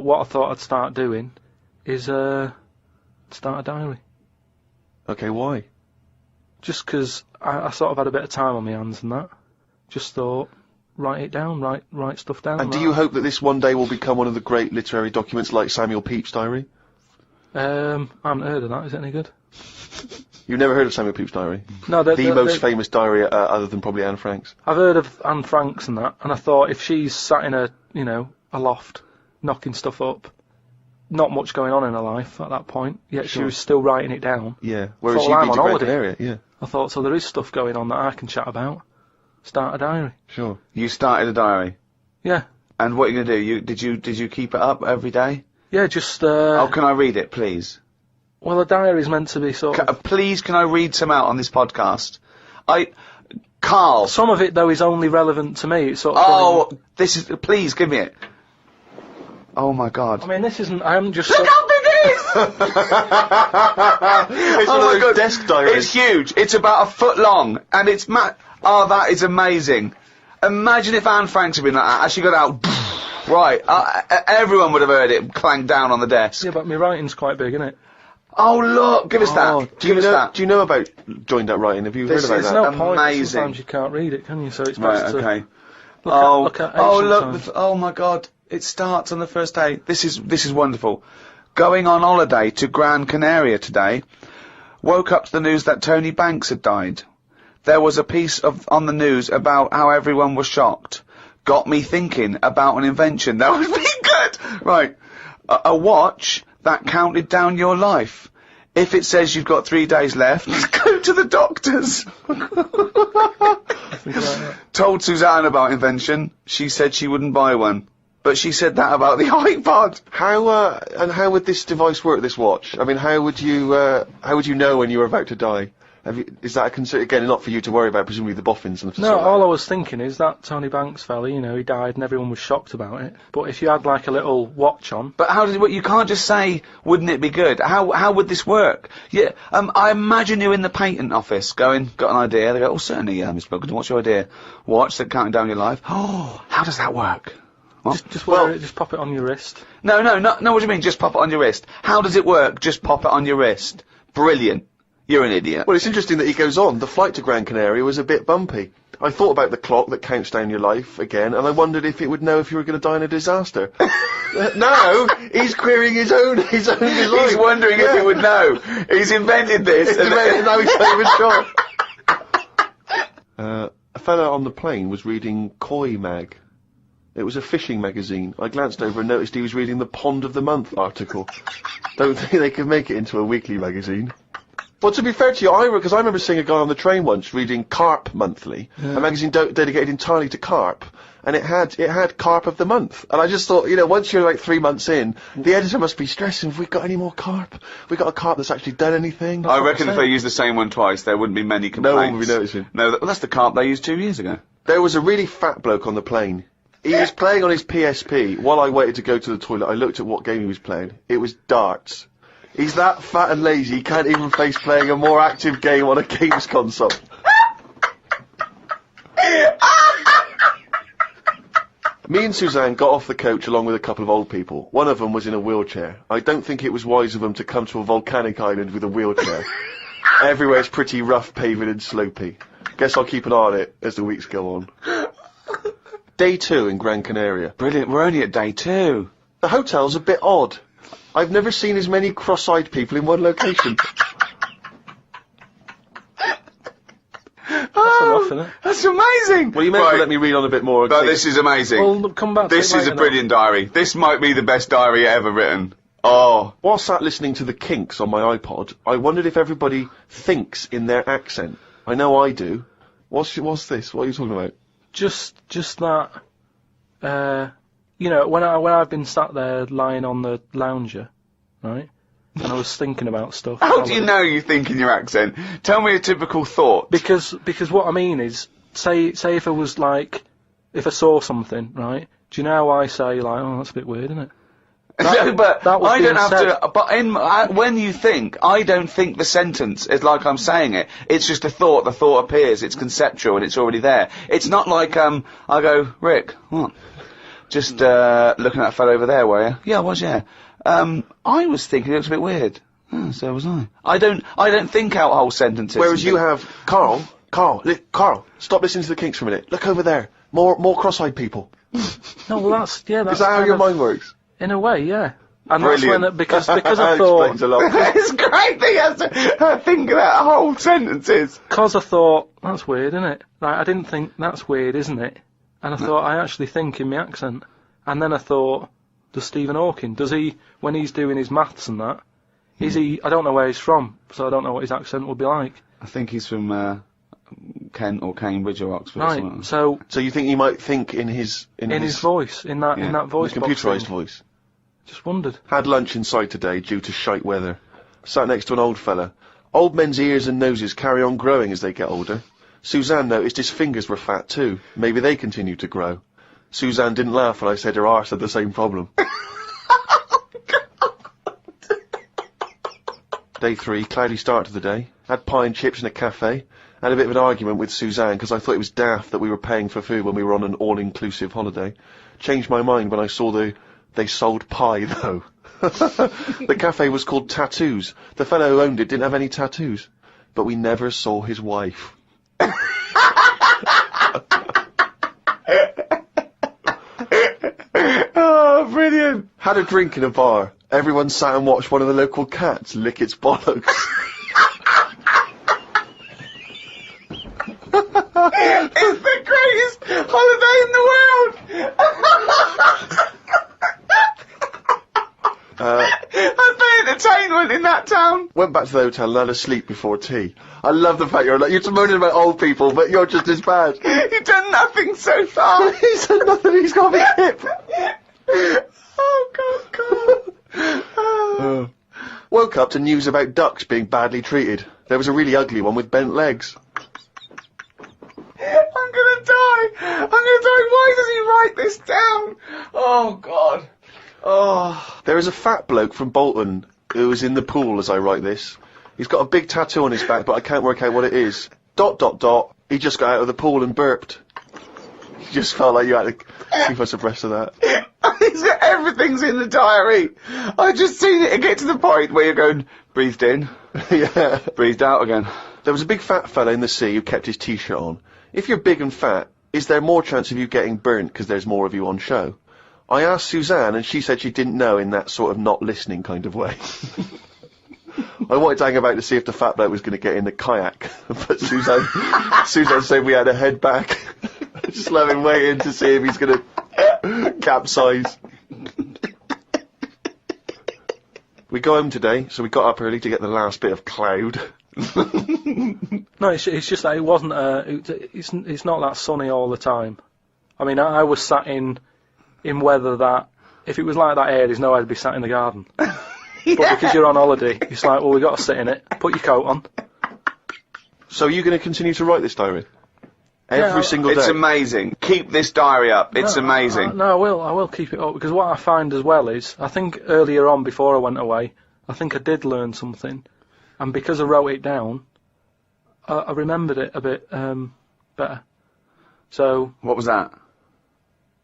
what I thought I'd start doing is start a diary. Okay, why? Just 'cause I sort of had a bit of time on my hands and that. Just thought, write it down, write stuff down. And do you hope that this one day will become one of the great literary documents like Samuel Pepys' diary? I haven't heard of that. Is it any good? You've never heard of Samuel Pepys' diary? No, the most famous diary other than probably Anne Frank's. I've heard of Anne Frank's and that, and I thought if she's sat in a loft, knocking stuff up, not much going on in her life at that point, yet she was still writing it down. Yeah, whereas you'd be to Gran Canaria, yeah. I thought, so there is stuff going on that I can chat about. Start a diary. Sure. You started a diary? Yeah. And what are you going to do? Did you keep it up every day? Yeah, just, Oh, can I read it, please? Well, a diary's meant to be sort of... Please, can I read some out on this podcast? Karl. Some of it, though, is only relevant to me. It's sort of... please, give me it. Oh my god. I mean, this isn't... I haven't just... Look how big it is! It's one of those desk diaries. It's huge. It's about a foot long, and it's oh, that is amazing. Imagine if Anne Frank had been like that. As she got out, right, everyone would have heard it clank down on the desk. Yeah, but my writing's quite big, isn't it? Oh look, give us that. Do you know about joined up writing? Have you heard about that? There's no point. Amazing. Sometimes you can't read it, can you? So it's Right, best okay. to look at ancient times. Oh my god, it starts on the first day. This is wonderful. Going on holiday to Gran Canaria today. Woke up to the news that Tony Banks had died. There was a piece on the news about how everyone was shocked. Got me thinking about an invention that would be good. Right. A watch that counted down your life. If it says you've got 3 days left, go to the doctors. Told Suzanne about invention. She said she wouldn't buy one. But she said that about the iPod. How would this device work, this watch? I mean, how would you know when you were about to die? Is that a concern? Again, not for you to worry about, presumably the boffins and stuff. No, all I was thinking is that Tony Banks fella, he died and everyone was shocked about it. But if you had like a little watch on... But how did it work? You can't just say, wouldn't it be good? How would this work? Yeah, I imagine you in the patent office going, got an idea. They go, oh, certainly, Mr. Pilkington, what's your idea? Watch that counting down your life. Oh, how does that work? Just wear it, just pop it on your wrist. No, what do you mean, just pop it on your wrist? How does it work, just pop it on your wrist? Brilliant. You're an idiot. Well, it's interesting that he goes on. The flight to Gran Canaria was a bit bumpy. I thought about the clock that counts down your life again, and I wondered if it would know if you were going to die in a disaster. No, he's querying his own life. He's wondering if he would know. He's invented this. And now he's not even sure. A fella on the plane was reading Koi Mag. It was a fishing magazine. I glanced over and noticed he was reading the Pond of the Month article. Don't think they could make it into a weekly magazine. Well, to be fair to you, because I remember seeing a guy on the train once reading Carp Monthly, a magazine dedicated entirely to carp, and it had Carp of the Month. And I just thought, once you're like 3 months in, the editor must be stressing, have we got any more carp? We got a carp that's actually done anything? I reckon if they used the same one twice, there wouldn't be many complaints. No one would be noticing. No, that's the carp they used 2 years ago. There was a really fat bloke on the plane. He was playing on his PSP. While I waited to go to the toilet, I looked at what game he was playing. It was darts. He's that fat and lazy, he can't even face playing a more active game on a games console. Me and Suzanne got off the coach along with a couple of old people. One of them was in a wheelchair. I don't think it was wise of them to come to a volcanic island with a wheelchair. Everywhere's pretty rough, paving and slopey. Guess I'll keep an eye on it as the weeks go on. Day 2 in Gran Canaria. Brilliant, we're only at day 2. The hotel's a bit odd. I've never seen as many cross-eyed people in one location. That's enough, isn't it? That's amazing! Well, you may have to let me read on a bit more. No, this is amazing. Well, come back to This it is a later brilliant diary. This might be the best diary ever written. Oh. While sat listening to the Kinks on my iPod, I wondered if everybody thinks in their accent. I know I do. What's this? What are you talking about? Just that, when I've been sat there lying on the lounger, right, and I was thinking about stuff. How do you know you think in your accent? Tell me a typical thought. Because what I mean is, say if I was like, if I saw something, right, do you know how I say, like, oh, that's a bit weird, isn't it? No, but that was I don't being have said. to. But when you think, I don't think the sentence is like I'm saying it. It's just a thought. The thought appears. It's conceptual and it's already there. It's not like I go, Rick, what? Just looking at that fellow over there, were you? Yeah, I was, yeah. I was thinking it looks a bit weird. Oh, so was I. I don't think out whole sentences. Whereas you have... Carl, stop listening to the Kinks for a minute. Look over there. More cross-eyed people. No, well, that's Is that how your mind works? In a way, yeah. And Brilliant. that's when because I thought... Explains a lot. It's great that he has to think about whole sentences. Because I thought, that's weird, isn't it? Like, I didn't think, that's weird, isn't it? And I thought, I actually think in my accent. And then I thought, does Stephen Hawking, does he, when he's doing his maths and that, is he, I don't know where he's from, so I don't know what his accent would be like. I think he's from Kent or Cambridge or Oxford or something. Right, so you think he might think in his voice, in that voice box computerised thing. voice? Just wondered. Had lunch inside today due to shite weather. Sat next to an old fella. Old men's ears and noses carry on growing as they get older. Suzanne noticed his fingers were fat too. Maybe they continue to grow. Suzanne didn't laugh when I said her arse had the same problem. Day 3, cloudy start to the day. Had pie and chips in a cafe. Had a bit of an argument with Suzanne because I thought it was daft that we were paying for food when we were on an all-inclusive holiday. Changed my mind when I saw they sold pie though. The cafe was called Tattoos. The fellow who owned it didn't have any tattoos. But we never saw his wife. Oh, brilliant. Had a drink in a bar. Everyone sat and watched one of the local cats lick its bollocks. It's the greatest holiday in the world! That's the entertainment in that town. Went back to the hotel and had a sleep before tea. I love the fact you're moaning about old people, but you're just as bad. You've done nothing so far. He's done nothing, he's got me hip. Oh, God. Woke up to news about ducks being badly treated. There was a really ugly one with bent legs. I'm gonna die. Why does he write this down? Oh, God. Oh. There is a fat bloke from Bolton who is in the pool as I write this. He's got a big tattoo on his back, but I can't work out what it is. ... He just got out of the pool and burped. You just felt like you had to keep us abreast of that. Everything's in the diary. I've just seen it get to the point where you're going, breathed in, Yeah. breathed out again. There was a big fat fella in the sea who kept his t-shirt on. If you're big and fat, is there more chance of you getting burnt because there's more of you on show? I asked Suzanne and she said she didn't know in that sort of not listening kind of way. I wanted to hang about to see if the fat bloke was going to get in the kayak, but Suzanne said we had to head back. Just let him wait in to see if he's going to capsize. We go home today, so we got up early to get the last bit of cloud. No, it's just that it wasn't. It's not that sunny all the time. I mean, I was sat in weather that if it was like that here, there's no way I'd be sat in the garden. Yeah. But because you're on holiday, it's like, well, we got to sit in it. Put your coat on. So are you going to continue to write this diary? Every single day? It's amazing. Keep this diary up. It's amazing. No, I will keep it up, because what I find as well is, I think earlier on, before I went away, I think I did learn something, and because I wrote it down, I remembered it a bit better. So... What was that?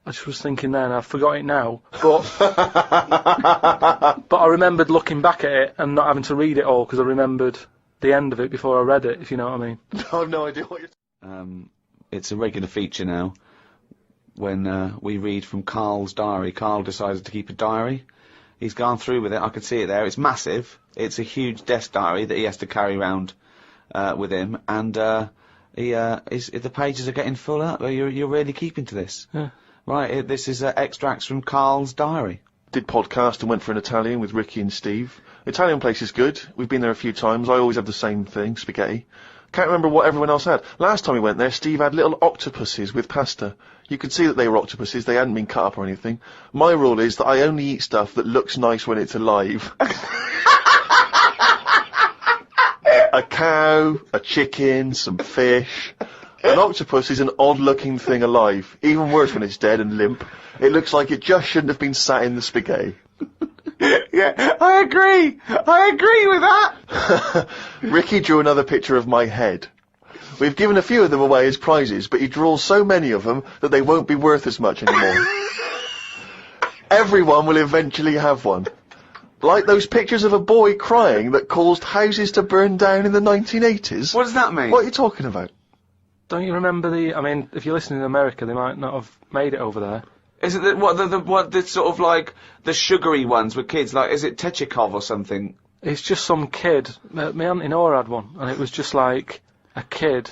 I just was thinking then, I forgot it now, but but I remembered looking back at it and not having to read it all, because I remembered the end of it before I read it, if you know what I mean. I have no idea what you're... It's a regular feature now when we read from Karl's diary. Karl decided to keep a diary. He's gone through with it. I could see it there. It's massive. It's a huge desk diary that he has to carry around with him, and the pages are getting full up. You're really keeping to this. Yeah. Right, this is extracts from Karl's diary. Did podcast and went for an Italian with Ricky and Steve. Italian place is good. We've been there a few times. I always have the same thing, spaghetti. Can't remember what everyone else had. Last time we went there, Steve had little octopuses with pasta. You could see that they were octopuses. They hadn't been cut up or anything. My rule is that I only eat stuff that looks nice when it's alive. A cow, a chicken, some fish. An octopus is an odd-looking thing alive. Even worse when it's dead and limp. It looks like it just shouldn't have been sat in the spaghetti. Yeah, I agree with that. Ricky drew another picture of my head. We've given a few of them away as prizes, but he draws so many of them that they won't be worth as much anymore. Everyone will eventually have one. Like those pictures of a boy crying that caused houses to burn down in the 1980s. What does that mean? What are you talking about? Don't you remember I mean, if you're listening in America, they might not have made it over there. Is it the sort of like the sugary ones with kids? Like, is it Techikov or something? It's just some kid. My Auntie Nora had one, and it was just like a kid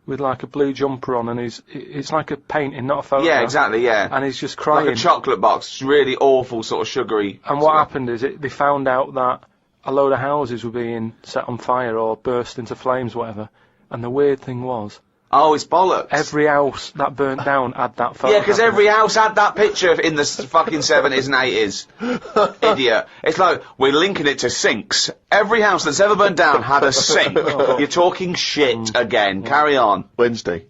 with like a blue jumper on, and it's like a painting, not a photo. Yeah, exactly, yeah. And he's just crying. Like a chocolate box, really awful sort of sugary. And what happened is they found out that a load of houses were being set on fire or burst into flames, whatever. And the weird thing was, oh, it's bollocks. every house that burnt down had that photo. Yeah, because every house had that picture in the fucking 70s and 80s. Idiot. It's like, we're linking it to sinks. Every house that's ever burned down had a sink. You're talking shit again. Carry on. Wednesday.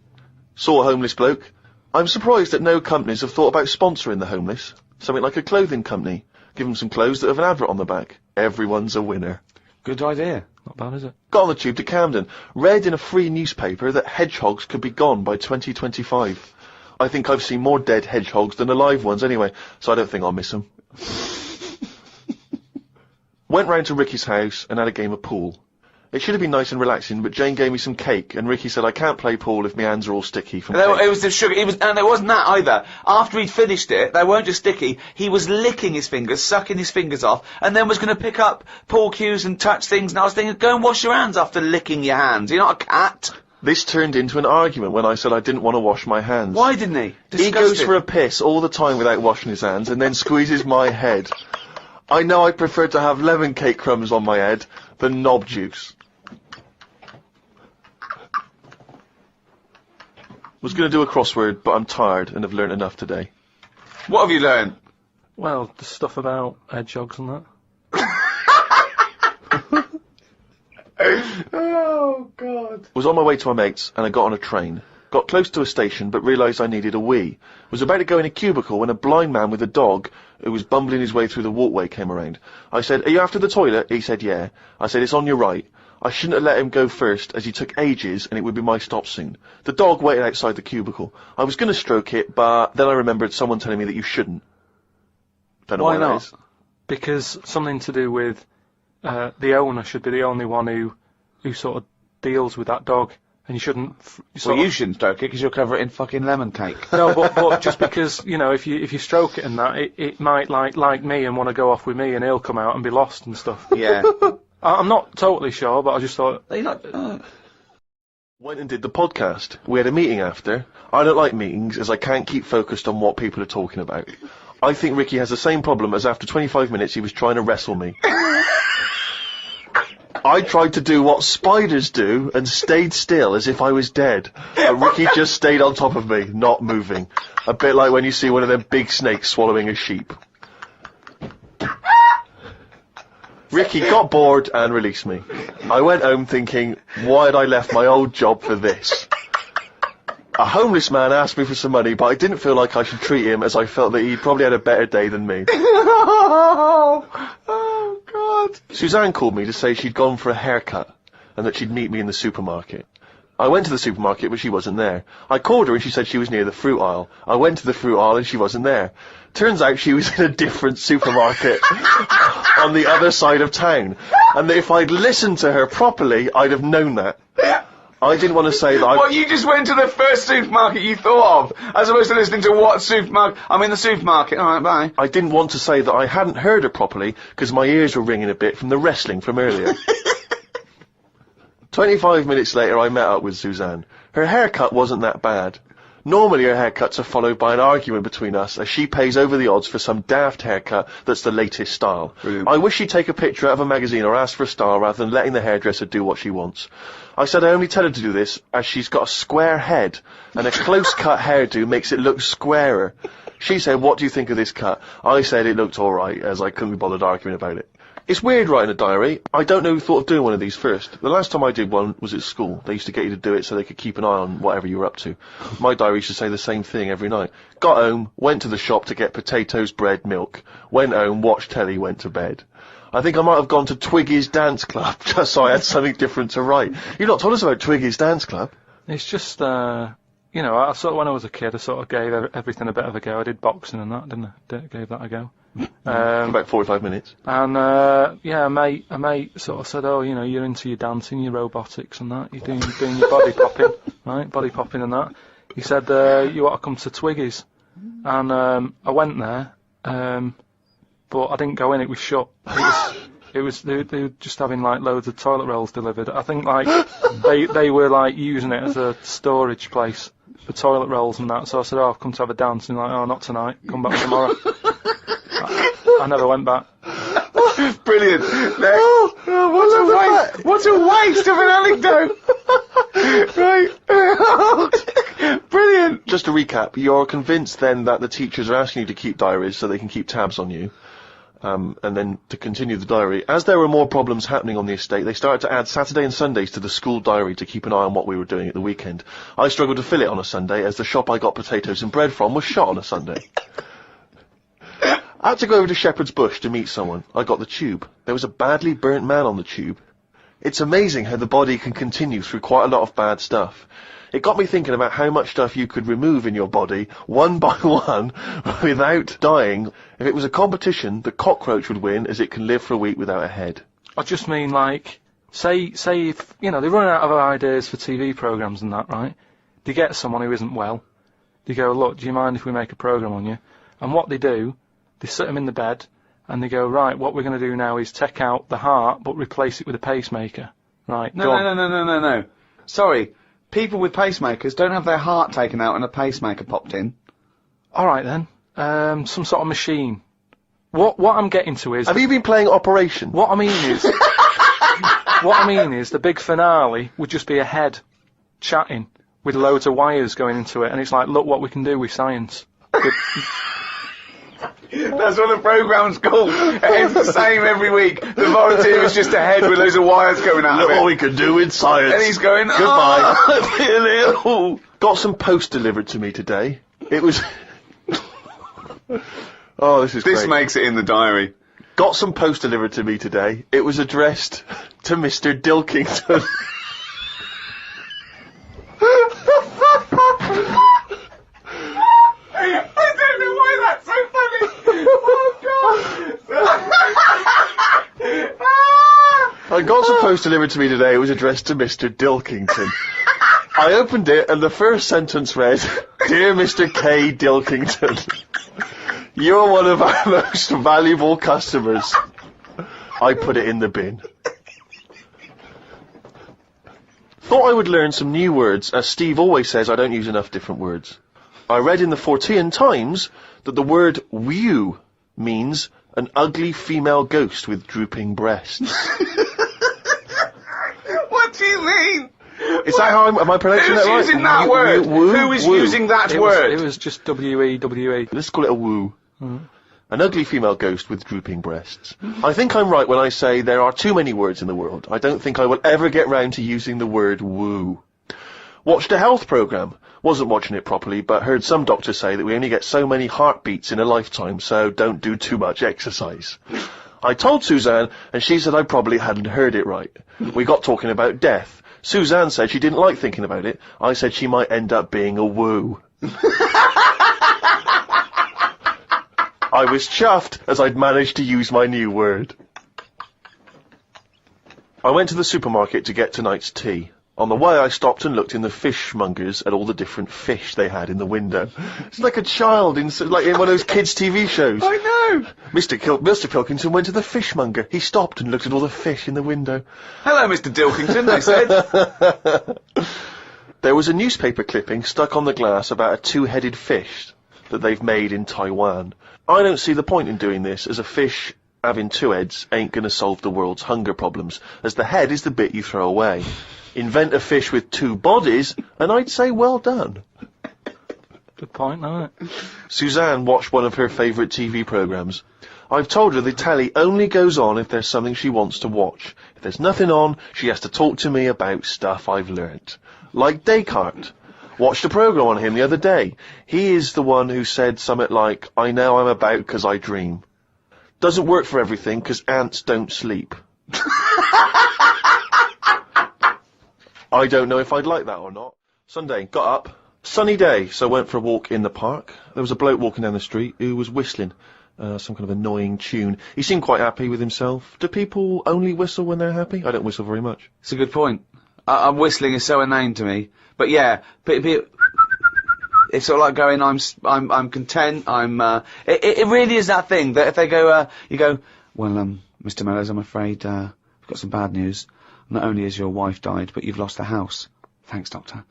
Saw a homeless bloke. I'm surprised that no companies have thought about sponsoring the homeless. Something like a clothing company. Give them some clothes that have an advert on the back. Everyone's a winner. Good idea. Not bad, is it? Got on the tube to Camden. Read in a free newspaper that hedgehogs could be gone by 2025. I think I've seen more dead hedgehogs than alive ones anyway, so I don't think I'll miss them. Went round to Ricky's house and had a game of pool. It should have been nice and relaxing, but Jane gave me some cake, and Ricky said I can't play pool if my hands are all sticky from cake. It was the sugar, and it wasn't that either. After he'd finished it, they weren't just sticky, he was licking his fingers, sucking his fingers off, and then was going to pick up pool cues and touch things, and I was thinking, go and wash your hands after licking your hands. You're not a cat. This turned into an argument when I said I didn't want to wash my hands. Why didn't he? He goes for a piss all the time without washing his hands, and then squeezes my head. I know I prefer to have lemon cake crumbs on my head than knob juice. Was going to do a crossword, but I'm tired and have learnt enough today. What have you learned? Well, the stuff about hedgehogs and that. Oh, God. Was on my way to my mates, and I got on a train. Got close to a station, but realised I needed a wee. Was about to go in a cubicle when a blind man with a dog, who was bumbling his way through the walkway, came around. I said, "Are you after the toilet?" He said, "Yeah." I said, "It's on your right." I shouldn't have let him go first, as he took ages, and it would be my stop soon. The dog waited outside the cubicle. I was going to stroke it, but then I remembered someone telling me that you shouldn't. Don't know why that not? is. Because something to do with the owner should be the only one who sort of deals with that dog, and you shouldn't. You shouldn't stroke it because you'll cover it in fucking lemon cake. No, but just because, you know, if you stroke it and that, it might like me and want to go off with me, and he'll come out and be lost and stuff. Yeah. I'm not totally sure, but I just thought. Went and did the podcast. We had a meeting after. I don't like meetings, as I can't keep focused on what people are talking about. I think Ricky has the same problem as after 25 minutes he was trying to wrestle me. I tried to do what spiders do and stayed still as if I was dead. But Ricky just stayed on top of me, not moving. A bit like when you see one of them big snakes swallowing a sheep. Ricky got bored and released me. I went home thinking, why had I left my old job for this? A homeless man asked me for some money, but I didn't feel like I should treat him, as I felt that he probably had a better day than me. Oh, God. Suzanne called me to say she'd gone for a haircut, and that she'd meet me in the supermarket. I went to the supermarket, but she wasn't there. I called her and she said she was near the fruit aisle. I went to the fruit aisle and she wasn't there. Turns out she was in a different supermarket on the other side of town. And that if I'd listened to her properly, I'd have known that. I didn't want to say that Well, you just went to the first supermarket you thought of, as opposed to listening to what supermarket... I'm in the supermarket. All right, bye. I didn't want to say that I hadn't heard her properly, because my ears were ringing a bit from the wrestling from earlier. 25 minutes later, I met up with Suzanne. Her haircut wasn't that bad. Normally her haircuts are followed by an argument between us, as she pays over the odds for some daft haircut that's the latest style. Brilliant. I wish she'd take a picture out of a magazine or ask for a style rather than letting the hairdresser do what she wants. I said I only tell her to do this as she's got a square head, and a close-cut hairdo makes it look squarer. She said, "What do you think of this cut?" I said it looked alright, as I couldn't be bothered arguing about it. It's weird writing a diary. I don't know who thought of doing one of these first. The last time I did one was at school. They used to get you to do it so they could keep an eye on whatever you were up to. My diary used to say the same thing every night. Got home, went to the shop to get potatoes, bread, milk. Went home, watched telly, went to bed. I think I might have gone to Twiggy's Dance Club, just so I had something different to write. You've not told us about Twiggy's Dance Club. It's just, you know, I sort of, when I was a kid, I sort of gave everything a bit of a go. I did boxing and that, didn't I? Gave that a go. For about 45 minutes. And, yeah, a mate sort of said, oh, you know, you're into your dancing, your robotics and that, you're doing your body popping, right? Body popping and that. He said, you ought to come to Twiggy's. And, I went there, but I didn't go in, it was shut. They were just having, like, loads of toilet rolls delivered. I think, like, they were, like, using it as a storage place for toilet rolls and that. So I said, oh, I've come to have a dance. And like, oh, not tonight. Come back tomorrow. I never went back. Brilliant. What a waste of an anecdote. Right. Brilliant. Just to recap, you're convinced then that the teachers are asking you to keep diaries so they can keep tabs on you. And then to continue the diary, as there were more problems happening on the estate, they started to add Saturday and Sundays to the school diary to keep an eye on what we were doing at the weekend. I struggled to fill it on a Sunday, as the shop I got potatoes and bread from was shut on a Sunday. I had to go over to Shepherd's Bush to meet someone. I got the tube. There was a badly burnt man on the tube. It's amazing how the body can continue through quite a lot of bad stuff. It got me thinking about how much stuff you could remove in your body, one by one, without dying. If it was a competition, the cockroach would win, as it can live for a week without a head. I just mean, like, say if, you know, they're running out of ideas for TV programmes and that, right? They get someone who isn't well. They go, look, do you mind if we make a programme on you? And what they do, they sit them in the bed, and they go, right, what we're going to do now is take out the heart, but replace it with a pacemaker. Right, No. Sorry. People with pacemakers don't have their heart taken out and a pacemaker popped in. All right, then. Some sort of machine. What I'm getting to is... Have you been playing Operation? What I mean is the big finale would just be a head chatting with loads of wires going into it, and it's like, look what we can do with science. That's what the programme's called. It's the same every week. The volunteer is just a head with loads of wires going out of it. Look what we can do with science. And he's going, goodbye. I feel ill. Got some post delivered to me today. It was... Oh, this is great. This makes it in the diary. Got some post delivered to me today. It was addressed to Mr. Dilkington. I don't know why that's so funny. Oh, God. I got some post delivered to me today. It was addressed to Mr. Dilkington. I opened it and the first sentence read, Dear Mr. K. Dilkington, you're one of our most valuable customers. I put it in the bin. Thought I would learn some new words, as Steve always says I don't use enough different words. I read in the Fortean Times that the word whew means an ugly female ghost with drooping breasts. What do you mean? Is that how am I pronouncing that right? Who's using that word? Who is using that word? It was just W-E-W-E. Let's call it a woo. An ugly female ghost with drooping breasts. I think I'm right when I say there are too many words in the world. I don't think I will ever get round to using the word woo. Watched a health programme. Wasn't watching it properly, but heard some doctors say that we only get so many heartbeats in a lifetime, so don't do too much exercise. I told Suzanne, and she said I probably hadn't heard it right. We got talking about death. Suzanne said she didn't like thinking about it. I said she might end up being a woo. I was chuffed as I'd managed to use my new word. I went to the supermarket to get tonight's tea. On the way, I stopped and looked in the fishmongers at all the different fish they had in the window. It's like a child in one of those kids' TV shows. I know. Mr. Pilkington went to the fishmonger. He stopped and looked at all the fish in the window. Hello, Mr. Dilkington, they said. There was a newspaper clipping stuck on the glass about a two-headed fish that they've made in Taiwan. I don't see the point in doing this, as a fish having two heads ain't going to solve the world's hunger problems, as the head is the bit you throw away. Invent a fish with two bodies, and I'd say well done. Good point, isn't it? Suzanne watched one of her favourite TV programmes. I've told her the telly only goes on if there's something she wants to watch. If there's nothing on, she has to talk to me about stuff I've learnt. Like Descartes. Watched a programme on him the other day. He is the one who said something like, I know I'm about 'cause I dream. Doesn't work for everything, 'cause ants don't sleep. I don't know if I'd like that or not. Sunday, got up, Sunny day, so I went for a walk in the park. There was a bloke walking down the street who was whistling some kind of annoying tune. He seemed quite happy with himself. Do people only whistle when they're happy? I don't whistle very much. It's a good point. Whistling is so inane to me. But yeah, it's sort of like going, I'm content, it really is that thing that if they go, you go, well, Mr. Mellors, I'm afraid, we've got some bad news. Not only has your wife died, but you've lost the house. Thanks, Doctor.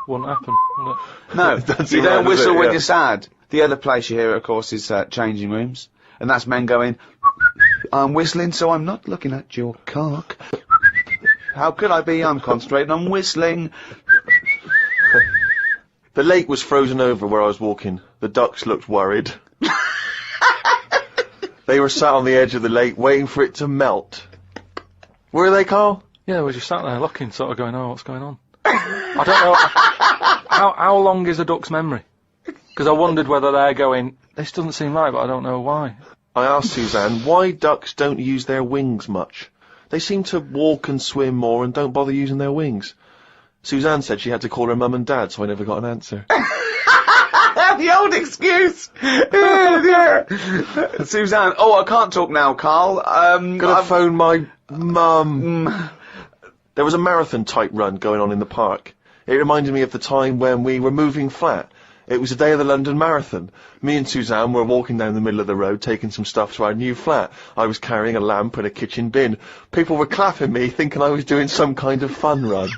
Wouldn't happen, would it? No, you don't whistle when Yeah. you're sad. The other place you hear it, of course, is changing rooms. And that's men going, I'm whistling, so I'm not looking at your cock. How could I be? I'm concentrating on whistling. The lake was frozen over where I was walking. The ducks looked worried. They were sat on the edge of the lake waiting for it to melt. Were they, Carl? Yeah, we just sat there looking, sort of going, oh, what's going on? I don't know. How long is a duck's memory? Because I wondered whether they're going, this doesn't seem right, but I don't know why. I asked Suzanne why ducks don't use their wings much. They seem to walk and swim more and don't bother using their wings. Suzanne said she had to call her mum and dad, so I never got an answer. The old excuse! Yeah. Suzanne, I can't talk now, Carl. Gotta phone my mum. There was a marathon-type run going on in the park. It reminded me of the time when we were moving flat. It was the day of the London Marathon. Me and Suzanne were walking down the middle of the road, taking some stuff to our new flat. I was carrying a lamp and a kitchen bin. People were clapping me, thinking I was doing some kind of fun run.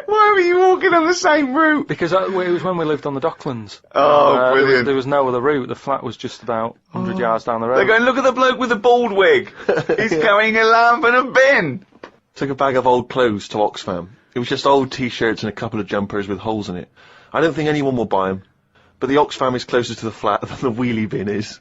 Why were you walking on the same route? Because it was when we lived on the Docklands. Oh, brilliant. There was no other route. The flat was just about 100 yards down the road. They're going, look at the bloke with the bald wig. He's carrying a lamp and a bin. Took a bag of old clothes to Oxfam. It was just old T-shirts and a couple of jumpers with holes in it. I don't think anyone will buy them. But the Oxfam is closer to the flat than the wheelie bin is.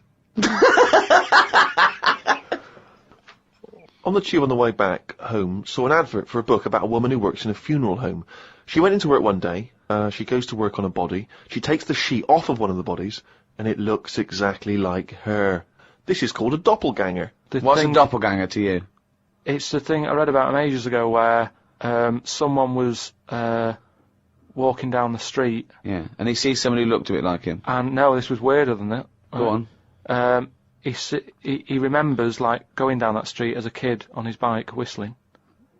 On the tube on the way back home, saw an advert for a book about a woman who works in a funeral home. She went into work one day, she goes to work on a body, she takes the sheet off of one of the bodies, and it looks exactly like her. This is called a doppelganger. What's a doppelganger to you? It's the thing I read about ages ago where someone was walking down the street. Yeah, and he sees someone who looked a bit like him. And no, this was weirder than that. Go on. He remembers, like, going down that street as a kid on his bike, whistling.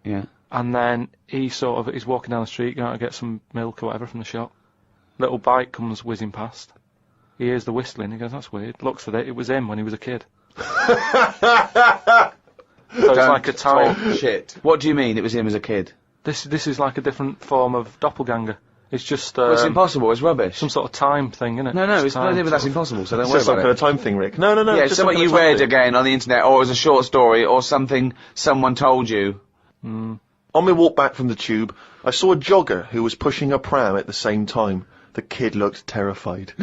Yeah. And then he's walking down the street, going to get some milk or whatever from the shop. Little bike comes whizzing past. He hears the whistling, he goes, that's weird. Looks at it, it was him when he was a kid. So it's like a time. Shit. What do you mean it was him as a kid? This is like a different form of doppelganger. It's just Well, it's impossible, it's rubbish. some sort of time thing, isn't it? No, it's time, no, but that's sort of- impossible, so don't It's worry some about kind it. of time thing, Rick. No. Yeah, it's just something some you kind of time read thing. again on the internet, or it was a short story, or something someone told you. On my walk back from the tube, I saw a jogger who was pushing a pram at the same time. The kid looked terrified.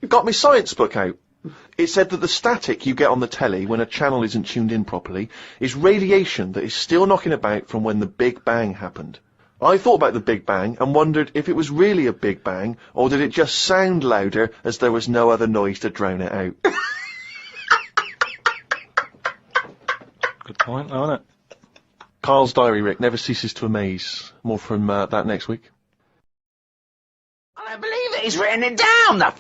Got my science book out. It said that the static you get on the telly when a channel isn't tuned in properly is radiation that is still knocking about from when the Big Bang happened. I thought about the Big Bang and wondered if it was really a Big Bang, or did it just sound louder as there was no other noise to drown it out. Good point, though, isn't it? Carl's diary, Rick, never ceases to amaze. More from that next week. I don't believe it, he's written it down!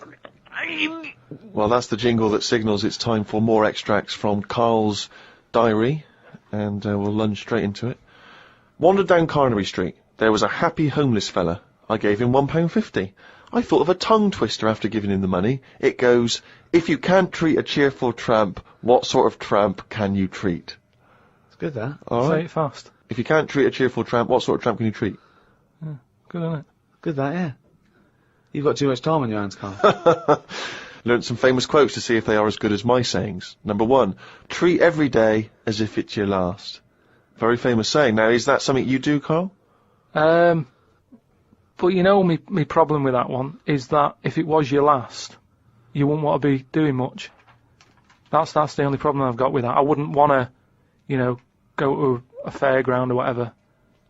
Well, that's the jingle that signals it's time for more extracts from Carl's diary, and we'll lunge straight into it. Wandered down Carnaby Street. There was a happy homeless fella. I gave him £1.50. I thought of a tongue twister after giving him the money. It goes, if you can't treat a cheerful tramp, what sort of tramp can you treat? It's good, that. All Say right. it fast. If you can't treat a cheerful tramp, what sort of tramp can you treat? Good, isn't it? Good, that, yeah. You've got too much time on your hands, Carl. Learned some famous quotes to see if they are as good as my sayings. Number 1, treat every day as if it's your last. Very famous saying. Now, is that something you do, Carl? But you know, me problem with that one is that if it was your last, you wouldn't want to be doing much. That's the only problem I've got with that. I wouldn't want to, go to a fairground or whatever,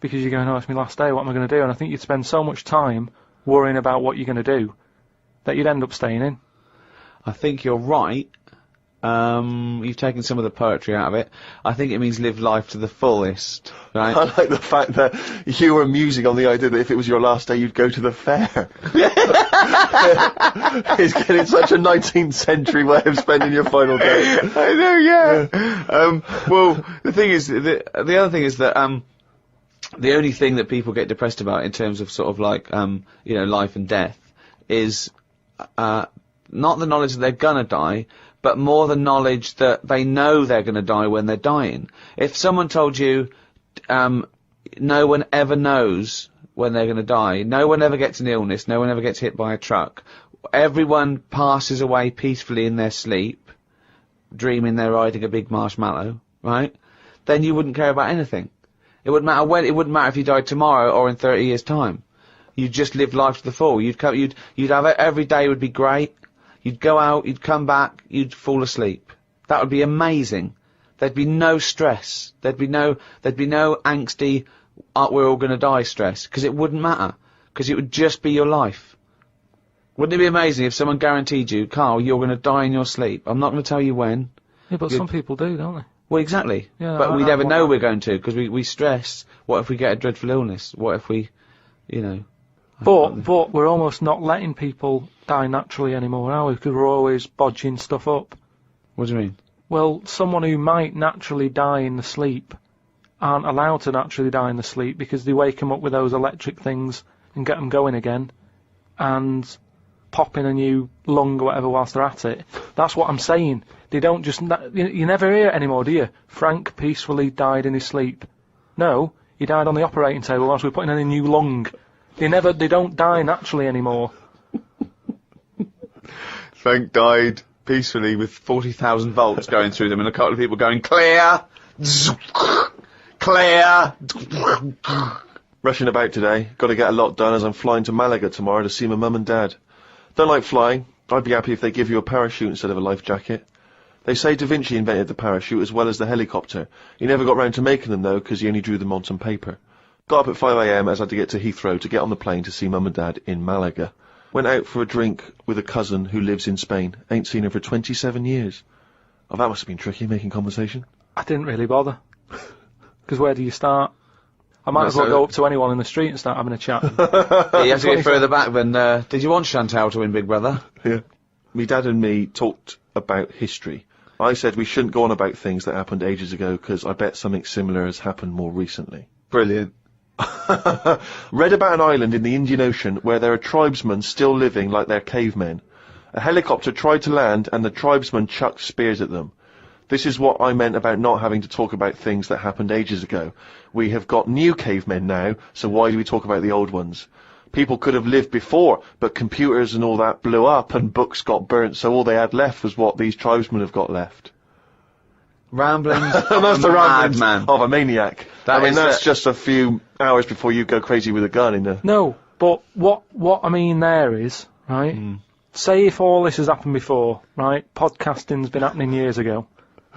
because you're going, oh, it's my last day, what am I going to do? And I think you'd spend so much time worrying about what you're going to do that you'd end up staying in. I think you're right, You've taken some of the poetry out of it. I think it means live life to the fullest, right? I like the fact that you were musing on the idea that if it was your last day, you'd go to the fair. It's getting such a 19th century way of spending your final day. I know, yeah. Well, the thing is, the other thing is that, the only thing that people get depressed about in terms of sort of like, life and death is, not the knowledge that they're gonna die, but more the knowledge that they know they're gonna die when they're dying. If someone told you, no one ever knows when they're gonna die, no one ever gets an illness, no one ever gets hit by a truck, everyone passes away peacefully in their sleep, dreaming they're riding a big marshmallow, right? Then you wouldn't care about anything. It wouldn't matter when, it wouldn't matter if you died tomorrow or in 30 years' time. You'd just live life to the full. You'd have it, every day would be great. You'd go out, you'd come back, you'd fall asleep. That would be amazing. There'd be no stress. There'd be no angsty, we're all gonna die stress, because it wouldn't matter. Because it would just be your life. Wouldn't it be amazing if someone guaranteed you, Carl, you're gonna die in your sleep? I'm not gonna tell you when. Yeah, but some people do, don't they? Well, exactly. Yeah, but we never know we're going to, because we stress. What if we get a dreadful illness? What if we, But we're almost not letting people die naturally anymore, are we? Because we're always bodging stuff up. What do you mean? Well, someone who might naturally die in the sleep aren't allowed to naturally die in the sleep because they wake them up with those electric things and get them going again and pop in a new lung or whatever whilst they're at it. That's what I'm saying. They don't just... You never hear it anymore, do you? Frank peacefully died in his sleep. No, he died on the operating table whilst we were putting in a new lung. They don't die naturally anymore. Frank died peacefully with 40,000 volts going through them and a couple of people going, clear! Clear! Rushing about today. Got to get a lot done as I'm flying to Malaga tomorrow to see my mum and dad. Don't like flying. I'd be happy if they give you a parachute instead of a life jacket. They say Da Vinci invented the parachute as well as the helicopter. He never got round to making them though, because he only drew them on some paper. Got up at 5 AM as I had to get to Heathrow to get on the plane to see mum and dad in Malaga. Went out for a drink with a cousin who lives in Spain. Ain't seen her for 27 years. Oh, that must have been tricky, making conversation. I didn't really bother. Because where do you start? I might as well go up to anyone in the street and start having a chat. You have to go further back than, did you want Chantal to win Big Brother? Yeah. Me dad and me talked about history. I said we shouldn't go on about things that happened ages ago, because I bet something similar has happened more recently. Brilliant. Read about an island in the Indian Ocean where there are tribesmen still living like they're cavemen. A helicopter tried to land and the tribesmen chucked spears at them. This is what I meant about not having to talk about things that happened ages ago. We have got new cavemen now, so why do we talk about the old ones? People could have lived before, but computers and all that blew up and books got burnt, so all they had left was what these tribesmen have got left. Ramblings And that's the ramblings man. of a maniac. That's just a few hours before you go crazy with a gun in the... No, but what I mean there is, right, say if all this has happened before, right, podcasting's been happening years ago,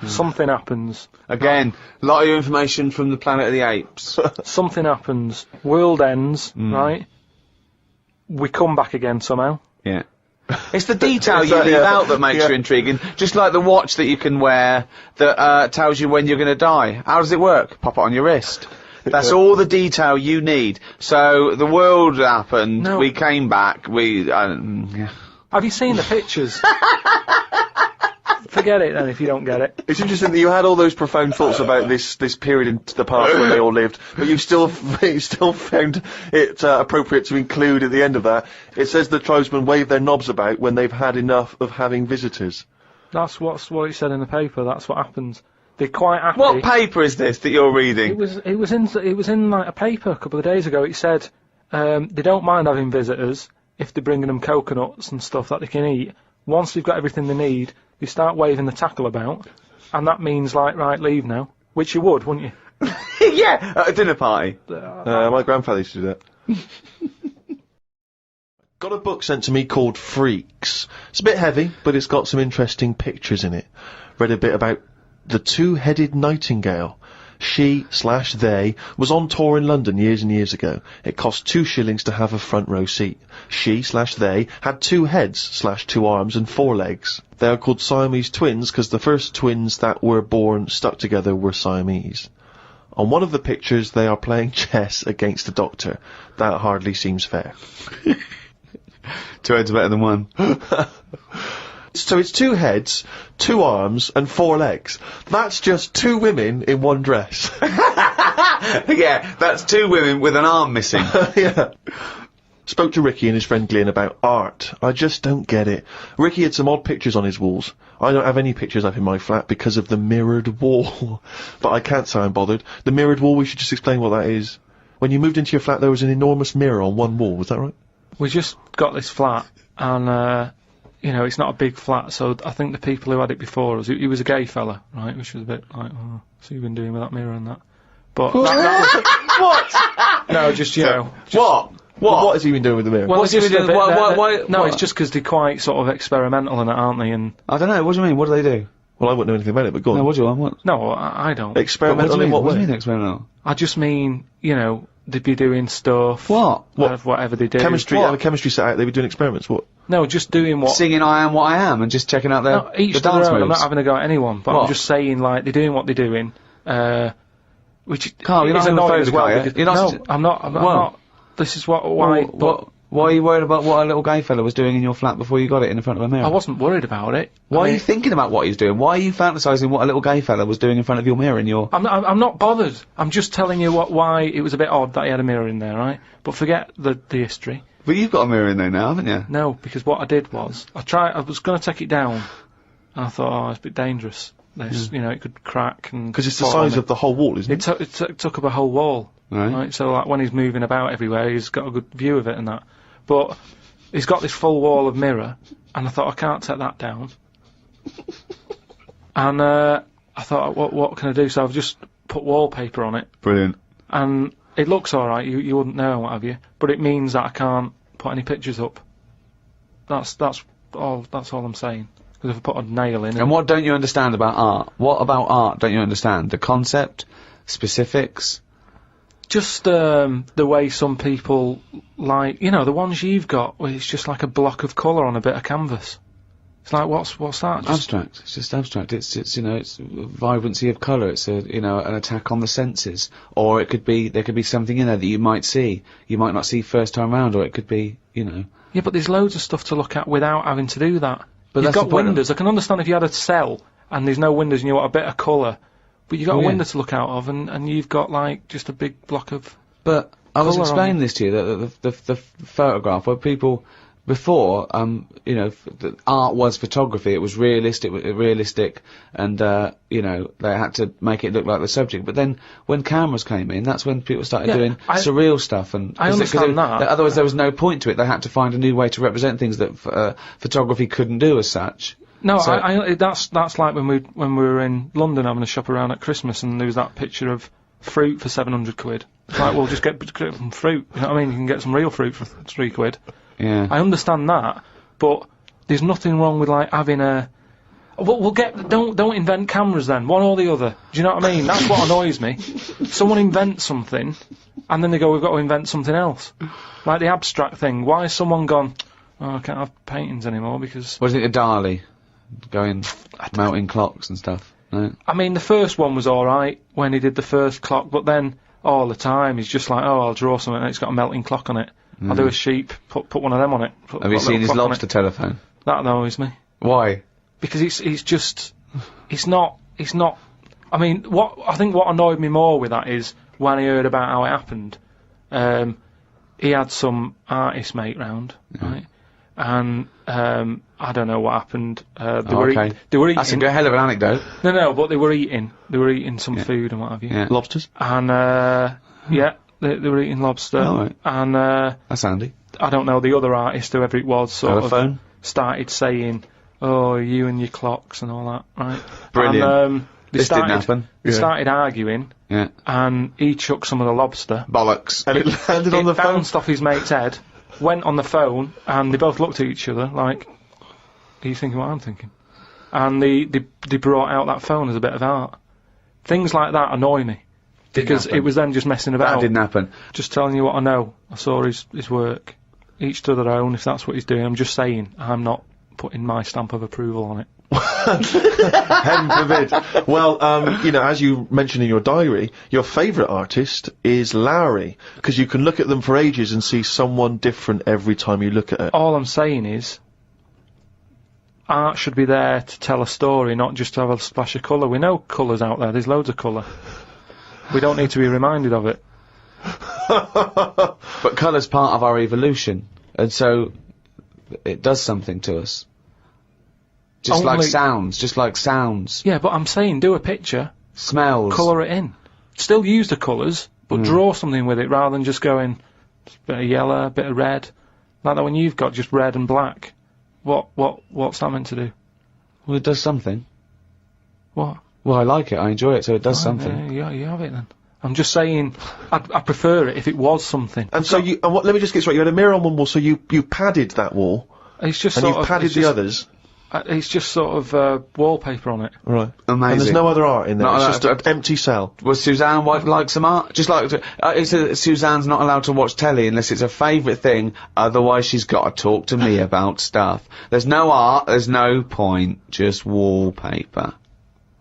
something happens. Again, a lot of information from the Planet of the Apes. Something happens, world ends, right, we come back again somehow. Yeah. It's the detail you leave out that makes you intriguing. Just like the watch that you can wear that tells you when you're going to die. How does it work? Pop it on your wrist. That's all the detail you need. So the world happened. No. We came back. Have you seen the pictures? Forget it then if you don't get it. It's interesting that you had all those profound thoughts about this period in the past when they all lived, but you still found it appropriate to include at the end of that. It says the tribesmen wave their knobs about when they've had enough of having visitors. That's what it said in the paper. That's what happens. They're quite happy. What paper is this that you're reading? It was in like a paper a couple of days ago. It said they don't mind having visitors if they're bringing them coconuts and stuff that they can eat. Once they've got everything they need, they start waving the tackle about, and that means like, right, leave now. Which you would, wouldn't you? Yeah, at a dinner party. My grandfather used to do that. Got a book sent to me called Freaks. It's a bit heavy, but it's got some interesting pictures in it. Read a bit about the two-headed nightingale. She/they was on tour in London years and years ago. It cost 2 shillings to have a front row seat. She/they had 2 heads/2 arms and 4 legs. They are called Siamese twins because the first twins that were born stuck together were Siamese. On one of the pictures, they are playing chess against a doctor. That hardly seems fair. 2 heads are better than 1. So it's 2 heads, 2 arms, and 4 legs. That's just 2 women in one dress. Yeah, that's 2 women with an arm missing. Yeah. Spoke to Ricky and his friend Glyn about art. I just don't get it. Ricky had some odd pictures on his walls. I don't have any pictures up in my flat because of the mirrored wall. But I can't say I'm bothered. The mirrored wall, we should just explain what that is. When you moved into your flat, there was an enormous mirror on one wall, was that right? We just got this flat, and, you know, it's not a big flat, so I think the people who had it before us, he was a gay fella, right, which was a bit like, oh, so you've been doing with that mirror and that. But that was... What? No, just, you know... Just, what? What has he been doing with the mirror? Well, What's he been doing? Why? No, it's just because they're quite sort of experimental in it, aren't they? And I don't know, what do you mean? What do they do? Well, I wouldn't know anything about it, but go on. No, what do you want? What? no, I don't. Experimental in what What do way? you mean experimental? I just mean, you know, they'd be doing stuff. What? Whatever they do. Chemistry, What? have a chemistry set out, they were doing experiments, what? No, just doing what... Singing I Am What I Am and just checking out their No, each the to their dance own. I'm moves. not having a go at anyone, but What? I'm just saying, like, they're doing what they're doing, which Carl, you're is not annoying as homophobic, well. are you? because- You're not no, st- I'm not. I'm Well- not. This is why. but Why are you worried about what a little gay fella was doing in your flat before you got it in front of a mirror? I wasn't worried about it. Why I are mean, you thinking about what he's doing? Why are you fantasising what a little gay fella was doing in front of your mirror in your... I'm not bothered. I'm just telling you why it was a bit odd that he had a mirror in there, right? But forget the history. But you've got a mirror in there now, haven't you? No, because what I did was I was going to take it down, and I thought, oh, it's a bit dangerous. This, you know, it could crack and. Because it's the fall on size me. of the whole wall, isn't it? It took up a whole wall. Right. So like when he's moving about everywhere, he's got a good view of it and that. But he's got this full wall of mirror, and I thought I can't take that down. And I thought, what can I do? So I've just put wallpaper on it, Brilliant. and it looks all right. You wouldn't know, what have you? But it means that I can't put any pictures up. That's all I'm saying. Because if I put a nail in, And what don't you understand about art? What about art don't you understand? The concept? Specifics? just the way some people like, you know, the ones you've got, where it's just like a block of colour on a bit of canvas. It's like, what's that? Just Abstract. It's just abstract. It's you know, it's vibrancy of colour. It's a, you know, an attack on the senses. Or it could be, there could be something in there that you might see. You might not see first time round, or it could be, you know. Yeah, but there's loads of stuff to look at without having to do that. But You've that's got the point. windows. I can understand if you had a cell and there's no windows and you want a bit of colour, but you've got Oh, a yeah. window to look out of, and you've got like just a big block of. But I was Colour on explaining this to you, the photograph where people, before, you know, the art was photography, it was realistic, and, you know, they had to make it look like the subject. But then, when cameras came in, that's when people started Yeah, doing surreal stuff, and... I 'cause understand that. Otherwise there was no point to it, they had to find a new way to represent things that, photography couldn't do as such. No, So- that's like when we were in London having a shop around at Christmas, and there was that picture of fruit for 700 quid. It's like, well, just get some fruit. You know what I mean? You can get some real fruit for 3 quid. Yeah. I understand that, but there's nothing wrong with like having a. We'll get. Don't invent cameras then. One or the other. Do you know what I mean? That's what annoys me. Someone invents something, and then they go, "We've got to invent something else." Like the abstract thing. Why has someone gone? Oh, I can't have paintings anymore because. What do you think of Dali? Going, melting clocks and stuff, no? I mean, the first one was alright when he did the first clock, but then all the time he's just like, oh, I'll draw something and it's got a melting clock on it. I'll do a sheep, put one of them on it. Have you seen his lobster telephone? That annoys me. Why? Because it's not, I mean, I think what annoyed me more with that is when I heard about how it happened, he had some artist mate round, right? And, I don't know what happened, they were eating. That's a hell of an anecdote. No, but they were eating some food and what have you. Yeah. Lobsters? And, yeah, they were eating lobster. Oh, right. And, That's handy. I don't know, the other artist, whoever it was, sort of Telephone? started saying, oh, you and your clocks and all that, right? Brilliant. And, This didn't happen. They started arguing, Yeah. and he chucked some of the lobster. Bollocks. And it landed on the It phone. bounced off his mate's head, went on the phone, and they both looked at each other like, are you thinking what I'm thinking? And they brought out that phone as a bit of art. Things like that annoy me. because it was then just messing about. That didn't happen. Just telling you what I know. I saw his work. Each to their own, if that's what he's doing. I'm just saying, I'm not putting my stamp of approval on it. Heaven forbid. Well, you know, as you mentioned in your diary, your favourite artist is Lowry, because you can look at them for ages and see someone different every time you look at it. All I'm saying is, art should be there to tell a story, not just to have a splash of colour. We know colour's out there, there's loads of colour. We don't need to be reminded of it. But colour's part of our evolution, and so it does something to us. Just like sounds. Yeah, but I'm saying, do a picture, Smells. colour it in. Still use the colours, but draw something with it rather than just going, a bit of yellow, a bit of red. Like that when you've got just red and black. What's that meant to do? Well, it does something. What? Well, I like it, I enjoy it, so it does something. Yeah, you have it then. I'm just saying, I prefer it if it was something. And so let me just get straight, you had a mirror on one wall, so you padded that wall, It's just and sort you of, padded the others. It's just sort of wallpaper on it. Right. Amazing. And there's no other art in there, No, it's just an empty cell. Was Suzanne like some art? Just like, Suzanne's not allowed to watch telly unless it's her favourite thing, otherwise she's got to talk to me about stuff. There's no art, there's no point, just wallpaper.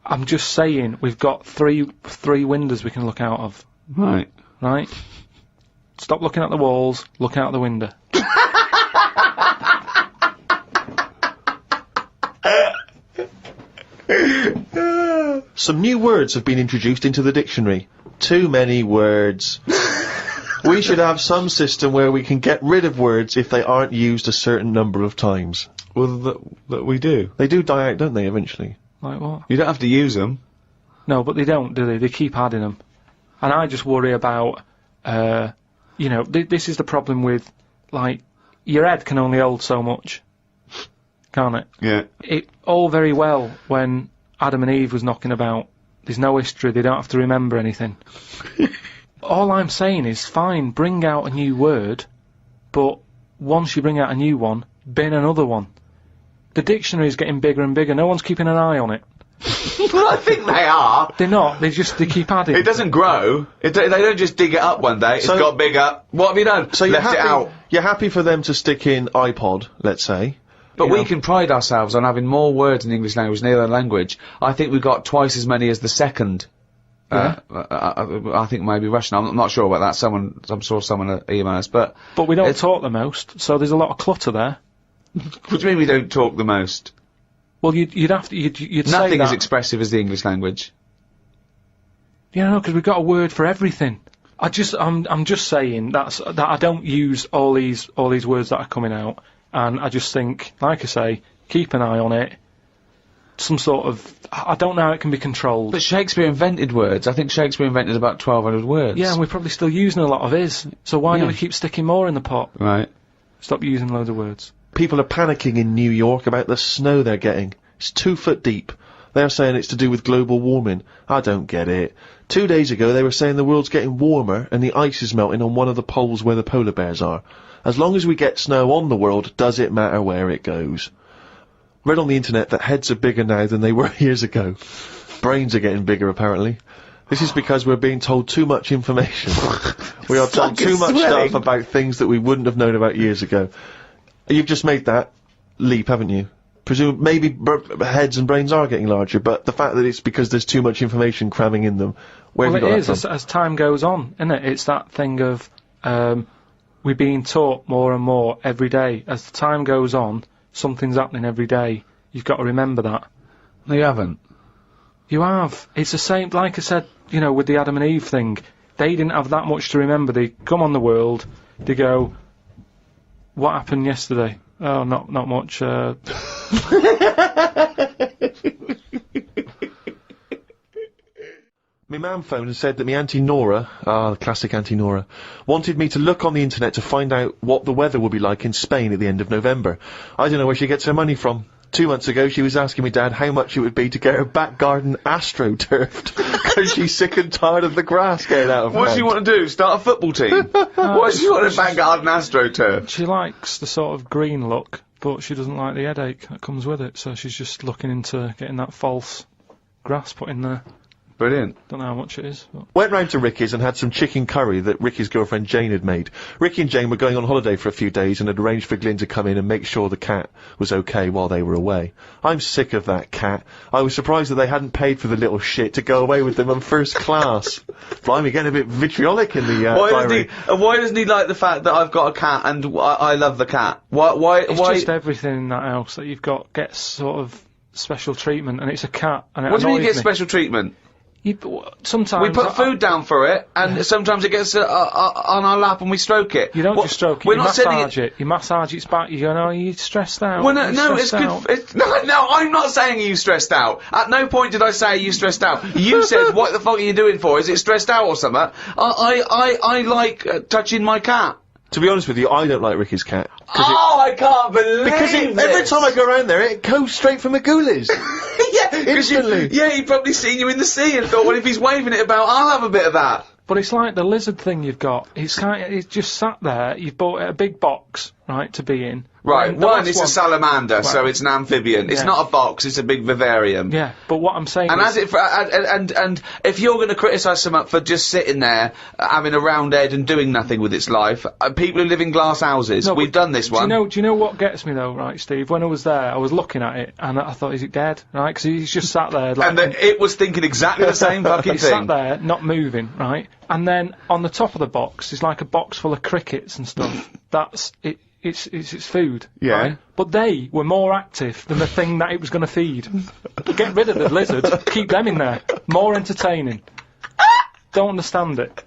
I'm just saying, we've got three windows we can look out of. Right. Right? Stop looking at the walls, look out the window. Some new words have been introduced into the dictionary. Too many words. We should have some system where we can get rid of words if they aren't used a certain number of times. Well, that we do. They do die out, don't they, eventually? Like what? You don't have to use them. No, but they don't, do they? They keep adding them. And I just worry about, you know, this is the problem with, like, your head can only hold so much. Can't it? Yeah. It all very well when Adam and Eve was knocking about. There's no history, they don't have to remember anything. All I'm saying is, fine, bring out a new word, but once you bring out a new one, bin another one. The dictionary's getting bigger and bigger, no one's keeping an eye on it. Well, I think they are. They're not, they keep adding. It doesn't grow. They don't just dig it up one day. So- It's got bigger. What have you done? So you're Left happy, it out. You're happy for them to stick in iPod, let's say. But you we know. can pride ourselves on having more words in the English language than any other language. I think we've got twice as many as the second. I think maybe Russian. I'm not sure about that. I'm sure someone email us, but we don't talk the most, so there's a lot of clutter there. what do you mean we don't talk the most? Well, you'd say Nothing that. as expressive as the English language. Yeah, no, because we've got a word for everything. I'm just saying that I don't use all these words that are coming out, and I just think, like I say, keep an eye on it. Some sort of, I don't know how it can be controlled. But Shakespeare invented words. I think Shakespeare invented about 1,200 words. Yeah, and we're probably still using a lot of his. So why do we keep sticking more in the pot? Right. Stop using loads of words. People are panicking in New York about the snow they're getting. It's 2 foot deep. They're saying it's to do with global warming. I don't get it. 2 days ago they were saying the world's getting warmer and the ice is melting on one of the poles where the polar bears are. As long as we get snow on the world, does it matter where it goes? Read on the internet that heads are bigger now than they were years ago. Brains are getting bigger, apparently. This is because we're being told too much information. We are told too much stuff about things that we wouldn't have known about years ago. You've just made that leap, haven't you? Maybe heads and brains are getting larger, but the fact that it's because there's too much information cramming in them, where have you got that from? As time goes on, isn't it? It's that thing of, we're being taught more and more every day. As the time goes on, something's happening every day. You've got to remember that. No, you haven't. You have. It's the same, like I said, you know, with the Adam and Eve thing. They didn't have that much to remember. They come on the world, they go, what happened yesterday? Oh, not much, My mum phoned and said that my Auntie Nora, the classic Auntie Nora, wanted me to look on the internet to find out what the weather will be like in Spain at the end of November. I don't know where she gets her money from. 2 months ago she was asking me dad how much it would be to get her back garden astroturfed, because she's sick and tired of the grass getting out of What hand. does she want to do? Start a football team? What does she want a back garden astroturf? She likes the sort of green look, but she doesn't like the headache that comes with it, so she's just looking into getting that false grass put in there. Brilliant. Don't know how much it is. But. Went round to Ricky's and had some chicken curry that Ricky's girlfriend Jane had made. Ricky and Jane were going on holiday for a few days and had arranged for Glyn to come in and make sure the cat was okay while they were away. I'm sick of that cat. I was surprised that they hadn't paid for the little shit to go away with them on first class. Blimey, getting a bit vitriolic in the diary. Why doesn't he like the fact that I've got a cat and I love the cat? It's just everything in that house that you've got gets sort of special treatment, and it's a cat. And what do you mean you get special treatment? Sometimes we put food down for it, and sometimes it gets on our lap and we stroke it. You don't just stroke it. You massage it. You massage its back. You go, no, you're stressed out. Well, no, it's good. No, I'm not saying you stressed out. At no point did I say you stressed out. You said, "What the fuck are you doing for? Is it stressed out or something?" I like touching my cat. To be honest with you, I don't like Ricky's cat. I can't believe because every time I go around there, it goes straight for my ghoulies. Yeah, instantly. He'd probably seen you in the sea and thought, well, if he's waving it about, I'll have a bit of that. But it's like the lizard thing you've got. It's just sat there. You've bought a big box, right, to be in. Right, it's a salamander, so it's an amphibian. It's not a box, it's a big vivarium. Yeah, but what I'm saying is... And if you're going to criticise someone for just sitting there, having a round head and doing nothing with its life, people who live in glass houses, we've done this one. Do you know what gets me though, right, Steve? When I was there, I was looking at it, and I thought, is it dead? Right, because he's just sat there like... And it was thinking exactly the same fucking thing. He sat there, not moving, right? And then, on the top of the box, is like a box full of crickets and stuff. That's it. It's food, yeah. Right? But they were more active than the thing that it was going to feed. Get rid of the lizards, keep them in there. More entertaining. Don't understand it.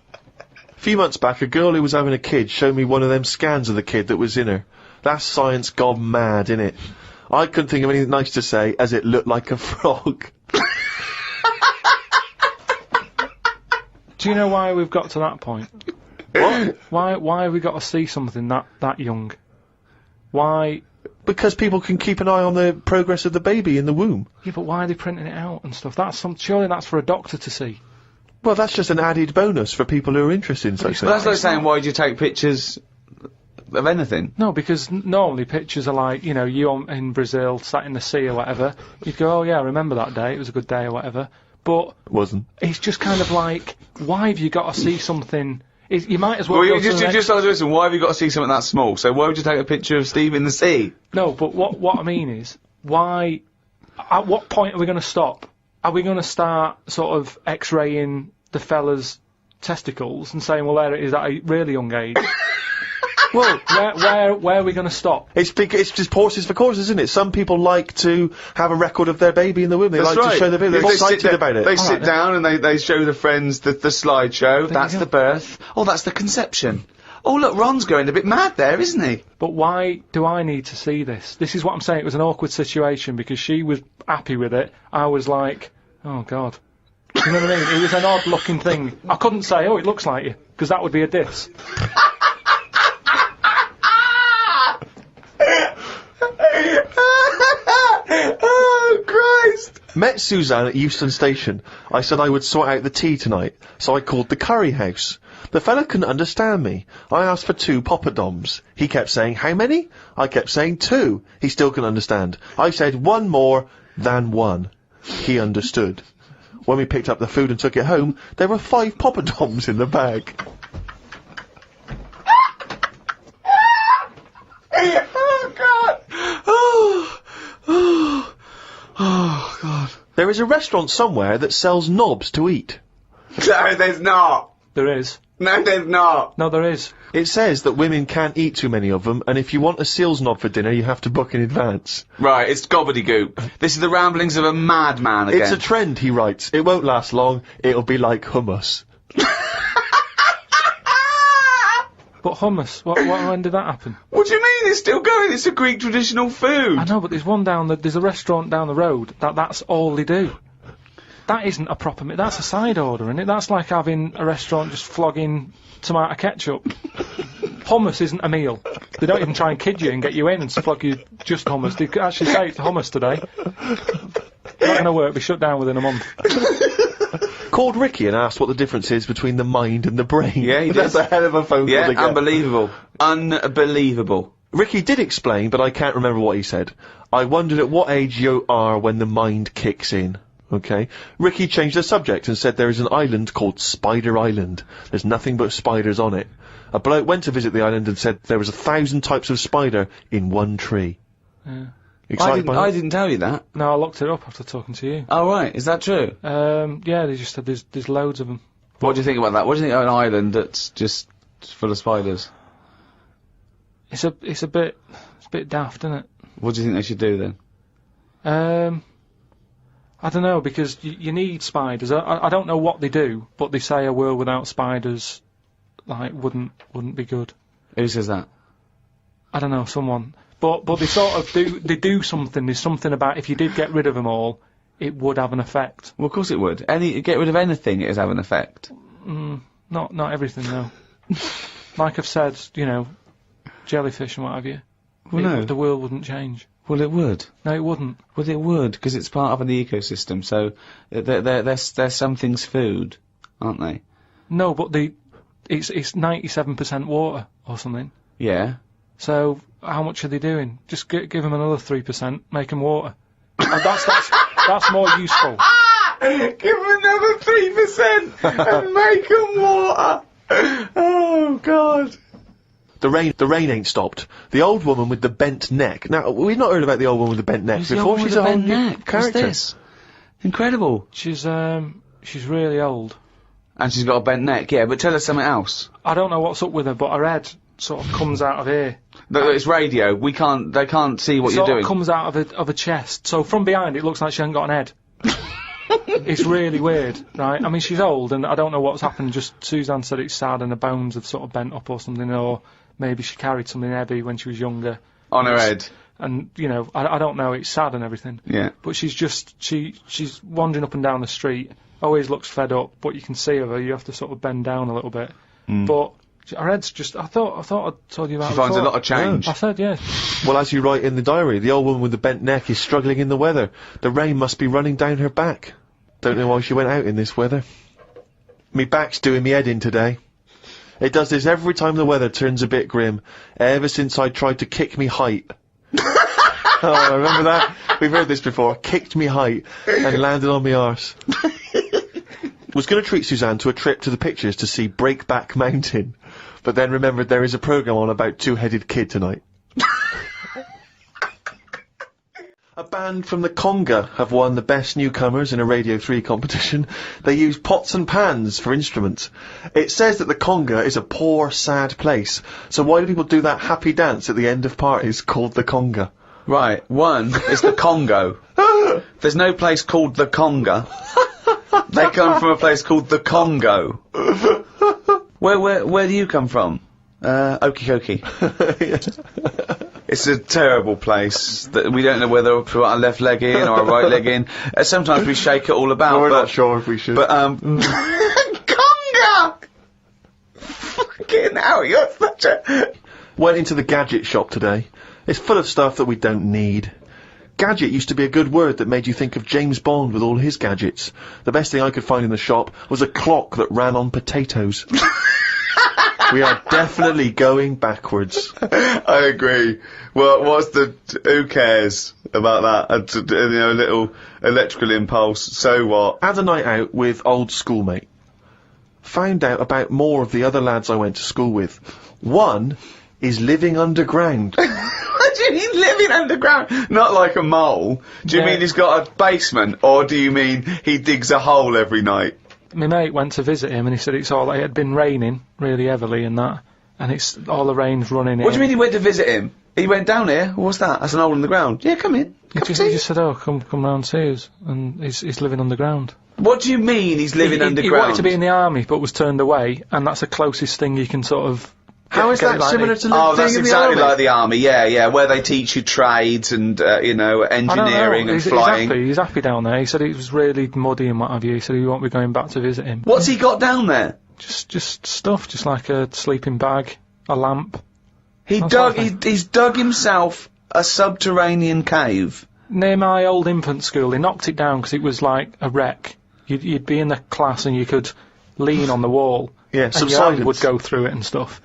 A few months back, a girl who was having a kid showed me one of them scans of the kid that was in her. That's science gone mad, innit? I couldn't think of anything nice to say, as it looked like a frog. Do you know why we've got to that point? What? Why have we got to see something that young? Why? Because people can keep an eye on the progress of the baby in the womb. Yeah, but why are they printing it out and stuff? Surely that's for a doctor to see. Well, that's just an added bonus for people who are interested in such things. That's like saying, why do you take pictures of anything? No, because normally pictures are like, you in Brazil, sat in the sea or whatever. You'd go, oh yeah, I remember that day, it was a good day or whatever. But... It wasn't. It's just kind of like, why have you got to see something... You might as well. Well, listen. Why have you got to see something that small? So why would you take a picture of Steve in the sea? No, but what I mean is, why? At what point are we going to stop? Are we going to start sort of X-raying the fella's testicles and saying, well, there it is at a really young age? Well, where are we going to stop? It's just horses for courses, isn't it? Some people like to have a record of their baby in the womb. They like to show the baby. They're excited about it. They sit down and they show the friends the slideshow. That's the birth. Oh, that's the conception. Oh, look, Ron's going a bit mad there, isn't he? But why do I need to see this? This is what I'm saying. It was an awkward situation because she was happy with it. I was like, oh, God. You know what I mean? It was an odd-looking thing. I couldn't say, oh, it looks like you, because that would be a diss. Oh, Christ! Met Suzanne at Euston Station. I said I would sort out the tea tonight, so I called the curry house. The fella couldn't understand me. I asked for 2 poppadoms. He kept saying, how many? I kept saying 2. He still couldn't understand. I said 1 more than 1. He understood. When we picked up the food and took it home, there were 5 poppadoms in the bag. Oh, God! Oh, God. There is a restaurant somewhere that sells knobs to eat. No, there's not. There is. No, there's not. No, there is. It says that women can't eat too many of them, and if you want a seal's knob for dinner, you have to book in advance. Right, it's gobbledygook. This is the ramblings of a madman again. It's a trend, he writes. It won't last long. It'll be like hummus. But hummus, when did that happen? What do you mean it's still going? It's a Greek traditional food. I know, but there's a restaurant down the road that's all they do. That isn't a proper meal. That's a side order, isn't it? That's like having a restaurant just flogging tomato ketchup. Hummus isn't a meal. They don't even try and kid you and get you in and flog you just hummus. They actually say it's hummus today. Not going to work. Be shut down within a month. Called Ricky and asked what the difference is between the mind and the brain. Yeah, he did. That's a hell of a phone call to get. Unbelievable. Unbelievable. Ricky did explain, but I can't remember what he said. I wondered at what age you are when the mind kicks in. Okay. Ricky changed the subject and said there is an island called Spider Island. There's nothing but spiders on it. A bloke went to visit the island and said there was 1,000 types of spider in one tree. Yeah. Excited by I that? didn't tell you that. No, I looked it up after talking to you. Oh, right. Is that true? Yeah, they just said there's loads of them. What do you think about that? What do you think of an island that's just full of spiders? It's a bit daft, isn't it? What do you think they should do then? I don't know, because you need spiders. I don't know what they do, but they say a world without spiders, like, wouldn't be good. Who says that? I don't know, someone. But they sort of do something. There's something about if you did get rid of them all, it would have an effect. Well, of course it would. Get rid of anything, it would have an effect. Not everything, though. Like I've said, jellyfish and what have you. Well, no. The world wouldn't change. Well, it would. No, it wouldn't. Well, it would, because it's part of an ecosystem, so they're some things food, aren't they? No, but it's 97% water or something. Yeah. So how much are they doing? Just give them another 3%, make them water. And that's more useful. Give them another 3% and make them water. Oh God. The rain ain't stopped. The old woman with the bent neck. Now, we've not heard about the old woman with the bent neck Who's the before. old woman She's with a the whole bent new neck? character. What's this? Incredible. She's really old. And she's got a bent neck, yeah, but tell us something else. I don't know what's up with her, but her head sort of comes out of here. No, it's radio. They can't see what you're Sort doing. of comes out of a chest. So from behind, it looks like she hasn't got an head. It's really weird, right? I mean, she's old, and I don't know what's happened. Just Suzanne said it's sad, and her bones have sort of bent up or something, or maybe she carried something heavy when she was younger. On her head. And I don't know. It's sad and everything. Yeah. But she's wandering up and down the street. Always looks fed up, but you can see of her. You have to sort of bend down a little bit. But her head's just. I thought I'd told you about. She finds a lot of change. I said, yeah. Well, as you write in the diary, the old woman with the bent neck is struggling in the weather. The rain must be running down her back. Don't know why she went out in this weather. Me back's doing me head in today. It does this every time the weather turns a bit grim, ever since I tried to kick me height. Oh, remember that? We've heard this before. Kicked me height and landed on me arse. Was going to treat Suzanne to a trip to the pictures to see Breakback Mountain, but then remembered there is a programme on about two-headed kid tonight. A band from the Conga have won the Best Newcomers in a Radio 3 competition. They use pots and pans for instruments. It says that the Conga is a poor, sad place, so why do people do that happy dance at the end of parties called the Conga? Right. One is the Congo. There's no place called the Conga. They come from a place called the Congo. Where do you come from? Okie dokie. It's a terrible place that we don't know whether to put our left leg in or our right leg in. Sometimes we shake it all about. We're not sure if we should. But Conga! Fucking hell, you're such a... Went into the gadget shop today. It's full of stuff that we don't need. Gadget used to be a good word that made you think of James Bond with all his gadgets. The best thing I could find in the shop was a clock that ran on potatoes. We are definitely going backwards. I agree. Well, who cares about that? A little electrical impulse, so what? Had a night out with old schoolmate. Found out about more of the other lads I went to school with. One is living underground. What do you mean living underground? Not like a mole. Do you mean he's got a basement, or do you mean he digs a hole every night? My mate went to visit him, and he said it had been raining really heavily and that, and it's all the rain's running in. What do you mean he went to visit him? He went down here? What's that? That's an hole in the ground. Yeah, come in. He just said, "Oh, come round and see us," and he's living underground. What do you mean he's living underground? He wanted to be in the army, but was turned away, and that's the closest thing you can sort of. How is that similar to living in the army? Oh, that's exactly like the army, yeah, where they teach you trades and, engineering and flying. He's happy down there. He said it was really muddy and what have you. He said he won't be going back to visit him. What's he got down there? Just stuff, just like a sleeping bag, a lamp. He's dug himself a subterranean cave. Near my old infant school, they knocked it down because it was like a wreck. You'd be in the class and you could lean on the wall. Yeah, and your hand would go through it and stuff.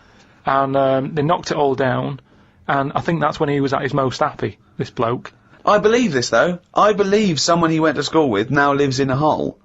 And they knocked it all down, and I think that's when he was at his most happy, this bloke. I believe this, though. I believe someone he went to school with now lives in a hole.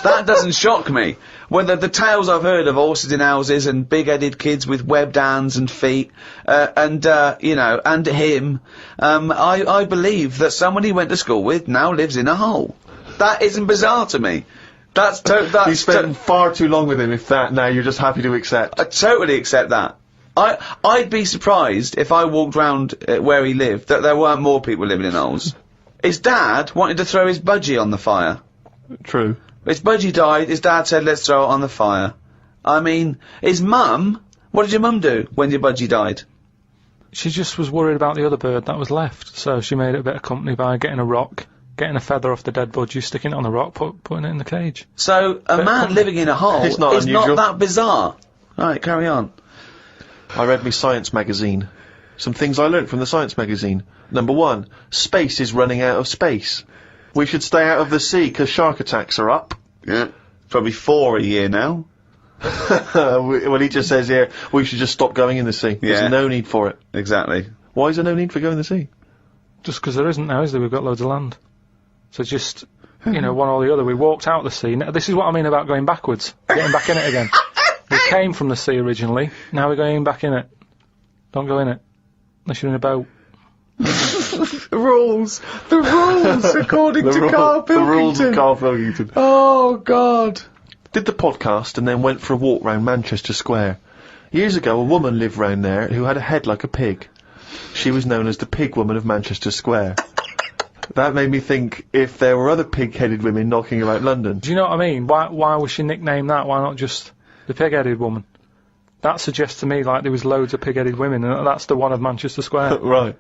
That doesn't shock me. Whether the tales I've heard of horses in houses and big-headed kids with webbed hands and feet, and him, I believe that someone he went to school with now lives in a hole. That isn't bizarre to me. That's You spent far too long with him, if that now you're just happy to accept. I totally accept that. I'd be surprised if I walked round where he lived that there weren't more people living in holes. His dad wanted to throw his budgie on the fire. True. His budgie died, his dad said, let's throw it on the fire. I mean, his mum, what did your mum do when your budgie died? She just was worried about the other bird that was left, so she made it a bit of company by getting a rock, getting a feather off the dead budgie, sticking it on the rock, putting it in the cage. So, a man living in a hole is not that bizarre. Right, carry on. I read me science magazine. Some things I learnt from the science magazine. Number 1, space is running out of space. We should stay out of the sea because shark attacks are up. Yeah. Probably 4 a year now. Well, he just says here, we should just stop going in the sea. Yeah. There's no need for it. Exactly. Why is there no need for going in the sea? Just because there isn't now, is there? We've got loads of land. So just, one or the other. We walked out the sea. Now, this is what I mean about going backwards. Getting back in it again. We came from the sea originally. Now we're going back in it. Don't go in it. Unless you're in a boat. The rules, according to Karl Pilkington. The rules of Karl Pilkington. Oh, God. Did the podcast and then went for a walk round Manchester Square. Years ago, a woman lived round there who had a head like a pig. She was known as the Pig Woman of Manchester Square. That made me think if there were other pig-headed women knocking about London. Do you know what I mean? Why was she nicknamed that? Why not just the pig-headed woman? That suggests to me like there was loads of pig-headed women, and that's the one of Manchester Square. Right.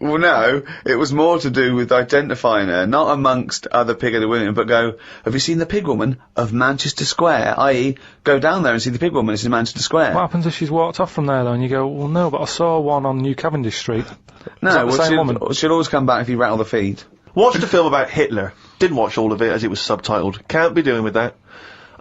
Well, no, it was more to do with identifying her, not amongst other pig-headed women, but go, have you seen the pig woman of Manchester Square? I.e., go down there and see the pig woman, it's in Manchester Square. What happens if she's walked off from there, though, and you go, well, no, but I saw one on New Cavendish Street. No, she'll always come back if you rattle the feed. Watched a film about Hitler. Didn't watch all of it as it was subtitled. Can't be doing with that.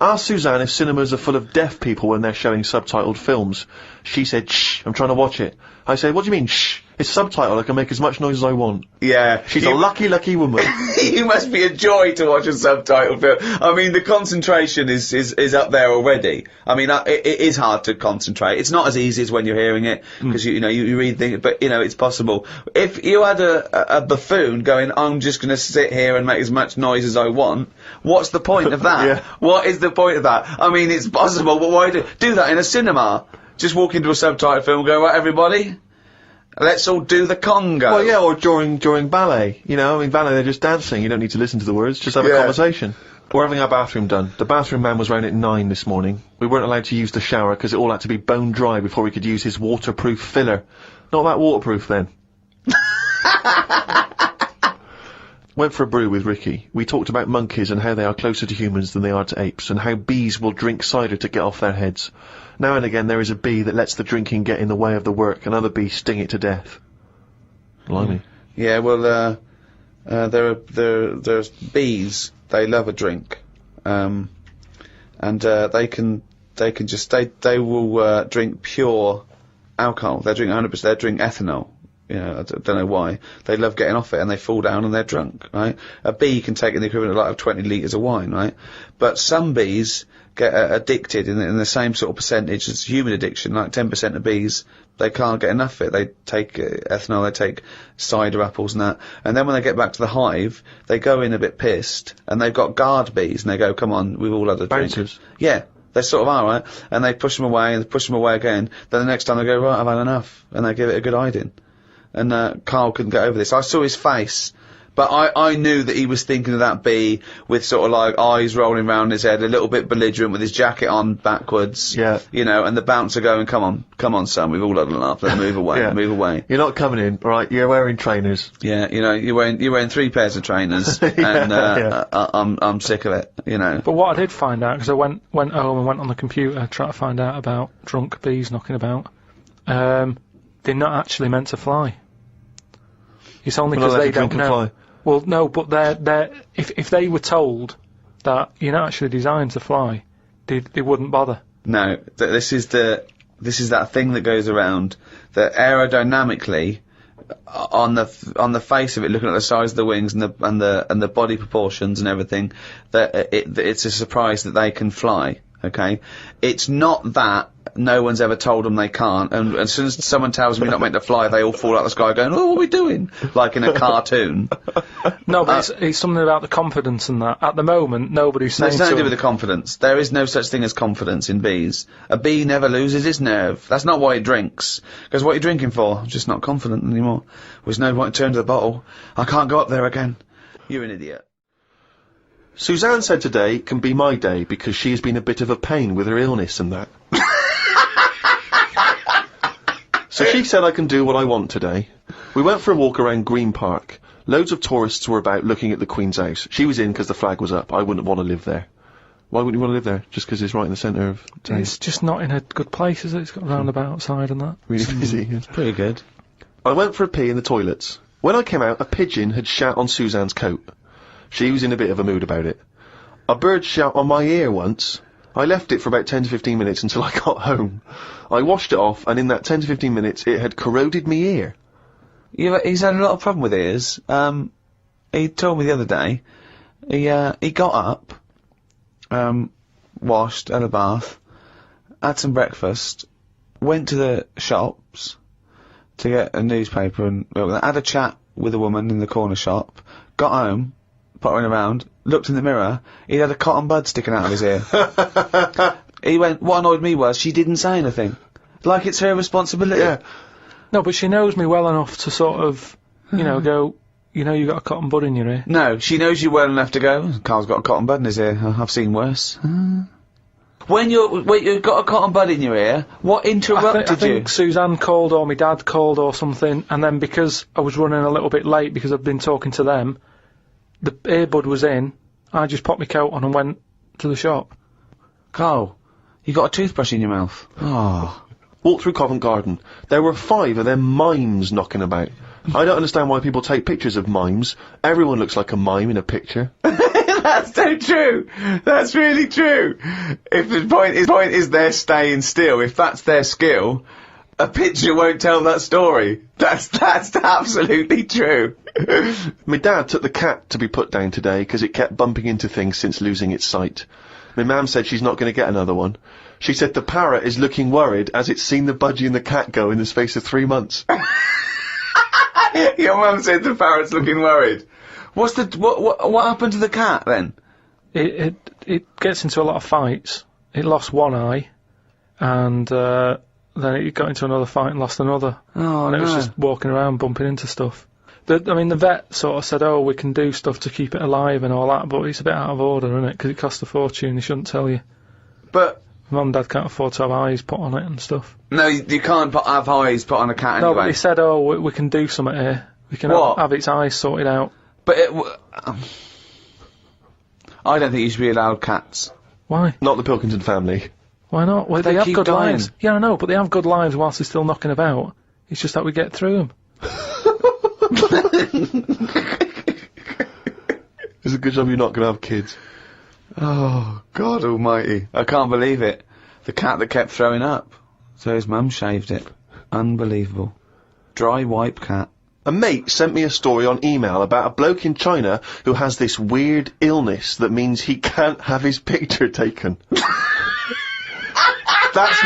Asked Suzanne if cinemas are full of deaf people when they're showing subtitled films. She said, shh, I'm trying to watch it. I said, what do you mean, shh? It's subtitled, I can make as much noise as I want. Yeah. She's a lucky, lucky woman. You must be a joy to watch a subtitled film. I mean, the concentration is up there already. I mean, it is hard to concentrate. It's not as easy as when you're hearing it, because you read things, but it's possible. If you had a buffoon going, I'm just gonna sit here and make as much noise as I want, what's the point of that? Yeah. What is the point of that? I mean, it's possible, but why do that in a cinema? Just walk into a subtitled film and go, right, everybody? Let's all do the conga. Well, yeah, or during ballet. Ballet, they're just dancing. You don't need to listen to the words, just have a conversation. We're having our bathroom done. The bathroom man was round at 9 this morning. We weren't allowed to use the shower because it all had to be bone dry before we could use his waterproof filler. Not that waterproof, then. Went for a brew with Ricky. We talked about monkeys and how they are closer to humans than they are to apes, and how bees will drink cider to get off their heads. Now and again there is a bee that lets the drinking get in the way of the work, and other bees sting it to death. Blimey. Yeah, well, there's bees. They love a drink, and they will drink pure alcohol. They drink 100%. They drink ethanol. I don't know why. They love getting off it, and they fall down and they're drunk, right? A bee can take in the equivalent of 20 litres of wine, right? But some bees get addicted in the same sort of percentage as human addiction, like 10% of bees, they can't get enough of it. They take ethanol, they take cider apples and that, and then when they get back to the hive, they go in a bit pissed, and they've got guard bees, and they go, come on, we've all had a drink. Bouncers. Yeah. They sort of are, right? And they push them away, and they push them away again, then the next time they go, right, I've had enough, and they give it a good hiding. And Karl couldn't get over this. I saw his face, but I knew that he was thinking of that bee with sort of like eyes rolling round his head, a little bit belligerent with his jacket on backwards. Yeah. And the bouncer going, come on, son, we've all had enough, let's move away, Yeah. move away. You're not coming in, right? You're wearing trainers. Yeah, you're wearing 3 pairs of trainers, and I'm sick of it, But what I did find out, because I went home and went on the computer trying to find out about drunk bees knocking about, they're not actually meant to fly. It's only because they don't know. Fly. Well, no, but if they were told that you're not actually designed to fly, they wouldn't bother. No, this is that thing that goes around that aerodynamically on the face of it, looking at the size of the wings and the body proportions and everything, that it's a surprise that they can fly. Okay, it's not that no one's ever told them they can't, and as soon as someone tells them you're not meant to fly, they all fall out of the sky going, "Oh, what are we doing?" Like in a cartoon. No, but it's something about the confidence and that. At the moment, nobody's saying. It's nothing to do with the confidence. There is no such thing as confidence in bees. A bee never loses its nerve. That's not why it drinks. Because what are you drinking for? I'm just not confident anymore. There's no point to turn to the bottle. I can't go up there again. You're an idiot. Suzanne said today can be my day because she has been a bit of a pain with her illness and that. So she said I can do what I want today. We went for a walk around Green Park. Loads of tourists were about looking at the Queen's house. She was in because the flag was up. I wouldn't want to live there. Why wouldn't you want to live there? Just because it's right in the centre of town? It's just not in a good place, is it? It's got a roundabout outside and that. Really busy. It's pretty good. I went for a pee in the toilets. When I came out, a pigeon had shat on Suzanne's coat. She was in a bit of a mood about it. A bird shat on my ear once. I left it for about 10 to 15 minutes until I got home. I washed it off, and in that 10 to 15 minutes, it had corroded me ear. He's had a lot of problem with ears. He told me the other day, he got up, washed, had a bath, had some breakfast, went to the shops to get a newspaper and had a chat with a woman in the corner shop, got home, pottering around, looked in the mirror, he had a cotton bud sticking out of his ear. He went, what annoyed me was she didn't say anything. Like it's her responsibility. Yeah. No, but she knows me well enough to sort of, you know, go, you know you got a cotton bud in your ear. No, she knows you well enough to go, Carl's got a cotton bud in his ear, I've seen worse. When you've got a cotton bud in your ear, what interrupted I think Suzanne called or my dad called or something, and then because I was running a little bit late because I'd been talking to them, the earbud was in, I just popped my coat on and went to the shop. Carl, you got a toothbrush in your mouth. Oh. Walked through Covent Garden. There were 5 of them mimes knocking about. I don't understand why people take pictures of mimes. Everyone looks like a mime in a picture. That's so true. That's really true. If the point is they're staying still, if that's their skill, a picture won't tell that story. That's absolutely true. My dad took the cat to be put down today because it kept bumping into things since losing its sight. My mum said she's not going to get another one. She said the parrot is looking worried as it's seen the budgie and the cat go in the space of 3 months. Your mum said the parrot's looking worried. What happened to the cat then? It gets into a lot of fights. It lost one eye, and then it got into another fight and lost another. Oh, and it was just walking around bumping into stuff. I mean, the vet sort of said, oh, we can do stuff to keep it alive and all that, but it's a bit out of order, isn't it? Because it costs a fortune, they shouldn't tell you. But Mum and Dad can't afford to have eyes put on it and stuff. No, you can't have eyes put on a cat anyway. No, but they said, oh, we can do something here. We can have its eyes sorted out. But I don't think you should be allowed cats. Why? Not the Pilkington family. Why not? Well, they have keep good dying. lives. Yeah, I know, but they have good lives whilst they're still knocking about. It's just that we get through them. It's a good job you're not going to have kids. Oh, God almighty. I can't believe it. The cat that kept throwing up. So his mum shaved it. Unbelievable. Dry wipe cat. A mate sent me a story on email about a bloke in China who has this weird illness that means he can't have his picture taken. That's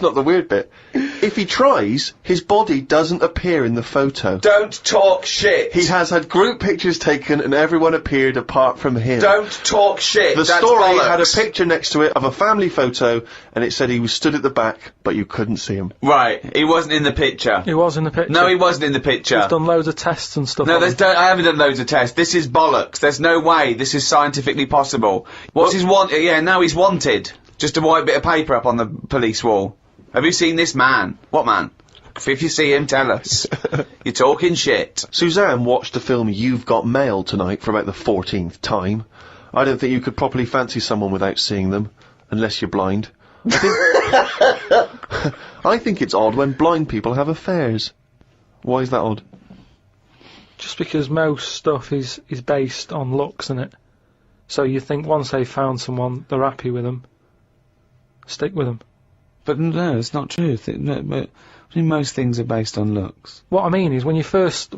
not the weird bit. If he tries, his body doesn't appear in the photo. Don't talk shit! He has had group pictures taken and everyone appeared apart from him. Don't talk shit! The That's story bollocks. had a picture next to it of a family photo and it said he was stood at the back, but you couldn't see him. Right, he wasn't in the picture. He was in the picture. No, he wasn't in the picture. He's done loads of tests and stuff. No, I haven't done loads of tests. This is bollocks. There's no way this is scientifically possible. What's his wanted? Yeah, now he's wanted. Just a white bit of paper up on the police wall. Have you seen this man? What man? If you see him, tell us. You're talking shit. Suzanne watched the film You've Got Mail tonight for about the 14th time. I don't think you could properly fancy someone without seeing them, unless you're blind. I think it's odd when blind people have affairs. Why is that odd? Just because most stuff is based on looks, isn't it? So you think once they've found someone, they're happy with them. Stick with them. But no, it's not true. I mean, most things are based on looks. What I mean is when you first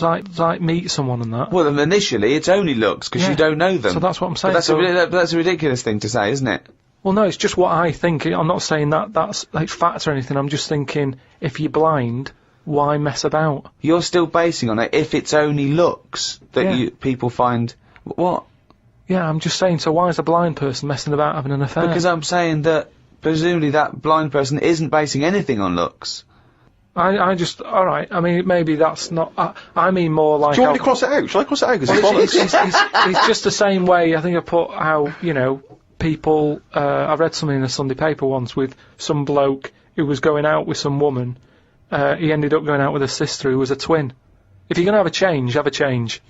like meet someone and that. Well, initially it's only looks, because you don't know them. So that's what I'm saying. But that's a ridiculous thing to say, isn't it? Well, no, it's just what I think. I'm not saying that's like fact or anything. I'm just thinking, if you're blind, why mess about? You're still basing on it if it's only looks that people find... What? Yeah, I'm just saying, so why is a blind person messing about having an affair? Because I'm saying that, presumably that blind person isn't basing anything on looks. Alright, I mean, maybe that's not... I mean more like... Do you want me to cross it out? Shall I cross it out? Because it's just the same way, I think I put how, people... I read something in a Sunday paper once with some bloke who was going out with some woman. He ended up going out with a sister who was a twin. If you're going to have a change, have a change.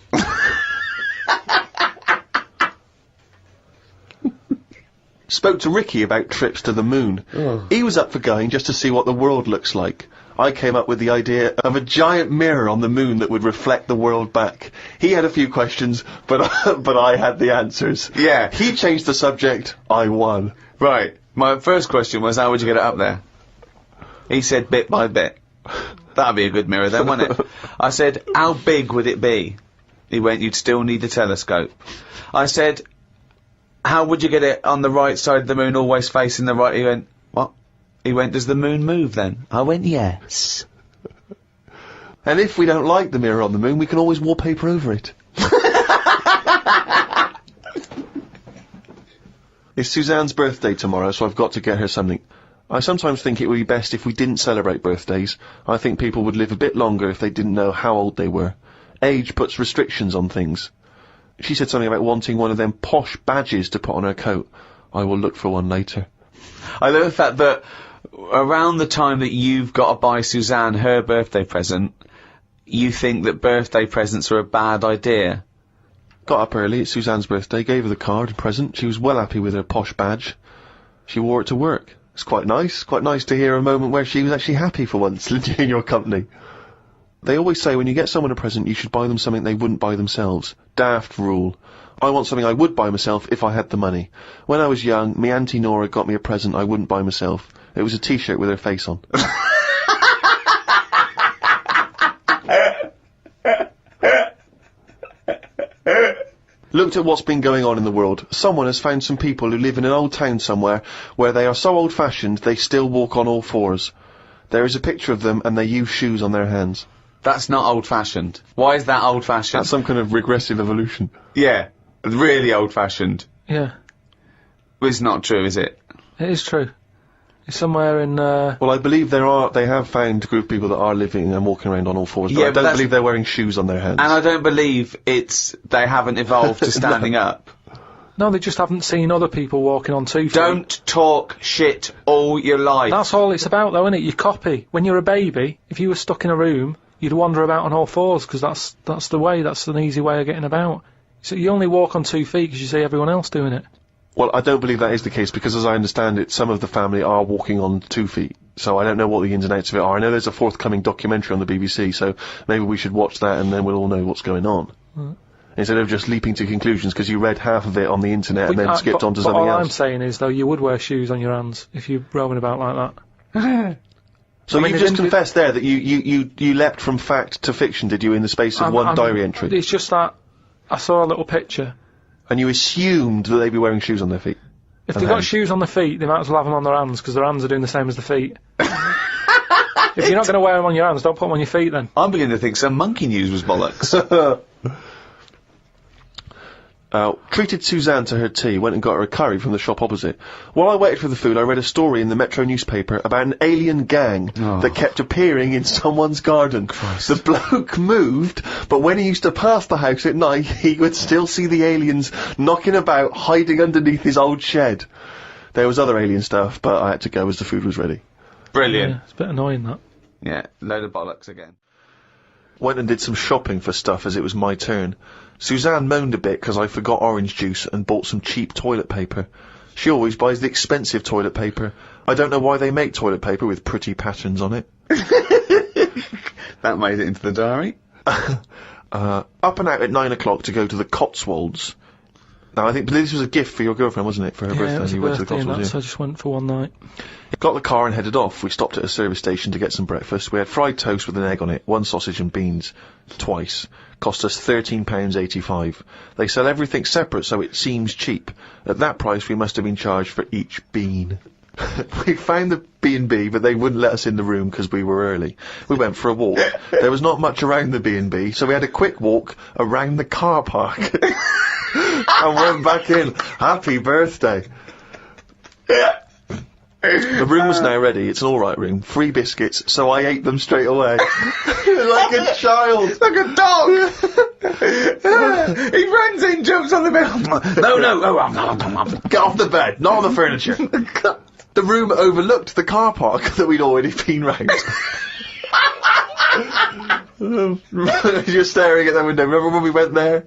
Spoke to Ricky about trips to the moon. Oh. He was up for going just to see what the world looks like. I came up with the idea of a giant mirror on the moon that would reflect the world back. He had a few questions, but I had the answers. Yeah. He changed the subject, I won. Right. My first question was, how would you get it up there? He said bit by bit. That'd be a good mirror then, wouldn't it? I said, how big would it be? He went, you'd still need a telescope. I said, how would you get it on the right side of the moon, always facing the right? He went, what? He went, does the moon move then? I went, yes. And if we don't like the mirror on the moon, we can always wallpaper over it. It's Suzanne's birthday tomorrow, so I've got to get her something. I sometimes think it would be best if we didn't celebrate birthdays. I think people would live a bit longer if they didn't know how old they were. Age puts restrictions on things. She said something about wanting one of them posh badges to put on her coat. I will look for one later. I love the fact that around the time that you've got to buy Suzanne her birthday present, you think that birthday presents are a bad idea. Got up early, it's Suzanne's birthday, gave her the card and present. She was well happy with her posh badge. She wore it to work. It's quite nice to hear a moment where she was actually happy for once in your company. They always say when you get someone a present, you should buy them something they wouldn't buy themselves. Daft rule. I want something I would buy myself if I had the money. When I was young, me Auntie Nora got me a present I wouldn't buy myself. It was a t-shirt with her face on. Looked at what's been going on in the world. Someone has found some people who live in an old town somewhere where they are so old-fashioned they still walk on all fours. There is a picture of them and they use shoes on their hands. That's not old-fashioned. Why is that old-fashioned? That's some kind of regressive evolution. Yeah, really old-fashioned. Yeah. Well, it's not true, is it? It is true. It's somewhere in, Well, I believe they have found a group of people that are living and walking around on all fours, but Yeah, I but don't believe they're wearing shoes on their hands. And I don't believe they haven't evolved to standing up. No, they just haven't seen other people walking on 2 feet. Don't talk shit all your life. That's all it's about, though, isn't it? You copy. When you're a baby, if you were stuck in a room, you'd wander about on all fours, because that's the way, that's an easy way of getting about. So you only walk on 2 feet because you see everyone else doing it. Well, I don't believe that is the case, because as I understand it, some of the family are walking on 2 feet. So I don't know what the ins and outs of it are. I know there's a forthcoming documentary on the BBC, so maybe we should watch that and then we'll all know what's going on. Right. Instead of just leaping to conclusions because you read half of it on the internet and then skipped on to something all else. I'm saying is, though, you would wear shoes on your hands if you're roaming about like that. So you just confessed there that you leapt from fact to fiction, did you, in the space of one diary entry? It's just that I saw a little picture. And you assumed that they'd be wearing shoes on their feet? If they've got shoes on their feet, they might as well have them on their hands, because their hands are doing the same as the feet. If you're not going to wear them on your hands, don't put them on your feet then. I'm beginning to think some monkey news was bollocks. Treated Suzanne to her tea, went and got her a curry from the shop opposite. While I waited for the food, I read a story in the Metro newspaper about an alien gang that kept appearing in someone's garden. Christ. The bloke moved, but when he used to pass the house at night, he would still see the aliens knocking about, hiding underneath his old shed. There was other alien stuff, but I had to go as the food was ready. Brilliant. Yeah, it's a bit annoying, that. Yeah, load of bollocks again. Went and did some shopping for stuff as it was my turn. Suzanne moaned a bit because I forgot orange juice and bought some cheap toilet paper. She always buys the expensive toilet paper. I don't know why they make toilet paper with pretty patterns on it. That made it into the diary. Up and out at 9 o'clock to go to the Cotswolds. No, I think this was a gift for your girlfriend, wasn't it? For her Yeah, birthday. it was a You went to the birthday and Cotswolds, that, so I just went for one night. Got the car and headed off. We stopped at a service station to get some breakfast. We had fried toast with an egg on it, 1 sausage and beans, twice. Cost us £13.85. They sell everything separate, so it seems cheap. At that price, we must have been charged for each bean. We found the B&B, but they wouldn't let us in the room because we were early. We went for a walk. There was not much around the B&B, so we had a quick walk around the car park. And went back in. Happy birthday. The room was now ready. It's an alright room. 3 biscuits, so I ate them straight away. Like a child. Like a dog! He runs in, jumps on the bed. No. Get off the bed, not on the furniture. The room overlooked the car park that we'd already been round. You're staring at that window. Remember when we went there?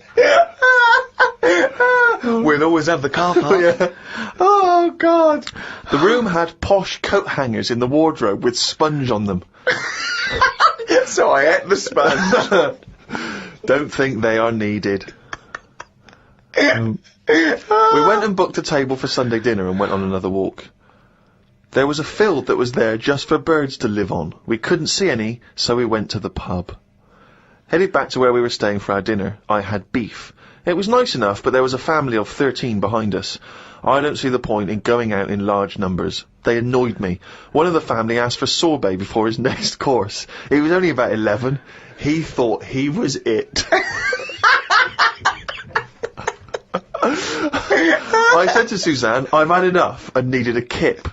We'll always have the car park. Yeah. Oh, God. The room had posh coat hangers in the wardrobe with sponge on them. So I ate the sponge. Don't think they are needed. We went and booked a table for Sunday dinner and went on another walk. There was a field that was there just for birds to live on. We couldn't see any, so we went to the pub. Headed back to where we were staying for our dinner, I had beef. It was nice enough, but there was a family of 13 behind us. I don't see the point in going out in large numbers. They annoyed me. One of the family asked for sorbet before his next course. He was only about 11. He thought he was it. I said to Suzanne, I've had enough and needed a kip.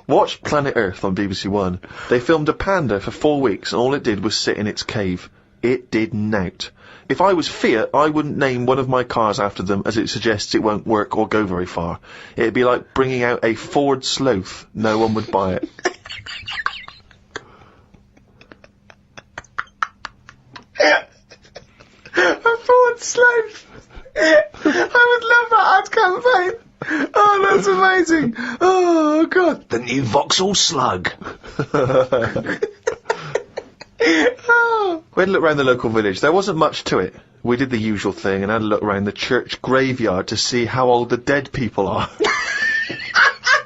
Watched Planet Earth on BBC One. They filmed a panda for 4 weeks and all it did was sit in its cave. It did nout. If I was Fiat, I wouldn't name one of my cars after them as it suggests it won't work or go very far. It'd be like bringing out a Ford Sloth. No one would buy it. A Ford Sloth. I would love that ad campaign. Oh, that's amazing. Oh, God. The new Vauxhall Slug. We had a look around the local village. There wasn't much to it. We did the usual thing and had a look around the church graveyard to see how old the dead people are.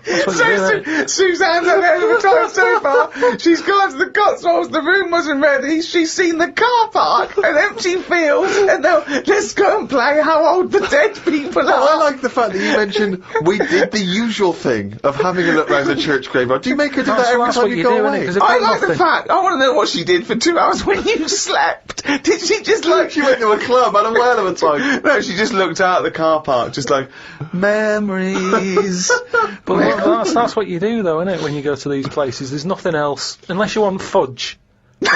Suzanne's had a hell of a time so far. She's gone to the Cotswolds, the room wasn't ready, she's seen the car park, an empty field, and now let's go and play how old the dead people are. I like the fact that you mentioned we did the usual thing of having a look around the church graveyard. Do you make her do that every time you go away? I like the fact, I want to know what she did for 2 hours when you slept. Did she just like... She went to a club, had a whale of a time. No, she just looked out at the car park, just like, memories. But that's what you do, though, isn't it? When you go to these places, there's nothing else unless you want fudge, or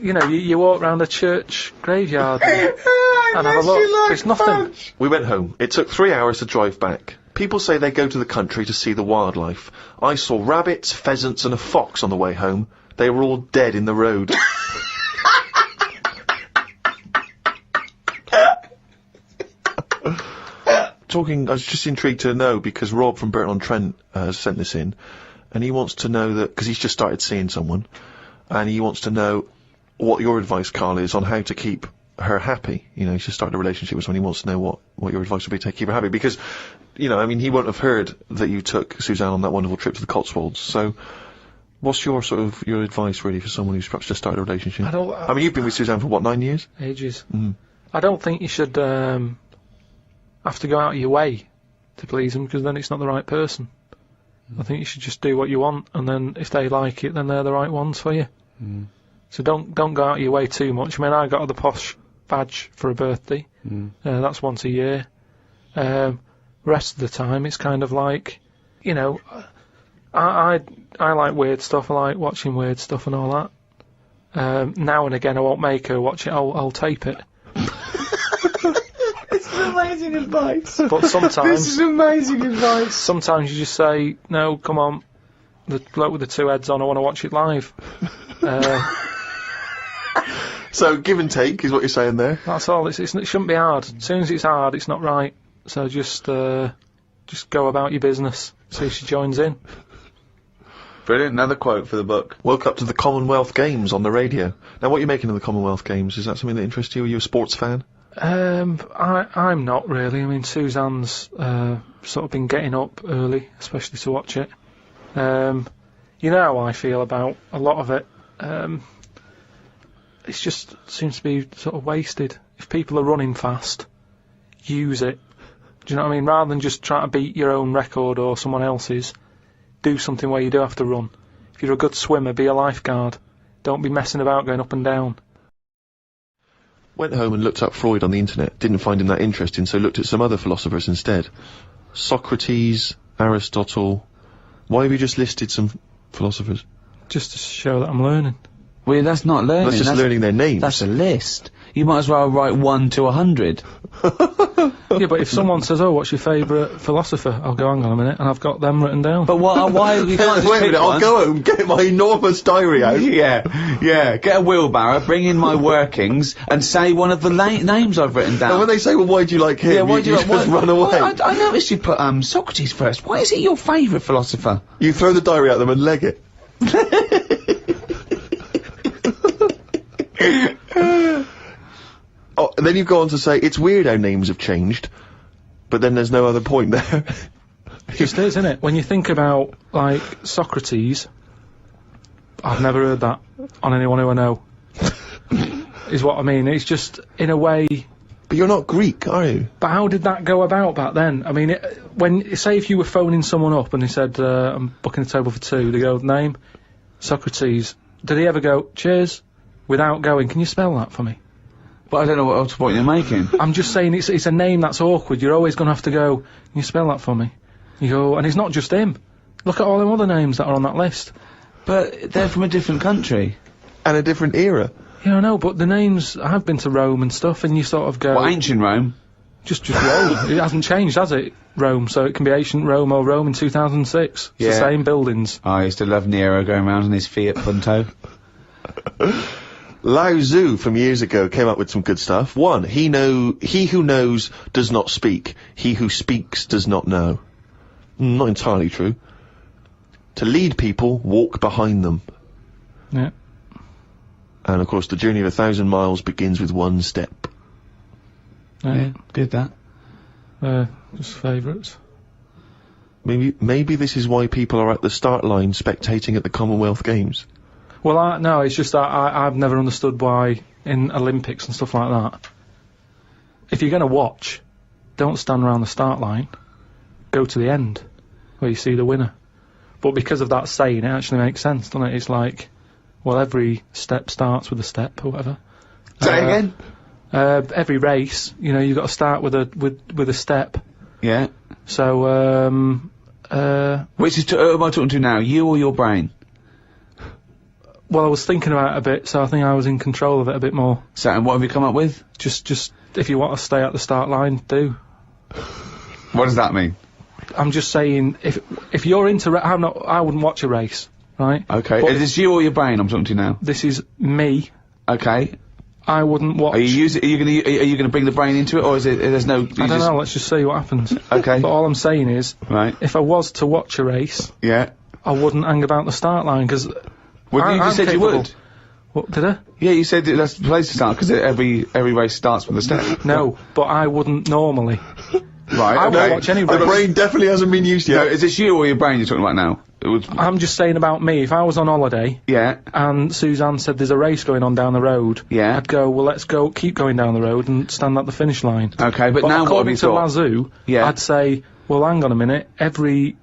you know, you walk round a church graveyard and have a look. There's nothing. Fudge. We went home. It took 3 hours to drive back. People say they go to the country to see the wildlife. I saw rabbits, pheasants, and a fox on the way home. They were all dead in the road. I was just intrigued to know, because Rob from Burton-on-Trent sent this in, and he wants to know that, because he's just started seeing someone, and he wants to know what your advice, Carl, is on how to keep her happy. You know, he's just started a relationship with someone, he wants to know what your advice would be to keep her happy, because, you know, I mean, he won't have heard that you took Suzanne on that wonderful trip to the Cotswolds, so what's your your advice, really, for someone who's perhaps just started a relationship? I mean, you've been with Suzanne for, what, 9 years? Ages. Mm. I don't think you should have to go out of your way to please them, because then it's not the right person. I think you should just do what you want, and then if they like it, then they're the right ones for you. So don't go out of your way too much. I mean, I got the posh badge for a birthday. That's once a year. Rest of the time, it's kind of like, you know, I like weird stuff. I like watching weird stuff and all that. Now and again, I won't make her watch it. I'll tape it. This is amazing advice. But sometimes This is amazing advice. sometimes you just say, no, come on, the bloke with the 2 heads on, I want to watch it live. So, give and take is what you're saying there. That's all. It shouldn't be hard. As soon as it's hard, it's not right. So just go about your business. See if she joins in. Brilliant. Another quote for the book. Woke up to the Commonwealth Games on the radio. Now, what are you making of the Commonwealth Games? Is that something that interests you? Are you a sports fan? I'm not really. I mean, Suzanne's sort of been getting up early, especially to watch it. You know how I feel about a lot of it. It just seems to be sort of wasted. If people are running fast, use it. Do you know what I mean? Rather than just trying to beat your own record or someone else's, do something where you do have to run. If you're a good swimmer, be a lifeguard. Don't be messing about going up and down. Went home and looked up Freud on the internet. Didn't find him that interesting, so looked at some other philosophers instead. Socrates, Aristotle. Why have you just listed some philosophers? Just to show that I'm learning. Well, that's not learning. That's just learning their names. That's a list. You might as well write 1 to 100. Yeah, but if someone says, "Oh, what's your favourite philosopher?" I'll go, "Hang on a minute," and I've got them written down. But why you can't just Wait a pick minute, one. I'll go home, get my enormous diary out. Yeah. Get a wheelbarrow, bring in my workings, and say one of the names I've written down. And when they say, well, why do you like him? Yeah, why do you just run away. Well, I noticed you put Socrates first. Why is he your favourite philosopher? You throw the diary at them and leg it. Oh, and then you go on to say, it's weird how names have changed, but then there's no other point there. It just is, isn't it? When you think about, like, Socrates, I've never heard that on anyone who I know, is what I mean. It's just, in a way... But you're not Greek, are you? But how did that go about back then? I mean, say if you were phoning someone up and they said, I'm booking a table for 2, they go, name? Socrates. Did he ever go, cheers? Without going, can you spell that for me? But I don't know what point you're making. I'm just saying it's a name that's awkward. You're always going to have to go, can you spell that for me? You go, and it's not just him. Look at all them other names that are on that list. But they're from a different country. And a different era. Yeah, I know, but the names, I've been to Rome and stuff, and you sort of go... What, ancient Rome? Just Rome. It hasn't changed, has it? Rome, so it can be ancient Rome or Rome in 2006. It's the same buildings. I used to love Nero going around in his Fiat Punto. Lao Tzu from years ago came up with some good stuff. 1, he who knows does not speak. He who speaks does not know. Not entirely true. To lead people, walk behind them. Yeah. And of course, the journey of 1,000 miles begins with 1 step. Yeah, good that. Just favourites. Maybe this is why people are at the start line spectating at the Commonwealth Games. Well, no, it's just that I've never understood why in Olympics and stuff like that, if you're going to watch, don't stand around the start line, go to the end, where you see the winner. But because of that saying, it actually makes sense, doesn't it? It's like, well, every step starts with a step, or whatever. Say again? Every race, you know, you've got to start with a step. Yeah. So, Which is, who am I talking to now, you or your brain? Well, I was thinking about it a bit, so I think I was in control of it a bit more. So, and what have you come up with? Just if you want to stay at the start line, do. What does that mean? I'm just saying, if you're into, I wouldn't watch a race, right? Okay. But Is this you or your brain I'm talking to now? this is me. Okay. I wouldn't watch. Are you gonna bring the brain into it, or is it? There's no. I don't know. Let's just see what happens. Okay. But all I'm saying is, Right. if I was to watch a race, Yeah. I wouldn't hang about the start line because. Well, you just said you would. What did I? Yeah, you said that's the place to start because every race starts with a step. No, but I wouldn't normally. Right. I Okay. won't watch any The race. brain definitely hasn't been used No, yet. is this you or your brain you're talking about now? I'm just saying about me. If I was on holiday Yeah. and Suzanne said there's a race going on down the road, Yeah. I'd go, well, let's go, keep going down the road and stand at the finish line. Okay, but now what have according you to thought? Lazoo, Yeah. I'd say, well, hang on a minute, every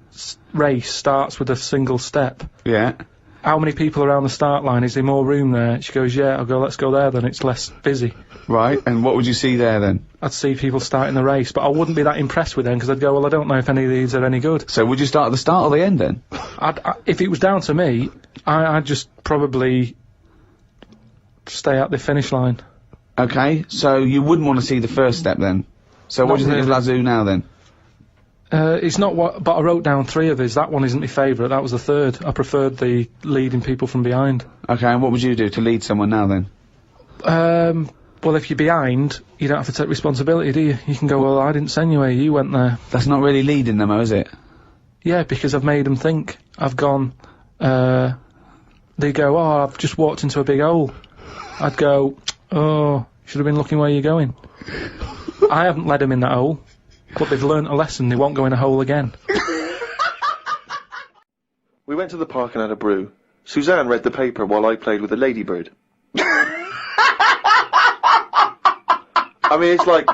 race starts with a single step. Yeah. How many people around the start line? Is there more room there? She goes, yeah. I'll go, let's go there then, it's less busy. Right. And what would you see there then? I'd see people starting the race, but I wouldn't be that impressed with them because I'd go, well, I don't know if any of these are any good. So would you start at the start or the end then? If it was down to me, I'd just probably stay at the finish line. Okay. So you wouldn't want to see the first step then. So what Not do you think of really. Lazoo now then? It's not what, but I wrote down 3 of his. That one isn't my favourite. That was the 3rd. I preferred the leading people from behind. Okay. And what would you do to lead someone now then? Well, if you're behind, you don't have to take responsibility, do you? You can go, well, I didn't send you here. You went there. That's not really leading them, though, is it? Yeah, because I've made them think. I've gone. They go, oh, I've just walked into a big hole. I'd go, oh, Should have been looking where you're going. I haven't led them in that hole, but they've learnt a lesson. They won't go in a hole again. We went to the park and had a brew. Suzanne read the paper while I played with a ladybird. I mean, it's like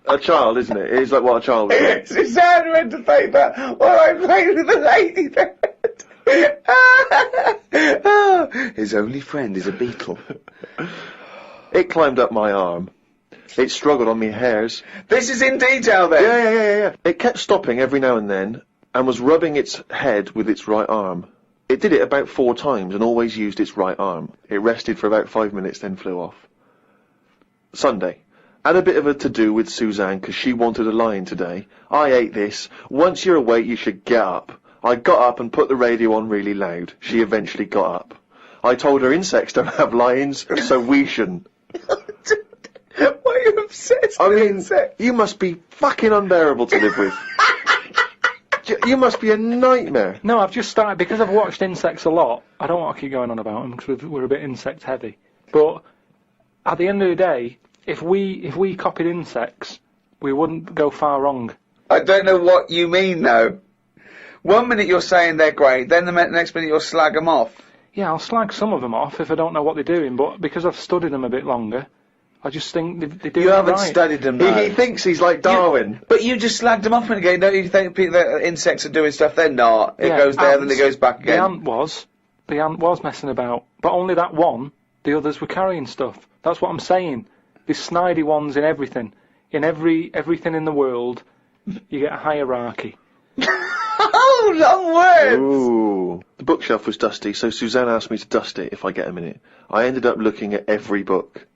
a child, isn't it? It's like what a child would do. Suzanne read the paper while I played with a ladybird. His only friend is a beetle. It climbed up my arm. It struggled on me hairs. This is in detail, then? Yeah. It kept stopping every now and then, and was rubbing its head with its right arm. It did it about 4 times, and always used its right arm. It rested for about 5 minutes, then flew off. Sunday. Had a bit of a to-do with Suzanne, 'cause she wanted a lion today. I ate this. Once you're awake, you should get up. I got up and put the radio on really loud. She eventually got up. I told her insects don't have lions, so we shouldn't. Why are you obsessed with insects? You must be fucking unbearable to live with. You must be a nightmare. No, I've just started, because I've watched insects a lot. I don't want to keep going on about them, because we're a bit insect heavy. But at the end of the day, if we copied insects, we wouldn't go far wrong. I don't know what you mean, though. 1 minute you're saying they're great, then the next minute you'll slag them off. Yeah, I'll slag some of them off if I don't know what they're doing, but because I've studied them a bit longer, I just think they do it You haven't right. studied them, though. He thinks he's like Darwin. But you just slagged them off again. Don't you think that insects are doing stuff? They're not. It goes there, then it goes back again. The ant was messing about, but only that one. The others were carrying stuff. That's what I'm saying. There's snidey ones in everything. In everything in the world, you get a hierarchy. Oh, long words! Ooh. The bookshelf was dusty, so Suzanne asked me to dust it if I get a minute. I ended up looking at every book.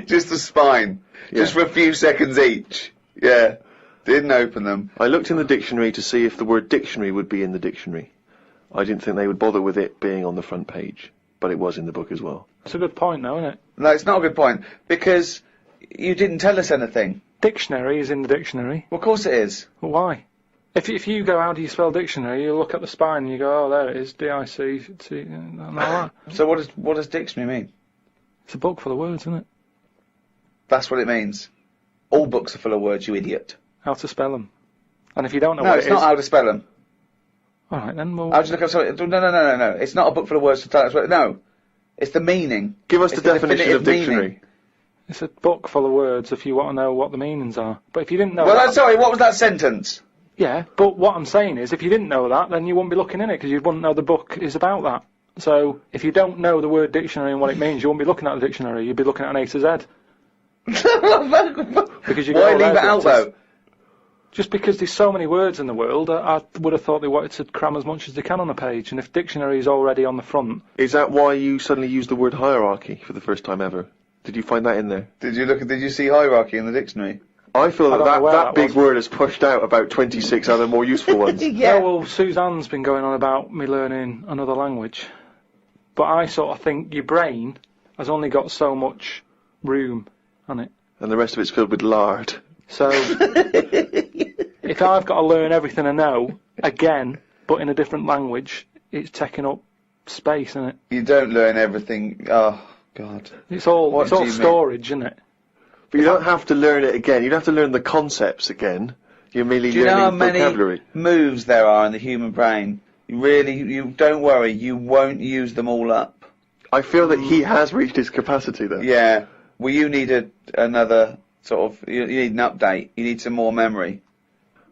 Just the spine. Yeah. Just for a few seconds each. Yeah. Didn't open them. I looked in the dictionary to see if the word dictionary would be in the dictionary. I didn't think they would bother with it being on the front page, but it was in the book as well. It's a good point, though, isn't it? No, it's not a good point, because you didn't tell us anything. Dictionary is in the dictionary. Well, of course it is. Well, why? If you go, how do you spell dictionary, you look at the spine and you go, oh, there it is, D-I-C-C, and all that. So what does dictionary mean? It's a book full of words, isn't it? That's what it means. All books are full of words, you idiot. How to spell them. And if you don't know No, what it's it not is... how to spell them. Alright, then we'll... I'll just look up something. No. It's not a book full of words to tell us what... No. It's the meaning. Give us It's the definition of definitive dictionary. meaning. It's a book full of words if you want to know what the meanings are. But if you didn't know Well, that... sorry, what was that sentence? Yeah, but what I'm saying is, if you didn't know that, then you wouldn't be looking in it, because you wouldn't know the book is about that. So, if you don't know the word dictionary and what it means, you wouldn't be looking at the dictionary, you'd be looking at an A to Z. Because you go, Why oh, leave there's it out, letters. though? Just because there's so many words in the world, I would have thought they wanted to cram as much as they can on a page, and if dictionary is already on the front... Is that why you suddenly used the word hierarchy for the first time ever? Did you find that in there? Did you see hierarchy in the dictionary? I feel I don't know where that that big was. word has pushed out about 26 other more useful ones. Yeah. Oh, well, Suzanne's been going on about me learning another language. But I sort of think your brain has only got so much room on it. And the rest of it's filled with lard. So, if I've got to learn everything I know, again, but in a different language, it's taking up space, isn't it? You don't learn everything. Oh, God. It's all What do you mean? storage, isn't it? But you don't have to learn it again. You don't have to learn the concepts again. You're merely Do you know how learning many vocabulary. moves there are in the human brain? You don't worry, you won't use them all up. I feel that he has reached his capacity, though. Yeah. Well, you need another sort of, you need an update. You need some more memory.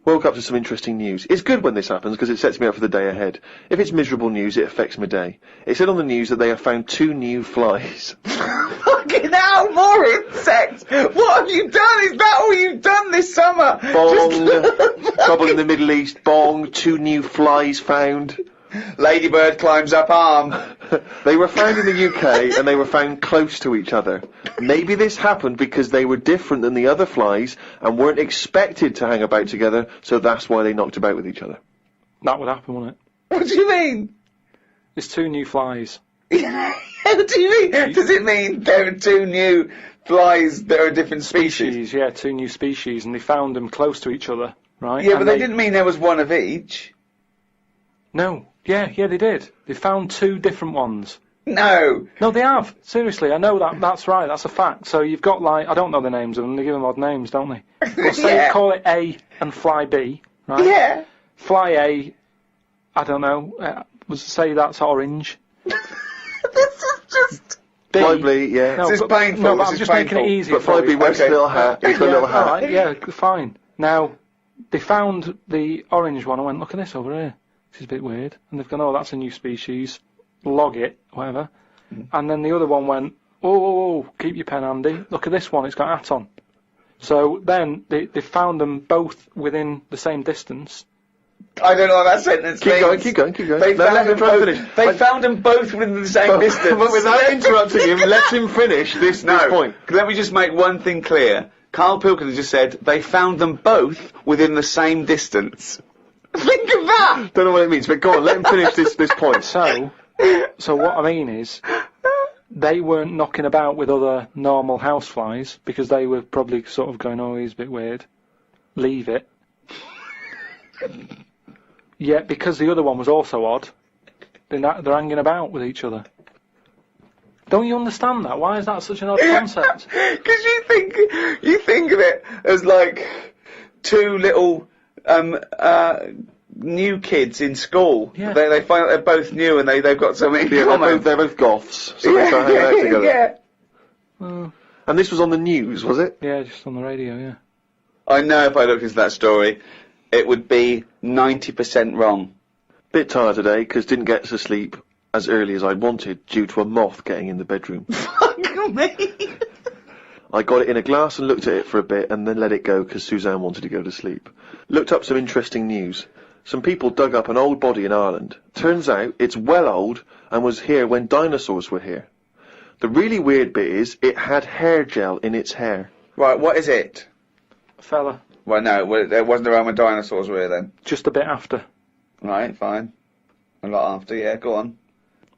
Woke up to some interesting news. It's good when this happens because it sets me up for the day ahead. If it's miserable news, it affects my day. It said on the news that they have found 2 new flies. Fucking hell, more insects! What have you done? Is that all you've done this summer? Bong! Trouble in the Middle East. Bong! 2 new flies found. Ladybird climbs up arm. They were found in the UK and they were found close to each other. Maybe this happened because they were different than the other flies and weren't expected to hang about together, so that's why they knocked about with each other. That would happen, wouldn't it? What do you mean? There's 2 new flies. What do you mean? Does it mean there are 2 new flies that are different species? Yeah, 2 new species, and they found them close to each other, right? Yeah, And but they didn't mean there was one of each. No. Yeah, they did. They found 2 different ones. No. No, they have. Seriously, I know that. That's right. That's a fact. So you've got, like, I don't know the names of them. They give them odd names, don't they? Well, say, Yeah. call it A and Fly B, right? Yeah. Fly A, I don't know, say that's orange. This is just... B, Flyby, yeah. No, This is but, painful, No, but this I'm is just making it painful. easier But for you. Flyby wears a Okay. little hat. He's got a Yeah, little hat. alright, yeah, fine. Now, they found the orange one. I went, look at this over here. This is a bit weird. And they've gone, oh, that's a new species. Log it, whatever. And then the other one went, oh, keep your pen handy. Look at this one, it's got a hat on. So then they found them both within the same distance. I don't know what that sentence Keep means. going. They No, found let him them try and both. finish. They found them both within the same distance. But without interrupting him, let him finish this point. Let me just make one thing clear. Karl Pilkington just said they found them both within the same distance. Think of that! Don't know what it means, but go on, let him finish this point. So what I mean is, they weren't knocking about with other normal houseflies because they were probably sort of going, oh, he's a bit weird. Leave it. Yet because the other one was also odd, they're hanging about with each other. Don't you understand that? Why is that such an odd concept? Because you think of it as like two little new kids in school. Yeah. They find out they're both new and they've got something in common. They're both goths, so they start hanging out together. Yeah. Oh, And this was on the news, was it? yeah, just on the radio, yeah. I know if I looked into that story, it would be 90% wrong. Bit tired today, because didn't get to sleep as early as I'd wanted due to a moth getting in the bedroom. Fuck me. I got it in a glass and looked at it for a bit and then let it go because Suzanne wanted to go to sleep. Looked up some interesting news. Some people dug up an old body in Ireland. Turns out it's well old and was here when dinosaurs were here. The really weird bit is it had hair gel in its hair. Right, what is it? Fella, Well, no, it wasn't around when dinosaurs were here then. just a bit after. Right, fine. A lot after, yeah, go on.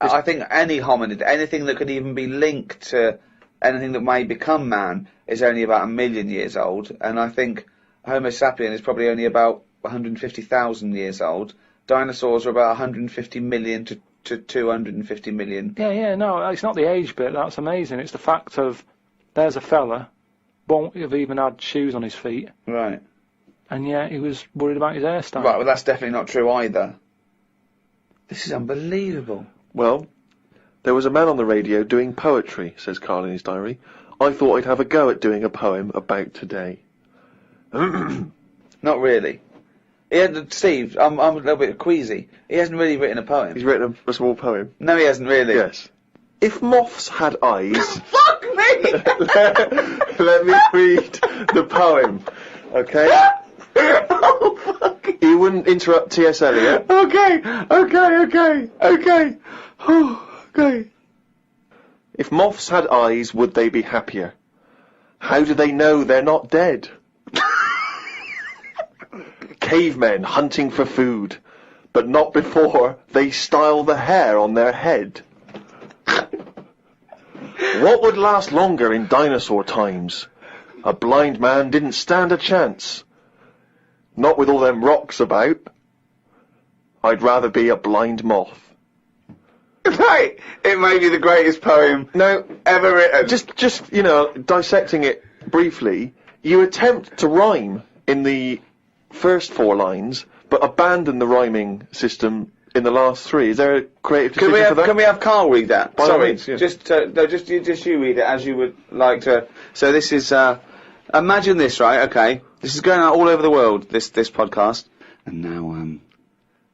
I think any hominid, anything that could even be linked to anything that may become man, is only about 1 million years old, and I think Homo sapien is probably only about 150,000 years old. Dinosaurs are about 150 million to 250 million. Yeah, no, it's not the age bit, that's amazing. It's the fact of, there's a fella, won't have even had shoes on his feet, Right. and yet he was worried about his hairstyle. Right, well that's definitely not true either. This is unbelievable. Well, there was a man on the radio doing poetry, says Karl in his diary. I thought I'd have a go at doing a poem about today. Not really. Steve, I'm a little bit queasy. He hasn't really written a poem. He's written a small poem. No, he hasn't really. Yes. If moths had eyes... Fuck me! Let me read the poem, okay? Oh, fuck. You wouldn't interrupt T.S. Eliot. Okay. Okay. If moths had eyes, would they be happier? How do they know they're not dead? Cavemen hunting for food, but not before they style the hair on their head. What would last longer in dinosaur times? A blind man didn't stand a chance. Not with all them rocks about. I'd rather be a blind moth. Right. It may be the greatest poem Now, ever written. just dissecting it briefly, you attempt to rhyme in the first 4 lines, but abandon the rhyming system in the last 3. Is there a creative decision for that? Can we have Karl read that? By all Sorry, means, yeah. just you read it as you would like to. So this is imagine this, right? Okay, this is going out all over the world. This podcast. And now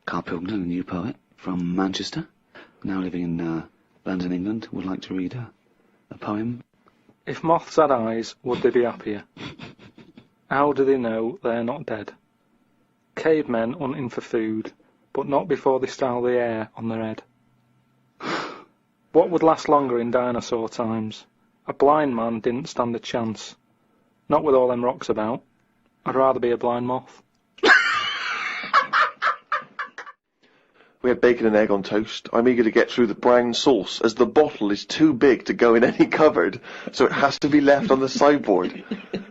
Karl Pilkington, a new poet from Manchester, now living in London, England, would like to read a poem. If moths had eyes, would they be happier? How do they know they're not dead? Cavemen hunting for food, but not before they style the hair on their head. What would last longer in dinosaur times? A blind man didn't stand a chance. Not with all them rocks about. I'd rather be a blind moth. We had bacon and egg on toast. I'm eager to get through the brown sauce, as the bottle is too big to go in any cupboard, so it has to be left on the sideboard.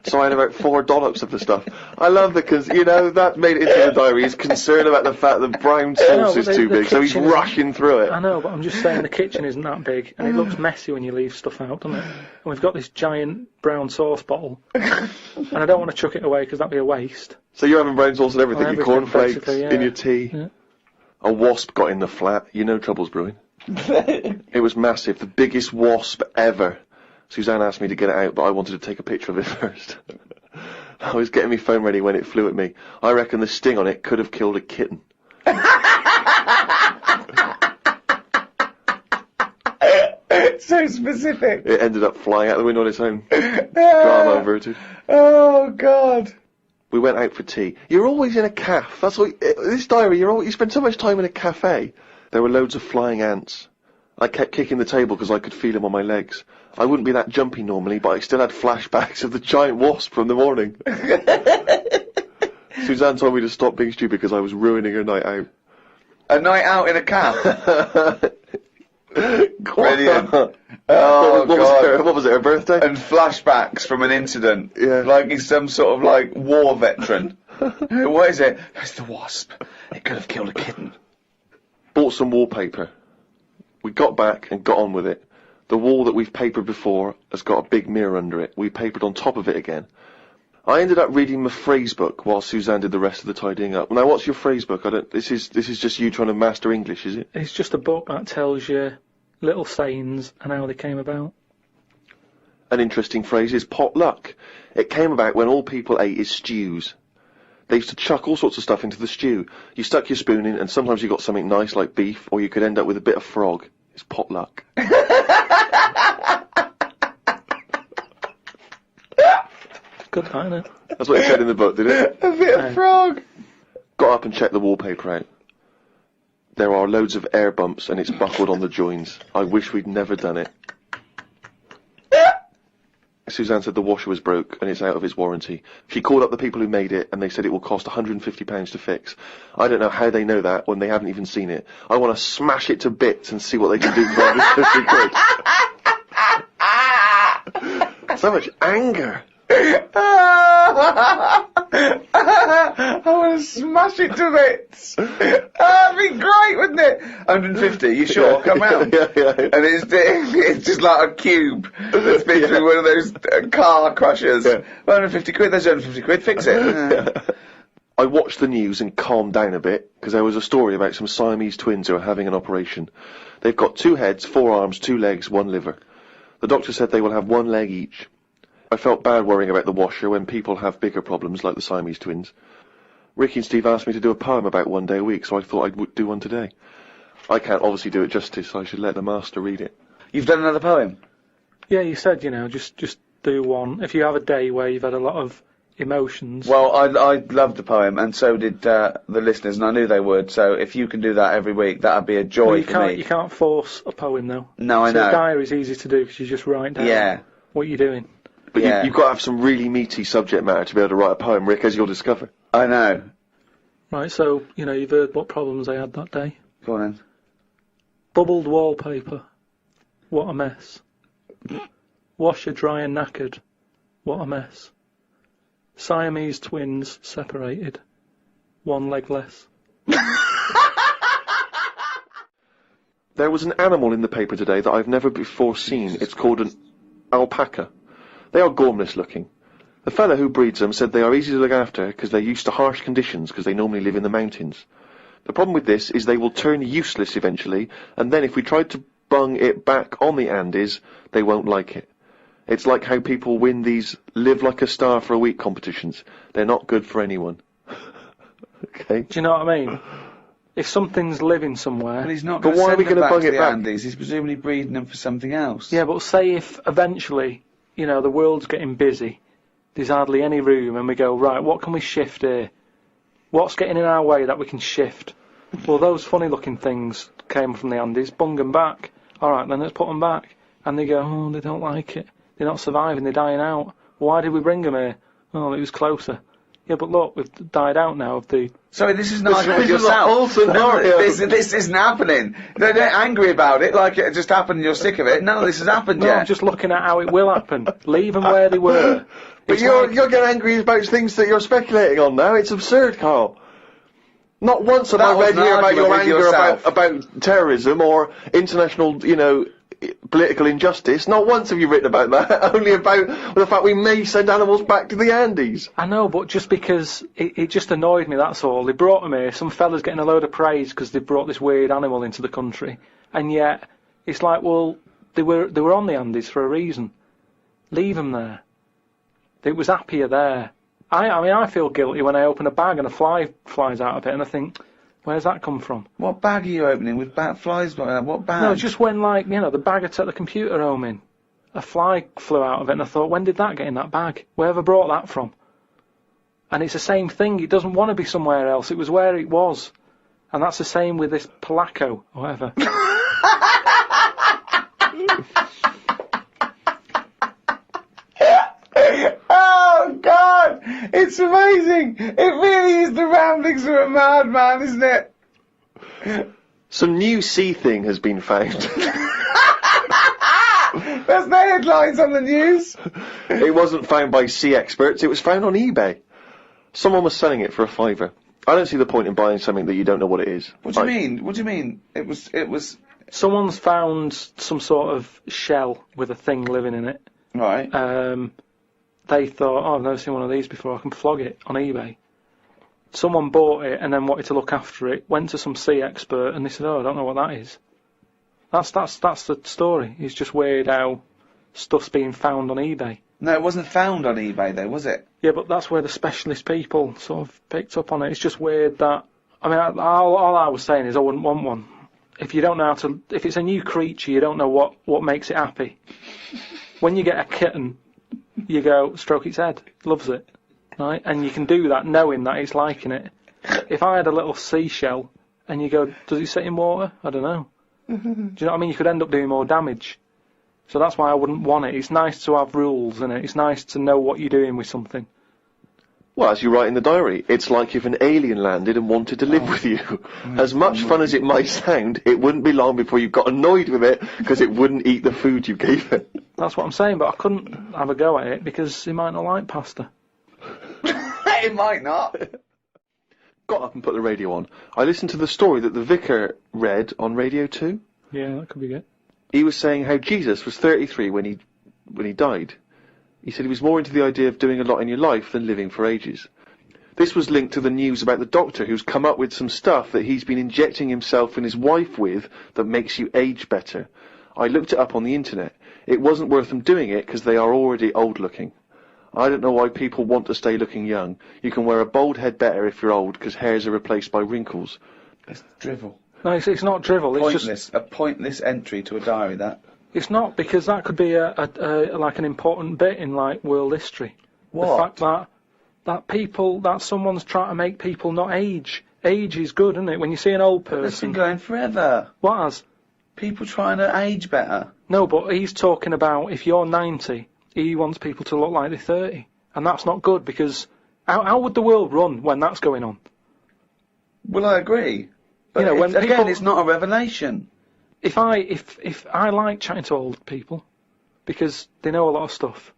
So I had about 4 dollops of the stuff. I love that made it into the diary. He's concerned about the fact that brown sauce is too big, so he's rushing through it. I know, but I'm just saying the kitchen isn't that big, and it looks messy when you leave stuff out, doesn't it? And we've got this giant brown sauce bottle, and I don't want to chuck it away because that'd be a waste. So you're having brown sauce and everything, your cornflakes, yeah. in your tea. Yeah. A wasp got in the flat. You know trouble's brewing. It was massive, the biggest wasp ever. Suzanne asked me to get it out, but I wanted to take a picture of it first. I was getting my phone ready when it flew at me. I reckon the sting on it could have killed a kitten. So specific. It ended up flying out the window on its own. Drama averted. Oh, God. We went out for tea. You're always in a cafe. That's what this diary. You spend so much time in a cafe. There were loads of flying ants. I kept kicking the table because I could feel them on my legs. I wouldn't be that jumpy normally, but I still had flashbacks of the giant wasp from the morning. Suzanne told me to stop being stupid because I was ruining her night out. A night out in a cafe. Brilliant. Oh, what was it, her birthday? And flashbacks from an incident. Yeah. Like he's some sort of, war veteran. What is it? It's the wasp. It could have killed a kitten. Bought some wallpaper. We got back and got on with it. The wall that we've papered before has got a big mirror under it. We papered on top of it again. I ended up reading my phrase book while Suzanne did the rest of the tidying up. Now, what's your phrase book? This is just you trying to master English, is it? It's just a book that tells you little sayings and how they came about. An interesting phrase is potluck. It came about when all people ate is stews. They used to chuck all sorts of stuff into the stew. You stuck your spoon in, and sometimes you got something nice like beef, or you could end up with a bit of frog. It's potluck. Good, isn't it? That's what it said in the book, did it? A bit of frog. Got up and checked the wallpaper out. There are loads of air bumps and it's buckled on the joins. I wish we'd never done it. Suzanne said the washer was broke and it's out of its warranty. She called up the people who made it and they said it will cost £150 to fix. I don't know how they know that when they haven't even seen it. I want to smash it to bits and see what they can do for 150 quid. So much anger. I want to smash it to bits. That'd be great, wouldn't it? 150, you sure? Come round. Yeah. And it's just like a cube that's been through one of those car crushers. Yeah. 150 quid, there's 150 quid, fix it. I watched the news and calmed down a bit, because there was a story about some Siamese twins who are having an operation. They've got 2 heads, 4 arms, 2 legs, 1 liver. The doctor said they will have 1 leg each. I felt bad worrying about the washer when people have bigger problems like the Siamese twins. Ricky and Steve asked me to do a poem about 1 day a week, so I thought I'd do one today. I can't obviously do it justice, so I should let the master read it. You've done another poem? Yeah, you said, just do one. If you have a day where you've had a lot of emotions. Well, I loved the poem, and so did the listeners, and I knew they would, so if you can do that every week, that'd be a joy for me. You can't force a poem, though. No, I know. The diary's easy to do, because you just write down what you're doing. But you've got to have some really meaty subject matter to be able to write a poem, Rick, as you'll discover. I know. Right, so, you've heard what problems I had that day. Go on then. Bubbled wallpaper. What a mess. Washer dry and knackered. What a mess. Siamese twins separated. 1 leg less. There was an animal in the paper today that I've never before seen. It's called an alpaca. They are gormless looking. The fellow who breeds them said they are easy to look after because they're used to harsh conditions because they normally live in the mountains. The problem with this is they will turn useless eventually, and then if we tried to bung it back on the Andes, they won't like it. It's like how people win these live like a star for a week competitions. They're not good for anyone. Okay? Do you know what I mean? If something's living somewhere... But he's not But going to why are we send them gonna back bung to it the back? Andes. He's presumably breeding them for something else. Yeah, but say if eventually, the world's getting busy, there's hardly any room, and we go, right, what can we shift here? What's getting in our way that we can shift? Well, those funny-looking things came from the Andes, bung them back. All right, then let's put them back. And they go, oh, they don't like it. They're not surviving, they're dying out. Why did we bring them here? Oh, it was closer. Yeah, but look, we've died out now of the... Sorry, this is an argument with This is a yourself. whole scenario. This isn't happening. Don't get angry about it like it just happened and you're sick of it. None of this has happened No, yet. I'm just looking at how it will happen. Leave them where they were. But It's you're like- getting angry about things that you're speculating on now. It's absurd, Carl. Not once have That I was read an here about argument your with anger yourself. about terrorism or international, political injustice. Not once have you written about that. Only about the fact we may send animals back to the Andes. I know, but just because it just annoyed me, that's all. They brought them here, some fella's getting a load of praise because they brought this weird animal into the country, and yet it's like, well, they were on the Andes for a reason. Leave them there. It was happier there. I mean, I feel guilty when I open a bag and a fly flies out of it, and I think, where's that come from? What bag are you opening with flies like that? What bag? No, just when, like, the bag I took the computer home in, a fly flew out of it, and I thought, when did that get in that bag? Wherever brought that from? And it's the same thing. It doesn't want to be somewhere else. It was where it was. And that's the same with this Polaco, or whatever. Oh, God! It's amazing! It really is the ramblings of a madman, isn't it? Some new sea thing has been found. There's no headlines on the news. It wasn't found by sea experts. It was found on eBay. Someone was selling it for a £5. I don't see the point in buying something that you don't know what it is. What do you mean? What do you mean? It was... Someone's found some sort of shell with a thing living in it. Right. They thought, oh, I've never seen one of these before, I can flog it on eBay. Someone bought it and then wanted to look after it, went to some sea expert, and they said, oh, I don't know what that is. That's the story. It's just weird how stuff's being found on eBay. No, it wasn't found on eBay, though, was it? Yeah, but that's where the specialist people sort of picked up on it. It's just weird that... I mean, all I was saying is I wouldn't want one. If you don't know how to... If it's a new creature, you don't know what makes it happy. When you get a kitten, you go, stroke its head, loves it, right? And you can do that knowing that it's liking it. If I had a little seashell, and you go, does it sit in water? I don't know. Do you know what I mean? You could end up doing more damage. So that's why I wouldn't want it. It's nice to have rules in it. It's nice to know what you're doing with something. Well, as you write in the diary, it's like if an alien landed and wanted to live with you. As much fun as it might sound, it wouldn't be long before you got annoyed with it because it wouldn't eat the food you gave it. That's what I'm saying, but I couldn't have a go at it because he might not like pasta. It might not. Got up and put the radio on. I listened to the story that the vicar read on Radio 2. Yeah, that could be good. He was saying how Jesus was 33 when he died. He said he was more into the idea of doing a lot in your life than living for ages. This was linked to the news about the doctor who's come up with some stuff that he's been injecting himself and his wife with that makes you age better. I looked it up on the internet. It wasn't worth them doing it because they are already old looking. I don't know why people want to stay looking young. You can wear a bald head better if you're old because hairs are replaced by wrinkles. It's drivel. No, it's not drivel. It's Pointless. just A pointless entry to a diary, that. it's not, because that could be like an important bit in like world history. What? The fact that someone's trying to make people not age. Age is good, isn't it? When you see an old That's been person. going forever. What has? People trying to age better. No, but he's talking about if you're 90, he wants people to look like they're 30. And that's not good because how would the world run when that's going on? Well, I agree. But You know, when again, people- it's not a revelation. If I like chatting to old people because they know a lot of stuff.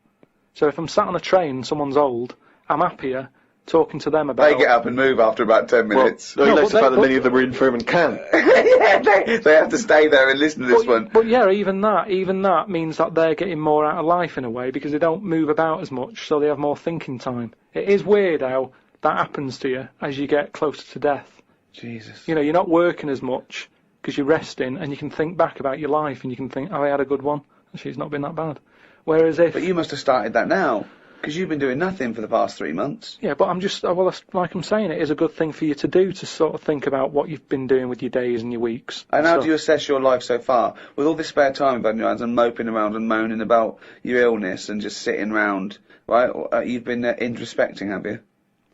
So if I'm sat on a train and someone's old, I'm happier talking to them about... They get up and move after about 10 minutes. Well, No, less but about they- that many of them are infirm and can. Yeah, they have to stay there and listen to this one. But yeah, even that means that they're getting more out of life in a way because they don't move about as much, so they have more thinking time. It is weird how that happens to you as you get closer to death. Jesus. You know, you're not working as much because you're resting, and you can think back about your life, and you can think, oh, I had a good one. Actually, it's not been that bad. Whereas if... But you must have started that now, because you've been doing nothing for the past 3 months. Yeah, but I'm just, well, that's, like I'm saying, it is a good thing for you to do, to sort of think about what you've been doing with your days and your weeks. And how stuff. do you assess your life so far? With all this spare time you've had in your hands and moping around and moaning about your illness and just sitting round, right? You've been introspecting, have you?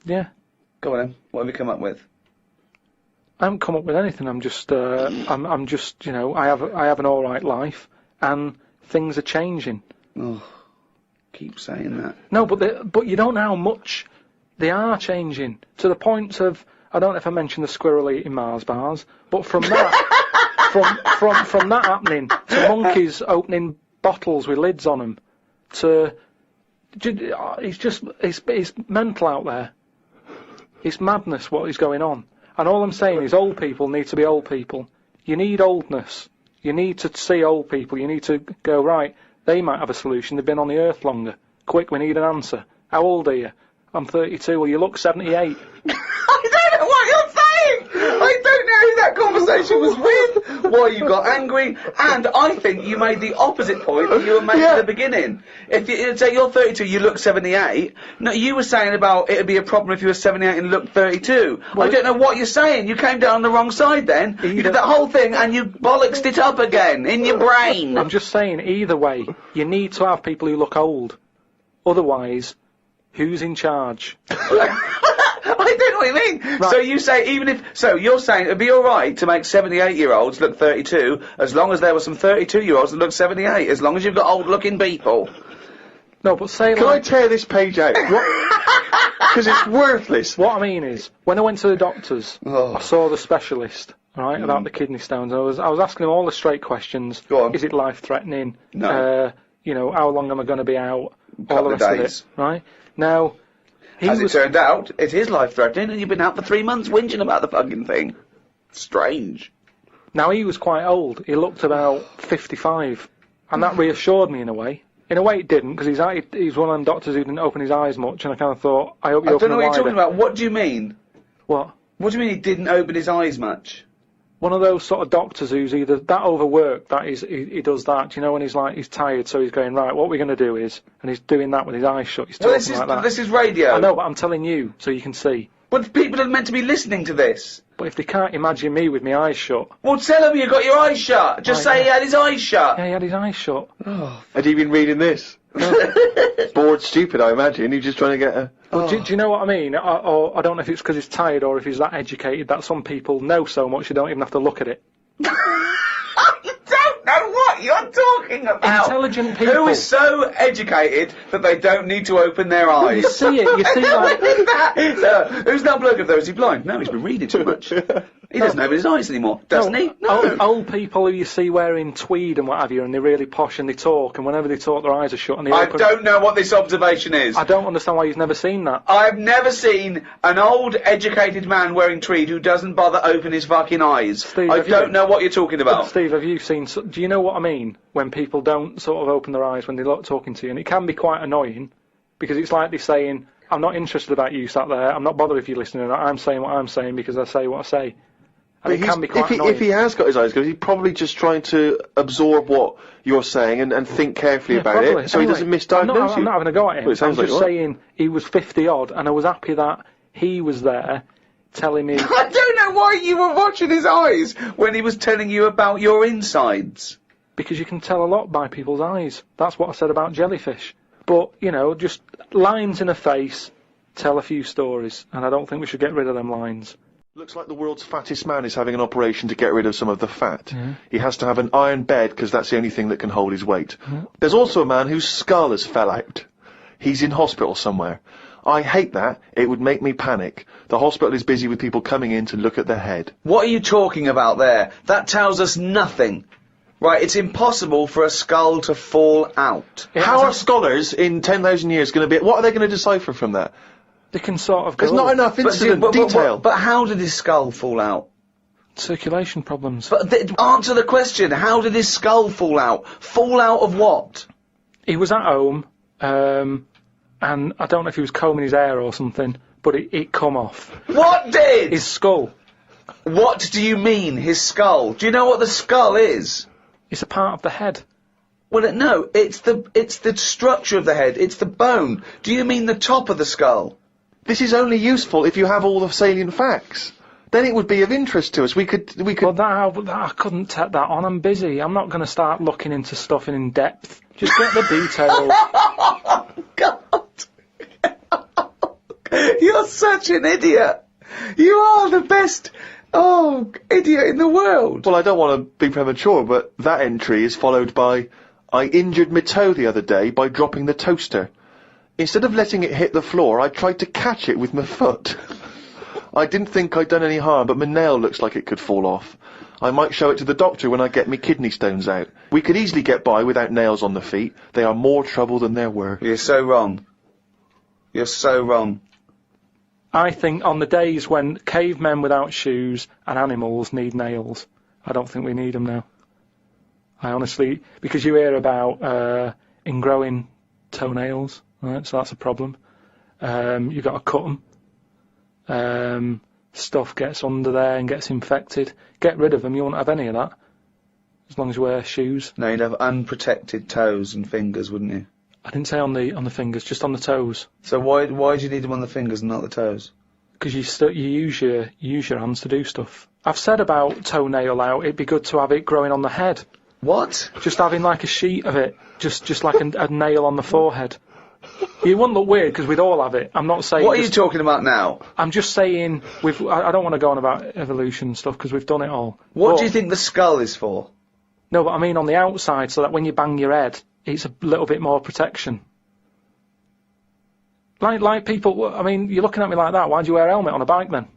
Yeah. Go on then. What have you come up with? I haven't come up with anything. I'm just, I'm just, you know, I have an all right life, and things are changing. Oh, keep saying that. No, but you don't know how much They are changing to the point of, I don't know if I mentioned the squirrel eating Mars bars, but from that, from that happening to monkeys opening bottles with lids on them, to it's mental out there. It's madness what is going on. And all I'm saying is old people need to be old people. You need oldness. You need to see old people. You need to go, right, they might have a solution. They've been on the earth longer. Quick, we need an answer. How old are you? I'm 32. Well, you look 78. I don't know what you're saying! I don't know who that conversation was with, why you got angry, and I think you made the opposite point that you were making at the beginning. If you say you're 32, you look 78. No, you were saying about it'd be a problem if you were 78 and looked 32. Well, I don't know what you're saying. You came down on the wrong side then. You did that whole thing and you bollocksed it up again in your brain. I'm just saying, either way, you need to have people who look old. Otherwise, who's in charge? I don't know what you mean. Right. So you say so you're saying it'd be alright to make 78-year-olds look 32, as long as there were some 32-year-olds that look 78, as long as you've got old-looking people. No, but say Can I tear this page out? Because it's worthless. What I mean is, when I went to the doctors, I saw the specialist, right, about the kidney stones. I was asking him all the straight questions. Go on. Is it life-threatening? No. How long am I going to be out? Couple all the of rest days. of it, right? Now, As it turned out, it is life-threatening, and you've been out for 3 months whinging about the fucking thing. Strange. Now, he was quite old. He looked about 55, and that reassured me in a way. In a way, it didn't, because he's one of them doctors who didn't open his eyes much, and I kind of thought, I hope you open them wider. I don't know what you're talking about. What do you mean? What? What do you mean he didn't open his eyes much? One of those sort of doctors who's either that overworked, that is, he does that, you know, when he's tired, so he's going, right, what we're going to do is, and he's doing that with his eyes shut, he's talking like that. This is radio. I know, but I'm telling you, so you can see. But people are meant to be listening to this. But if they can't imagine me with my eyes shut... Well, tell him you got your eyes shut. Just say he had his eyes shut. Yeah, he had his eyes shut. Had he been reading this? Bored stupid, I imagine. He's just trying to get a... Well, do you know what I mean? Or I don't know if it's because he's tired or if he's that educated that some people know so much you don't even have to look at it. I don't know what you're talking about. Intelligent people. Who is so educated that they don't need to open their eyes? Well, you see it. You see like... Who's that bloke up there? Is he blind? No, he's been reading too much. He doesn't open his eyes anymore, doesn't he? No. Old people who you see wearing tweed and what have you, and they're really posh and they talk, and whenever they talk their eyes are shut and they open... I don't know what this observation is. I don't understand why you've never seen that. I've never seen an old, educated man wearing tweed who doesn't bother open his fucking eyes. Steve, I don't know what you're talking about. Steve, have you seen... Do you know what I mean? When people don't sort of open their eyes when they're talking to you, and it can be quite annoying, because it's like they're saying, I'm not interested about you sat there, I'm not bothered if you're listening or not, I'm saying what I'm saying because I say what I say. And it can be quite annoying. If he has got his eyes closed, he's probably just trying to absorb what you're saying and think carefully about it, so he doesn't misdiagnose you. I'm not having a go at him. Well, I'm just saying he was 50 odd, and I was happy that he was there telling me... I don't know why you were watching his eyes when he was telling you about your insides. Because you can tell a lot by people's eyes. That's what I said about jellyfish. But, you know, just lines in a face tell a few stories, and I don't think we should get rid of them lines. Looks like the world's fattest man is having an operation to get rid of some of the fat. He has to have an iron bed because that's the only thing that can hold his weight. There's also a man whose skull has fell out. He's in hospital somewhere. I hate that. It would make me panic. The hospital is busy with people coming in to look at their head. What are you talking about there? That tells us nothing. Right, it's impossible for a skull to fall out. How are scholars in 10,000 years going to be... What are they going to decipher from that? They can sort of go... There's not enough incident detail. But how did his skull fall out? Circulation problems. But answer the question. How did his skull fall out? Fall out of what? He was at home, and I don't know if he was combing his hair or something, but it come off. What did? His skull. What do you mean, his skull? Do you know what the skull is? It's a part of the head. Well, no, it's the structure of the head. It's the bone. Do you mean the top of the skull? This is only useful if you have all the salient facts. Then it would be of interest to us. We could. Well, I couldn't take that on. I'm busy. I'm not going to start looking into stuff in depth. Just get the details. God. You're such an idiot. You are the best, idiot in the world. Well, I don't want to be premature, but that entry is followed by, I injured my toe the other day by dropping the toaster. Instead of letting it hit the floor, I tried to catch it with my foot. I didn't think I'd done any harm, but my nail looks like it could fall off. I might show it to the doctor when I get me kidney stones out. We could easily get by without nails on the feet. They are more trouble than they're worth. You're so wrong. You're so wrong. I think on the days when cavemen without shoes and animals need nails, I don't think we need them now. I honestly, because you hear about ingrowing toenails, right? So that's a problem. You've got to cut them. Stuff gets under there and gets infected. Get rid of them. You won't have any of that, as long as you wear shoes. No, you'd have unprotected toes and fingers, wouldn't you? I didn't say on the fingers, just on the toes. So why do you need them on the fingers and not the toes? Because you use your hands to do stuff. I've said about toenail out. It'd be good to have it growing on the head. What? Just having like a sheet of it, just like a nail on the forehead. You wouldn't look weird because we'd all have it. I'm not saying. What are you talking about now? I'm just saying I don't want to go on about evolution and stuff because we've done it all. What do you think the skull is for? No, but I mean on the outside, so that when you bang your head, it's a little bit more protection. Like people. I mean, you're looking at me like that. Why do you wear a helmet on a bike then?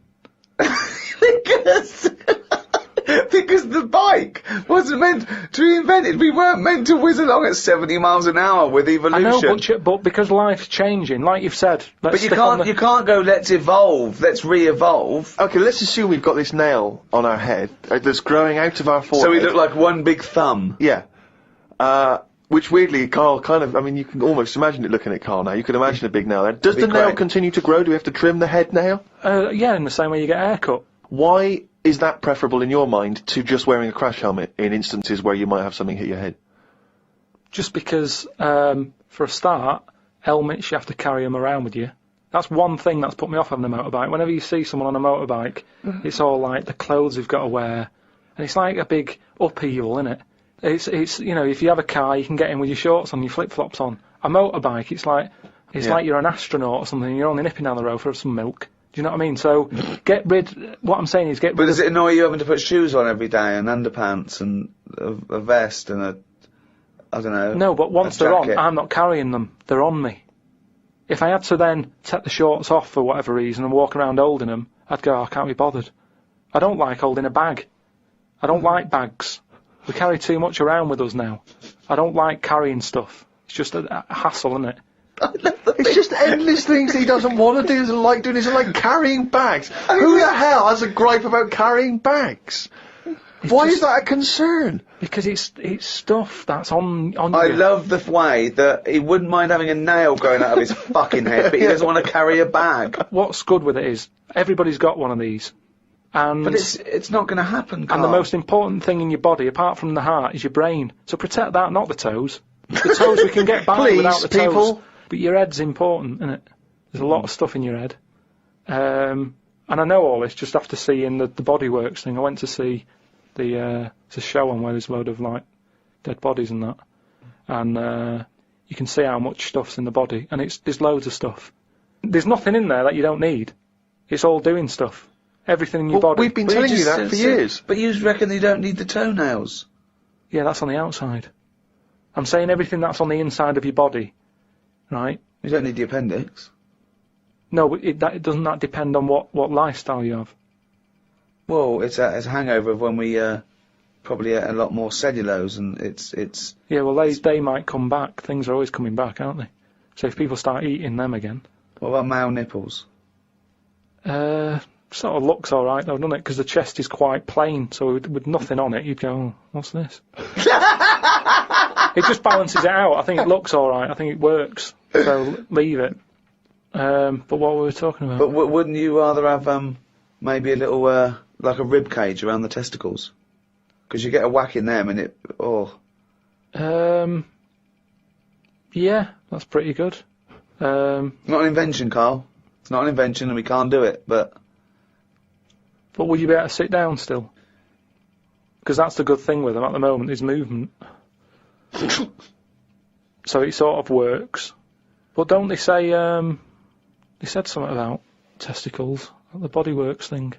Because the bike wasn't meant to be invented. We weren't meant to whiz along at 70 miles an hour with evolution. I know, but because life's changing, like you've said. But you can't go, let's evolve, let's re-evolve. Okay, let's assume we've got this nail on our head that's growing out of our forehead. So we look like one big thumb. Yeah. Which weirdly, Carl kind of, I mean, you can almost imagine it looking at Carl now. You can imagine a big nail there. Does the nail continue to grow? Do we have to trim the head nail? Yeah, in the same way you get a haircut. Why is that preferable in your mind to just wearing a crash helmet in instances where you might have something hit your head? Just because, for a start, helmets, you have to carry them around with you. That's one thing that's put me off having a motorbike. Whenever you see someone on a motorbike, it's all like the clothes they've got to wear. And it's like a big upheaval, isn't it? It's you know, if you have a car, you can get in with your shorts on, your flip-flops on. A motorbike, it's like you're an astronaut or something, and you're only nipping down the road for some milk. Do you know what I mean? So, what I'm saying is get rid But does it annoy you having to put shoes on every day, and underpants, and a vest, and I don't know. No, but once they're on, I'm not carrying them. They're on me. If I had to then take the shorts off for whatever reason and walk around holding them, I'd go, I can't be bothered. I don't like holding a bag. I don't like bags. We carry too much around with us now. I don't like carrying stuff. It's just a hassle, isn't it? It's just endless things he doesn't want to do, doesn't like doing, isn't like carrying bags. Who the hell has a gripe about carrying bags? Why is that a concern? Because it's stuff that's on you. I love the way that he wouldn't mind having a nail growing out of his fucking head, but he doesn't want to carry a bag. What's good with it is, everybody's got one of these. And but it's not going to happen, Carl. And the most important thing in your body, apart from the heart, is your brain. So protect that, not the toes. The toes we can get by without the toes. But your head's important, isn't it? There's a lot of stuff in your head. And I know all this just after seeing the Bodyworks thing. I went to see it's a show on where there's a load of like dead bodies and that. And you can see how much stuff's in the body. And there's loads of stuff. There's nothing in there that you don't need. It's all doing stuff. Everything in your body. We've been telling you that for years. But you reckon you don't need the toenails? Yeah, that's on the outside. I'm saying everything that's on the inside of your body, right? You don't need the appendix. No, but doesn't that depend on what lifestyle you have? Well, it's a hangover of when we probably ate a lot more cellulose, and it's. Yeah, well, they might come back. Things are always coming back, aren't they? So if people start eating them again. What about male nipples? Sort of looks alright though, doesn't it? Because the chest is quite plain, so with nothing on it, you'd go, oh, what's this? It just balances it out. I think it looks alright. I think it works. So leave it. But what were we talking about? But wouldn't you rather have maybe a little like a rib cage around the testicles? Because you get a whack in them and it yeah, that's pretty good. Not an invention, Carl. It's not an invention, and we can't do it. But would you be able to sit down still? Because that's the good thing with them at the moment, is movement. So it sort of works. But don't they say, they said something about testicles, the Bodyworks thing.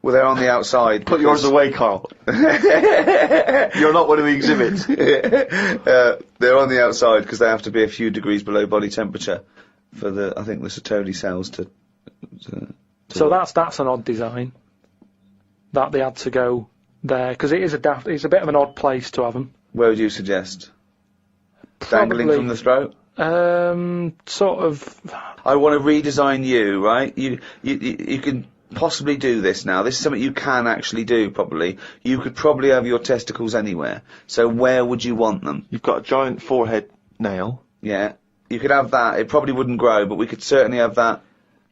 Well, they're on the outside. Put yours away, Carl. You're not one of the exhibits. They're on the outside because they have to be a few degrees below body temperature. I think the Satoni cells to So that's an odd design. That they had to go there, because it's a bit of an odd place to have them. Where would you suggest? Dangling from the throat? Sort of. I want to redesign you, right? You can possibly do this now. This is something you can actually do, probably. You could probably have your testicles anywhere. So where would you want them? You've got a giant forehead nail. Yeah. You could have that. It probably wouldn't grow, but we could certainly have that.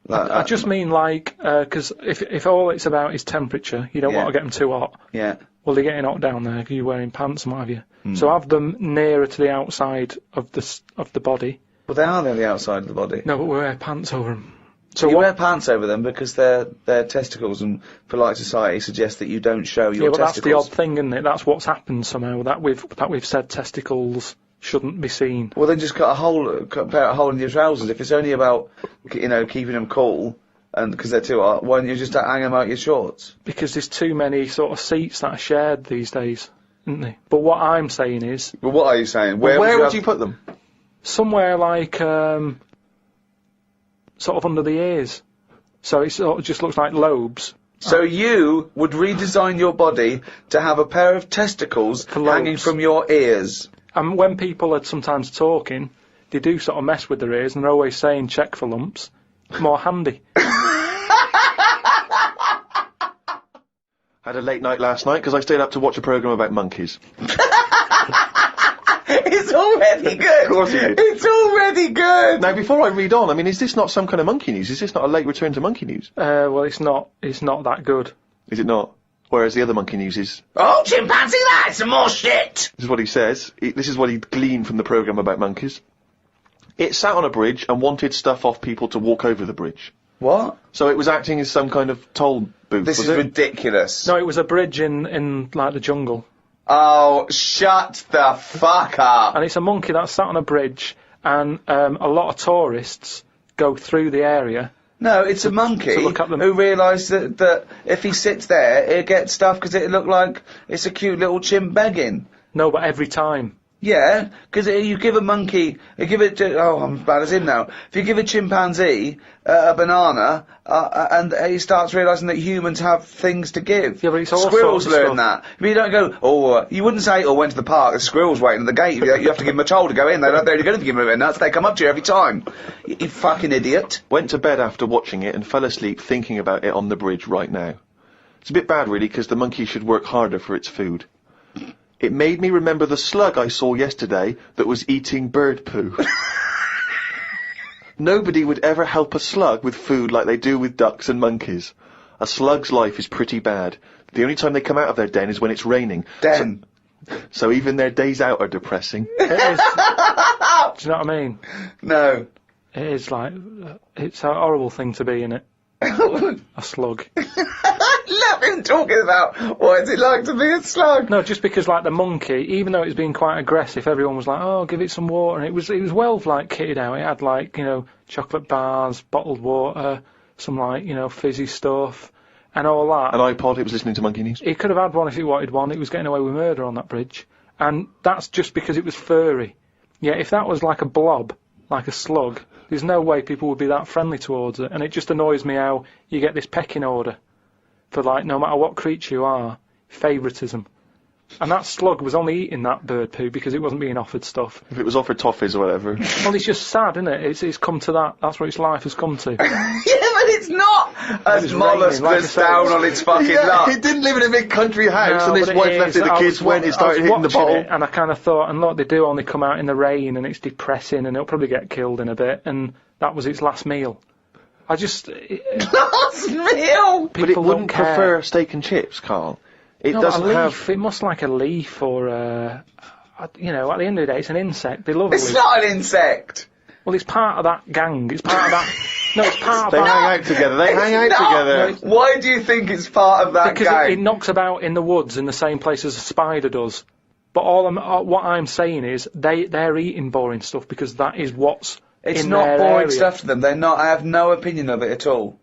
I just mean, like, because if all it's about is temperature, you don't want to get them too hot. Yeah. Well, they're getting hot down there because you're wearing pants and what have you. So have them nearer to the outside of the body. Well, they are near the outside of the body. No, but we wear pants over them. So you wear pants over them because their testicles and polite society suggest that you don't show your testicles. That's the odd thing, isn't it? That's what's happened somehow. That we've said testicles shouldn't be seen. Well, then just cut a hole in your trousers. If it's only about, keeping them cool, and because they're too hot, why don't you just hang them out your shorts? Because there's too many sort of seats that are shared these days, isn't there? But what I'm saying is... Well, what are you saying? Where would you put them? Somewhere like, sort of under the ears. So it sort of just looks like lobes. So you would redesign your body to have a pair of testicles hanging from your ears. And when people are sometimes talking, they do sort of mess with their ears, and they're always saying check for lumps. More handy. Had a late night last night because I stayed up to watch a programme about monkeys. It's already good. Of course you did. It's already good. Now, before I read on, I mean, is this not some kind of monkey news? Is this not a late return to monkey news? Well, it's not that good. Is it not? Whereas the other monkey news is... Oh, chimpanzee, that's some more shit! This is what he says. This is what he gleaned from the programme about monkeys. It sat on a bridge and wanted stuff off people to walk over the bridge. What? So it was acting as some kind of toll booth, This is ridiculous. No, it was a bridge in like, the jungle. Oh, shut the fuck up! And it's a monkey that sat on a bridge, and a lot of tourists go through the area. No, it's a monkey who realised that if he sits there, he'll get stuff because it look like it's a cute little chimp begging. No, but every time. Yeah, because you give a monkey, I'm as bad as him now. If you give a chimpanzee a banana, and he starts realising that humans have things to give. Yeah, but it's all Squirrels sorts of learn that. But you don't go, you wouldn't say, went to the park, the squirrel's waiting at the gate. You have to give them a toll to go in. They're only going to give them a nuts. They come up to you every time. You fucking idiot. Went to bed after watching it and fell asleep thinking about it on the bridge right now. It's a bit bad, really, because the monkey should work harder for its food. It made me remember the slug I saw yesterday that was eating bird poo. Nobody would ever help a slug with food like they do with ducks and monkeys. A slug's life is pretty bad. The only time they come out of their den is when it's raining. Den. So even their days out are depressing. It is. Do you know what I mean? No. It is like, it's a horrible thing to be, innit? A slug. Love him talking about what is it like to be a slug. No, just because, like, the monkey, even though it was being quite aggressive, everyone was like, oh, give it some water, and it was well, like, kitted out. It had, like, chocolate bars, bottled water, some, like, fizzy stuff, and all that. An iPod, it was listening to Monkey News. It could have had one if it wanted one. It was getting away with murder on that bridge. And that's just because it was furry. Yeah, if that was like a blob, like a slug, there's no way people would be that friendly towards it. And it just annoys me how you get this pecking order for, like, no matter what creature you are, favouritism. And that slug was only eating that bird poo because it wasn't being offered stuff. If it was offered toffees or whatever. Well, it's just sad, isn't it? It's come to that. That's what its life has come to. Yeah, but it's not as mollusk that's down on its fucking luck. It didn't live in a big country house No, and his but wife it left is. it, the kids went, it started hitting the bowl. And I kind of thought, and look, they do only come out in the rain and it's depressing and it'll probably get killed in a bit, and that was its last meal. Last meal? But it wouldn't prefer steak and chips, Carl. It doesn't have... It must like a leaf or at the end of the day, it's an insect. They love It's not an insect! Well, it's part of that gang. It's part of that... No, it's part of They that... hang out together. They hang out together. No, why do you think it's part of that gang? Because it knocks about in the woods in the same place as a spider does. But what I'm saying is they're eating boring stuff because that is what's It's in not their boring area. stuff to them. They're not. I have no opinion of it at all.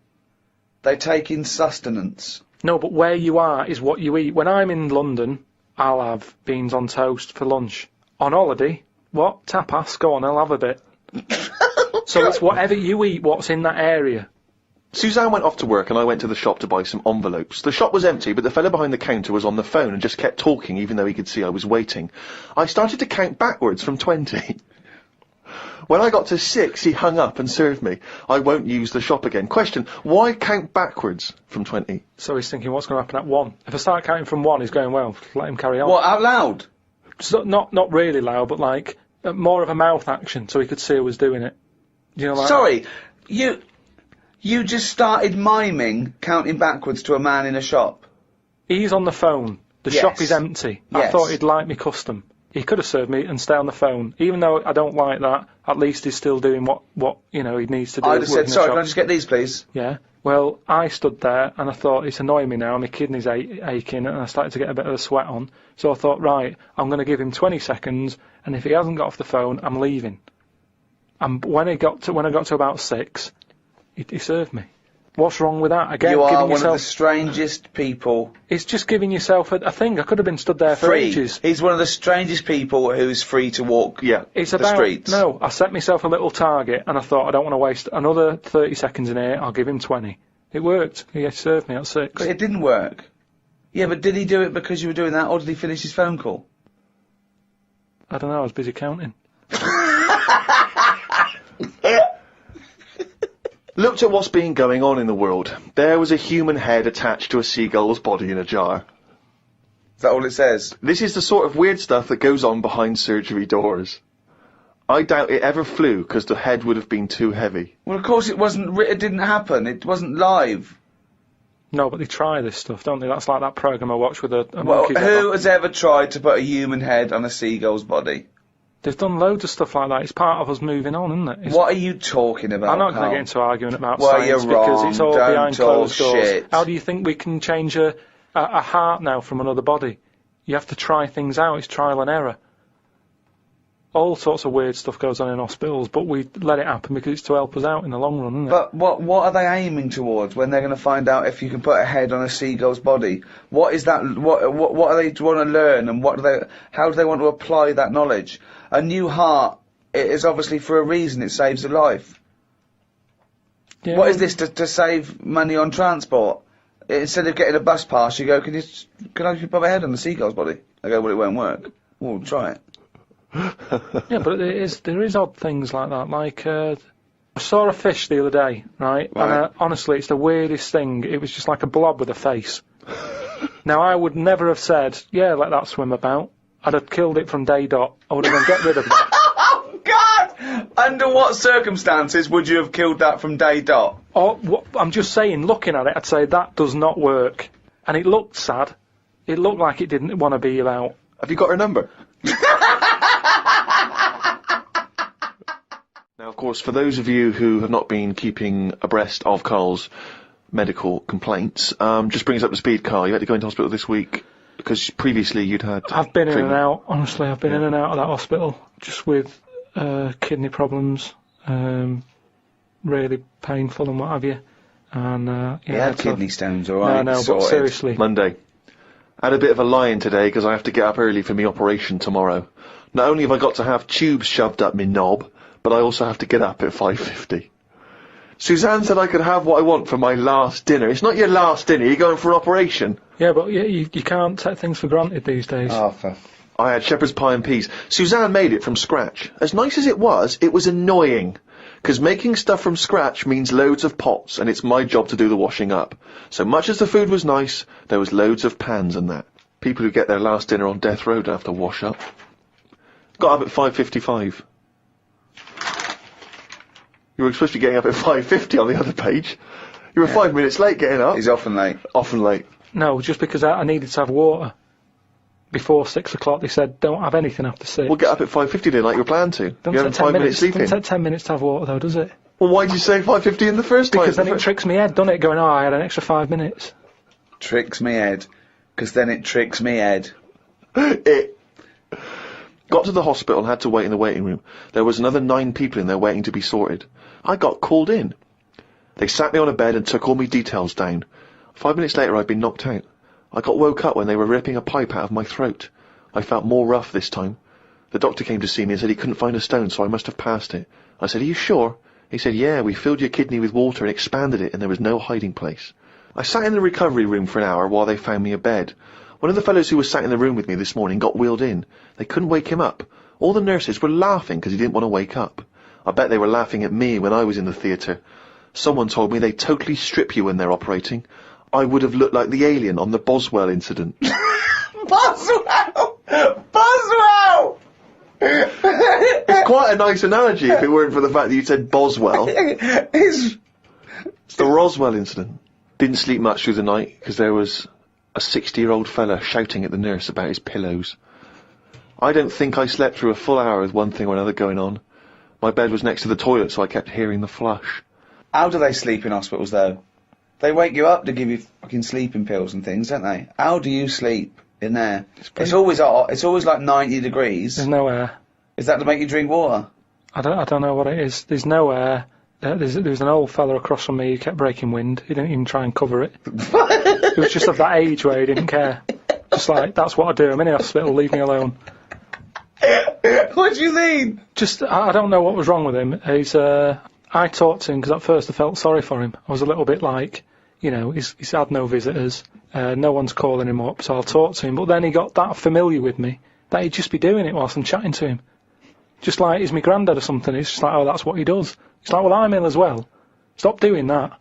They take in sustenance. No, but where you are is what you eat. When I'm in London, I'll have beans on toast for lunch. On holiday, what? Tapas? Go on, I'll have a bit. So it's whatever you eat, what's in that area. Suzanne went off to work and I went to the shop to buy some envelopes. The shop was empty, but the fellow behind the counter was on the phone and just kept talking even though he could see I was waiting. I started to count backwards from 20. When I got to 6, he hung up and served me. I won't use the shop again. Question, why count backwards from 20? So he's thinking, what's going to happen at 1? If I start counting from 1, he's going, well, let him carry on. What, out loud? So not really loud, but like, more of a mouth action, so he could see who was doing it. You know, like Sorry, you just started miming counting backwards to a man in a shop. He's on the phone. The Yes. shop is empty. I Yes. thought he'd like me custom. He could have served me and stay on the phone. Even though I don't like that, at least he's still doing what he needs to do. I'd have said, working the sorry, shop. can I just get these, please? Yeah. Well, I stood there and I thought, it's annoying me now, my kidneys aching, and I started to get a bit of a sweat on. So I thought, right, I'm going to give him 20 seconds, and if he hasn't got off the phone, I'm leaving. And when I got to about 6, he served me. What's wrong with that? Again, You are giving one yourself, of the strangest people. it's just giving yourself a thing. I could have been stood there for Free. ages. He's one of the strangest people who's free to walk It's the about, streets. no, I set myself a little target and I thought I don't want to waste another 30 seconds in here, I'll give him 20. It worked. He served me at 6. But it didn't work. Yeah, but did he do it because you were doing that, or did he finish his phone call? I don't know, I was busy counting. Looked at what's been going on in the world. There was a human head attached to a seagull's body in a jar. Is that all it says? This is the sort of weird stuff that goes on behind surgery doors. I doubt it ever flew because the head would have been too heavy. Well, of course it wasn't. It didn't happen. It wasn't live. No, but they try this stuff, don't they? That's like that programme I watched with a Well, monkey's head who on. has ever tried to put a human head on a seagull's body? They've done loads of stuff like that. It's part of us moving on, isn't it? It's, What are you talking about? I'm not going Carl? to get into arguing about Well, science you're because wrong. it's all Don't behind talk closed doors. shit. How do you think we can change a heart now from another body? You have to try things out. It's trial and error. All sorts of weird stuff goes on in hospitals, but we let it happen because it's to help us out in the long run, isn't it? But what are they aiming towards when they're going to find out if you can put a head on a seagull's body? What is that? What are they want to learn, and how do they want to apply that knowledge? A new heart is obviously for a reason. It saves a life. Yeah, What is this to save money on transport? Instead of getting a bus pass, you go, can I put my head on the seagull's body? I go, well, it won't work. Well, try it. Yeah, but there is odd things like that. Like, I saw a fish the other day, right? Right. And honestly, it's the weirdest thing. It was just like a blob with a face. Now, I would never have said, yeah, let that swim about. I'd have killed it from day dot. I would have gone, get rid of that. Oh, God! Under what circumstances would you have killed that from day dot? I'm just saying, looking at it, I'd say that does not work. And it looked sad. It looked like it didn't want to be about. Have you got her number? Now, of course, for those of you who have not been keeping abreast of Carl's medical complaints, just bring us up to speed, Carl. You had to go into hospital this week because previously you'd had... I've been in and treatment. out, honestly. I've been in and out of that hospital just with kidney problems, really painful and what have you. And, He had kidney stones, alright. No, but seriously. Monday. I had a bit of a lie-in today because I have to get up early for my operation tomorrow. Not only have I got to have tubes shoved up my knob, but I also have to get up at 5:50. Suzanne said I could have what I want for my last dinner. It's not your last dinner, you're going for an operation. Yeah, but you can't take things for granted these days. I had shepherd's pie and peas. Suzanne made it from scratch. As nice as it was annoying. Because making stuff from scratch means loads of pots, and it's my job to do the washing up. So much as the food was nice, there was loads of pans and that. People who get their last dinner on death row don't have to wash up. Got up at 5:55. You were supposed to be getting up at 5:50 on the other page. You were 5 minutes late getting up. He's often late. Often late. No, just because I needed to have water. Before 6 o'clock, they said, don't have anything after 6. We'll get up at 5:50 then, like you were planned to. Don't You're having take 10 5 minutes sleeping. Doesn't take 10 minutes to have water, though, does it? Well, why did you say 5:50 in the first place? Because then it tricks me head, doesn't it? Going, oh, I had an extra 5 minutes. Tricks me head. Because then it tricks me head. It. Got to the hospital and had to wait in the waiting room. There was another 9 people in there waiting to be sorted. I got called in. They sat me on a bed and took all my details down. 5 minutes later I'd been knocked out. I got woke up when they were ripping a pipe out of my throat. I felt more rough this time. The doctor came to see me and said he couldn't find a stone, so I must have passed it. I said, are you sure? He said, yeah, we filled your kidney with water and expanded it and there was no hiding place. I sat in the recovery room for an hour while they found me a bed. One of the fellows who was sat in the room with me this morning got wheeled in. They couldn't wake him up. All the nurses were laughing because he didn't want to wake up. I bet they were laughing at me when I was in the theatre. Someone told me they totally strip you when they're operating. I would have looked like the alien on the Boswell incident. Boswell! Boswell! It's quite a nice analogy if it weren't for the fact that you said Boswell. It's the Roswell incident. Didn't sleep much through the night because there was a 60-year-old fella shouting at the nurse about his pillows. I don't think I slept through a full hour with one thing or another going on. My bed was next to the toilet, so I kept hearing the flush. How do they sleep in hospitals, though? They wake you up to give you fucking sleeping pills and things, don't they? How do you sleep in there? It's always hot. It's always like 90 degrees. There's no air. Is that to make you drink water? I don't know what it is. There's no air. There was an old fella across from me who kept breaking wind. He didn't even try and cover it. He was just of that age where he didn't care. Just like, that's what I do. I'm in the hospital, leave me alone. What do you mean? Just, I don't know what was wrong with him. I talked to him because at first I felt sorry for him. I was a little bit like, you know, he's had no visitors. No one's calling him up, so I'll talk to him. But then he got that familiar with me that he'd just be doing it whilst I'm chatting to him. Just like he's my granddad or something. It's just like, oh, that's what he does. It's like, well, I'm ill as well. Stop doing that.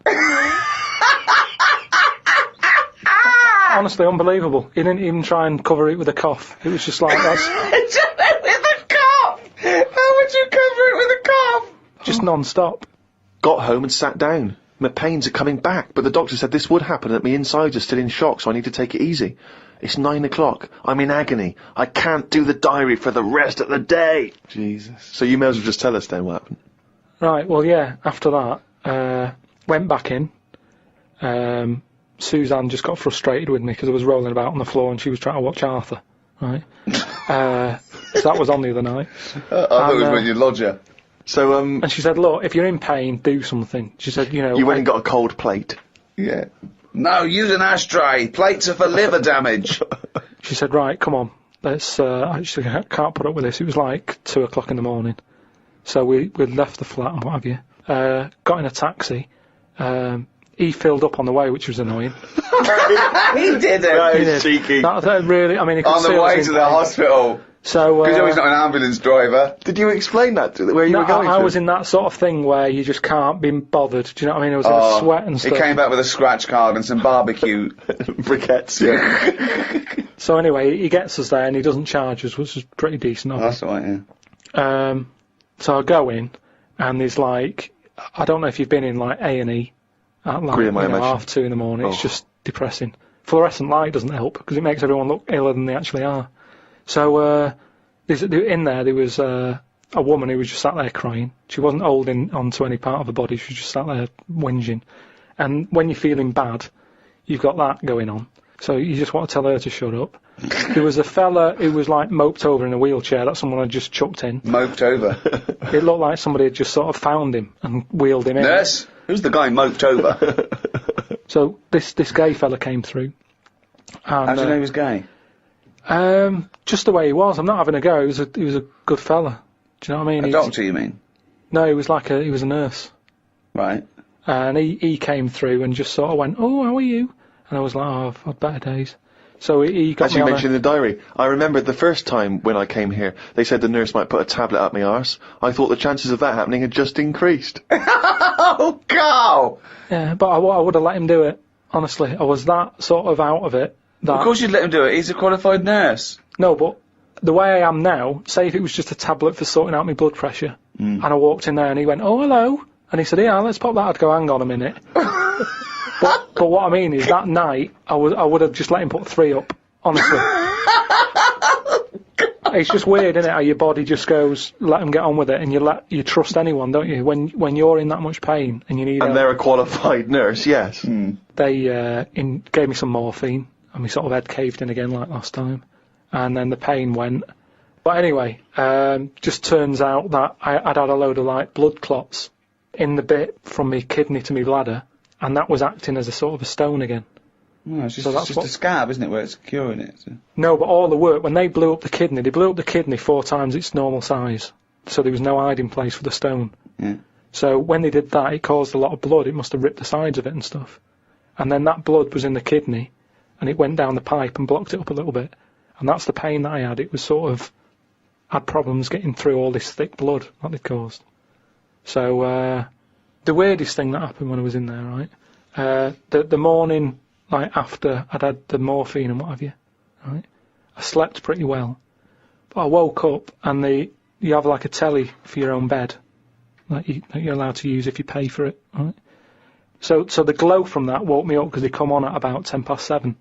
Honestly, unbelievable. He didn't even try and cover it with a cough. It was just like, that's... With a cough! How would you cover it with a cough? Just non-stop. Got home and sat down. My pains are coming back, but the doctor said this would happen and that my insides are still in shock, so I need to take it easy. It's 9 o'clock. I'm in agony. I can't do the diary for the rest of the day. Jesus. So you may as well just tell us then what happened. Right, well, yeah, after that, went back in. Suzanne just got frustrated with me because I was rolling about on the floor and she was trying to watch Arthur, right? So that was on the other night. I thought it was when you lodge her. So, And she said, look, if you're in pain, do something. She said, you know... You went and got a cold plate. Yeah. No, use an ashtray. Plates are for liver damage. She said, right, come on. Let's, I can't put up with this. It was like 2 o'clock in the morning. So we left the flat and what have you. Got in a taxi. He filled up on the way, which was annoying. He did it. That is cheeky. That really, I mean, he could On see the us way in to the pain. hospital. So, Because he's not an ambulance driver. Did you explain that to where you were going I to? was in that sort of thing where you just can't be bothered. Do you know what I mean? I was in a sweat and He stuff. came back with a scratch card and some barbecue. Briquettes, yeah. So anyway, he gets us there and he doesn't charge us, which is pretty decent of him. That's alright, yeah. So I go in, and there's like, I don't know if you've been in like A&E at like Grim, I imagine. 2:30 in the morning. It's just depressing. Fluorescent light doesn't help because it makes everyone look iller than they actually are. So in there was a woman who was just sat there crying. She wasn't holding onto any part of her body. She was just sat there whinging. And when you're feeling bad, you've got that going on. So you just want to tell her to shut up. There was a fella who was like moped over in a wheelchair that someone had just chucked in. Moped over. It looked like somebody had just sort of found him and wheeled him in. Nurse? Who's the guy moped over? So this gay fella came through. And, How do you know he was gay? just the way he was. I'm not having a go. He was a good fella. Do you know what I mean? A doctor, you mean? No, he was a nurse. Right. And he came through and just sort of went, oh, how are you? And I was like, oh, I've had better days. So he got As me you on mentioned in the diary, I remember the first time when I came here, they said the nurse might put a tablet up my arse. I thought the chances of that happening had just increased. Oh, Carl! Yeah, but I would have let him do it. Honestly, I was that sort of out of it. That, Of course you'd let him do it. He's a qualified nurse. No, but the way I am now, say if it was just a tablet for sorting out my blood pressure, and I walked in there and he went, oh, hello, and he said, yeah, let's pop that. I'd go, hang on a minute. But what I mean is that night, I would have just let him put 3 up, honestly. It's just weird, isn't it, how your body just goes, let them get on with it, and you trust anyone, don't you? When you're in that much pain and you need And they're a qualified nurse, yes. They gave me some morphine, and my sort of head caved in again like last time, and then the pain went. But anyway, just turns out that I'd had a load of like blood clots in the bit from my kidney to my bladder, and that was acting as a sort of a stone again. No, it's just, So that's it's just a scab, isn't it, where it's curing it? So. No, but all the work, when they blew up the kidney 4 times its normal size, so there was no hiding place for the stone. Yeah. So when they did that, it caused a lot of blood. It must have ripped the sides of it and stuff. And then that blood was in the kidney, and it went down the pipe and blocked it up a little bit. And that's the pain that I had. It was sort of, had problems getting through all this thick blood that they'd caused. So, the weirdest thing that happened when I was in there, right? The morning, like, after I'd had the morphine and what have you, right? I slept pretty well. But I woke up, and you have like a telly for your own bed, that you're allowed to use if you pay for it, right? So the glow from that woke me up because they come on at about 7:10,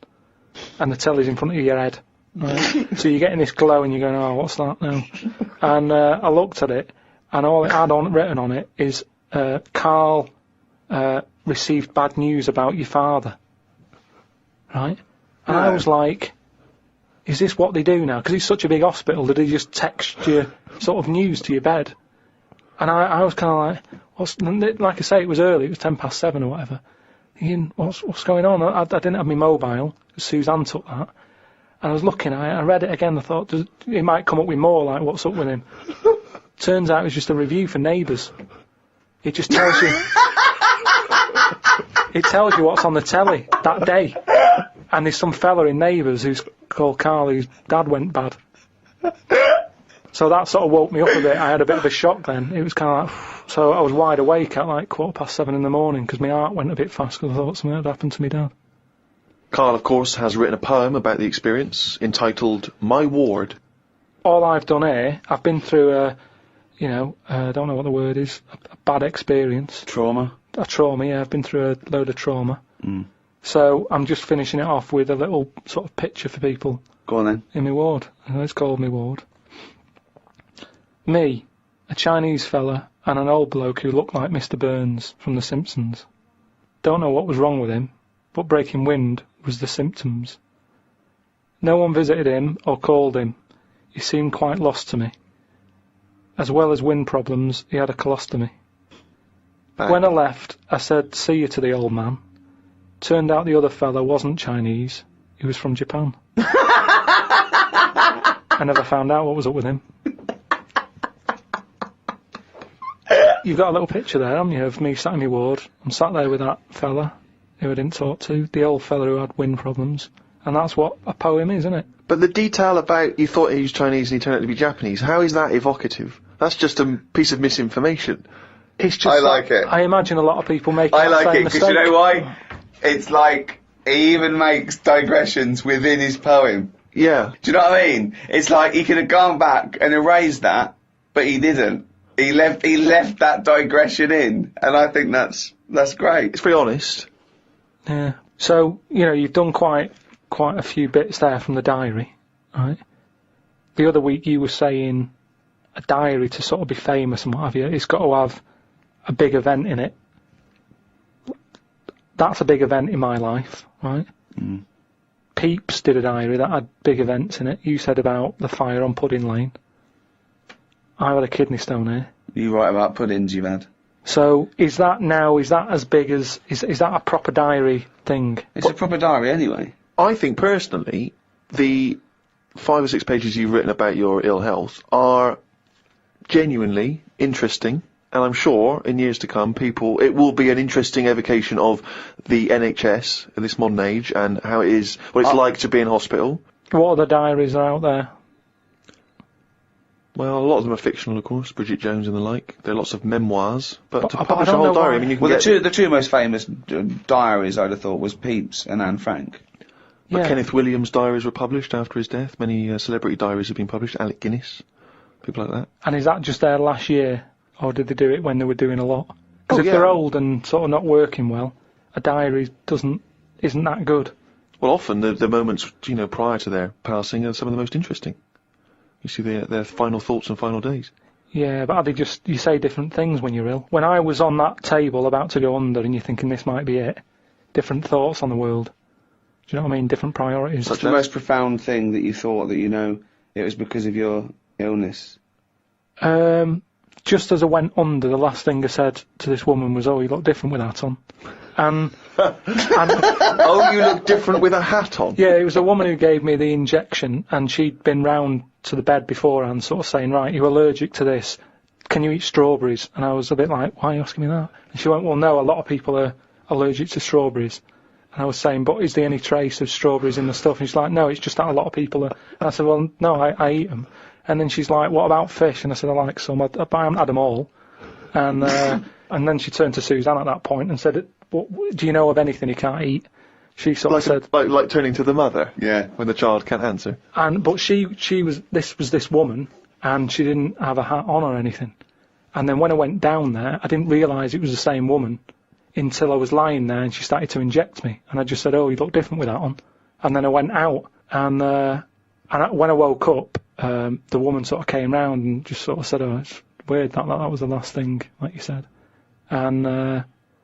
and the telly's in front of your head, right? So you're getting this glow and you're going, oh, what's that now? And I looked at it, and all it had written on it is, Karl received bad news about your father, right? And I was like, is this what they do now? Because it's such a big hospital, did they just text you sort of news to your bed? And I was kind of like, like I say, it was early, it was 7:10 or whatever. Thinking, what's going on? I didn't have my mobile, Suzanne took that. And I was looking, I read it again, I thought, it might come up with more, like, what's up with him? Turns out it was just a review for Neighbours. It just tells you, it tells you what's on the telly that day. And there's some fella in Neighbours who's called Karl, whose dad went bad. So that sort of woke me up a bit. I had a bit of a shock then. It was kind of like, so I was wide awake at like 7:15 in the morning because my heart went a bit fast because I thought something had happened to my dad. Karl, of course, has written a poem about the experience entitled My Ward. All I've done here, I've been through I don't know what the word is, a bad experience. Trauma? A trauma, yeah. I've been through a load of trauma. Mm. So I'm just finishing it off with a little sort of picture for people. Go on then. In my ward. It's called my ward. Me, a Chinese fella, and an old bloke who looked like Mr. Burns from The Simpsons. Don't know what was wrong with him, but breaking wind was the symptoms. No one visited him or called him. He seemed quite lost to me. As well as wind problems, he had a colostomy. When I left, I said, see you to the old man. Turned out the other fella wasn't Chinese, he was from Japan. I never found out what was up with him. You've got a little picture there, haven't you, of me sat in my ward. I'm sat there with that fella who I didn't talk to, the old fella who had wind problems. And that's what a poem is, isn't it? But the detail about you thought he was Chinese and he turned out to be Japanese, how is that evocative? That's just a piece of misinformation. It's just I like it. I imagine a lot of people make I that like same it, because you mistake. know why? It's like, he even makes digressions within his poem. Yeah. Do you know what I mean? It's like, he could have gone back and erased that, but he didn't. He left that digression in, and I think that's great. It's very honest. Yeah. So, you've done quite a few bits there from the diary, right? The other week you were saying a diary to sort of be famous and what have you, it's got to have a big event in it. That's a big event in my life, right? Mm. Peeps did a diary that had big events in it. You said about the fire on Pudding Lane. I had a kidney stone here. You write about puddings you've had. So is that as big as, is that a proper diary thing? It's a proper diary anyway. I think personally, the 5 or 6 pages you've written about your ill health are genuinely interesting, and I'm sure in years to come it will be an interesting evocation of the NHS in this modern age and how it is, what it's like to be in hospital. What other diaries are out there? Well, a lot of them are fictional, of course, Bridget Jones and the like. There are lots of memoirs, but to I publish a don't whole know diary, why. you can Well, get... the two most famous diaries I'd have thought was Pepys and Anne Frank. But Yeah. Kenneth Williams' diaries were published after his death. Many celebrity diaries have been published. Alec Guinness, people like that. And is that just their last year, or did they do it when they were doing a lot? Because if yeah. they're old and sort of not working well, a diary isn't that good. Well, often the moments, prior to their passing are some of the most interesting. You see their final thoughts and final days. Yeah, but you say different things when you're ill. When I was on that table about to go under and you're thinking this might be it, different thoughts on the world. Do you know what I mean? Different priorities. What's the most profound thing that you thought that it was because of your illness? Just as I went under, the last thing I said to this woman was, oh, you look different with that on. And Oh, you look different with a hat on. yeah, it was a woman who gave me the injection, and she'd been round to the bed beforehand, sort of saying, right, you're allergic to this, can you eat strawberries? And I was a bit like, why are you asking me that? And she went, well, no, a lot of people are allergic to strawberries. And I was saying, but is there any trace of strawberries in the stuff? And she's like, no, it's just that a lot of people are. And I said, well, no, I eat them. And then she's like, what about fish? And I said, I like some. I haven't had them all. And and then she turned to Suzanne at that point and said, well, do you know of anything you can't eat? She sort of said... Like turning to the mother? Yeah. When the child can't answer. But she was this woman, and she didn't have a hat on or anything. And then when I went down there, I didn't realise it was the same woman until I was lying there and she started to inject me. And I just said, oh, you look different with that on. And then I went out, and when I woke up, the woman sort of came round and just sort of said, oh, it's weird that was the last thing, like you said. And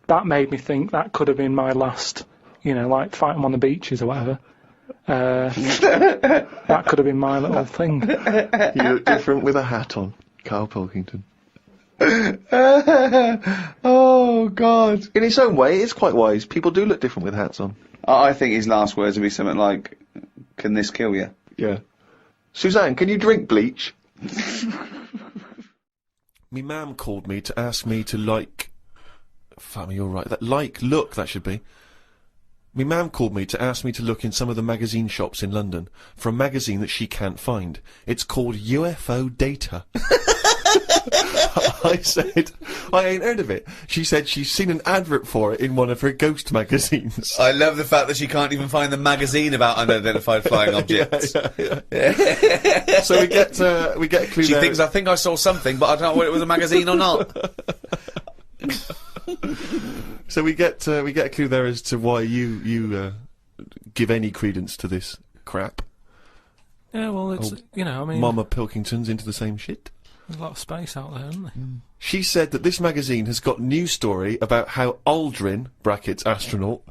that made me think that could have been my last, like fighting on the beaches or whatever. That could have been my little thing. You look different with a hat on, Karl Pilkington. Oh, God. In its own way, it's quite wise. People do look different with hats on. I think his last words would be something like, can this kill you? Yeah. Suzanne, can you drink bleach? Me mam called me to ask me to like... Fuck me, you're right. That should be. Me mam called me to ask me to look in some of the magazine shops in London for a magazine that she can't find. It's called UFO Data. I said, I ain't heard of it. She said she's seen an advert for it in one of her ghost magazines. I love the fact that she can't even find the magazine about unidentified flying objects. Yeah. So we get a clue. She there. thinks, I think I saw something, but I don't know whether it was a magazine or not. So we get a clue there as to why you give any credence to this crap. Yeah, well, it's, I mean... Mama Pilkington's into the same shit. There's a lot of space out there, isn't there? She said that this magazine has got news story about how Aldrin, brackets astronaut,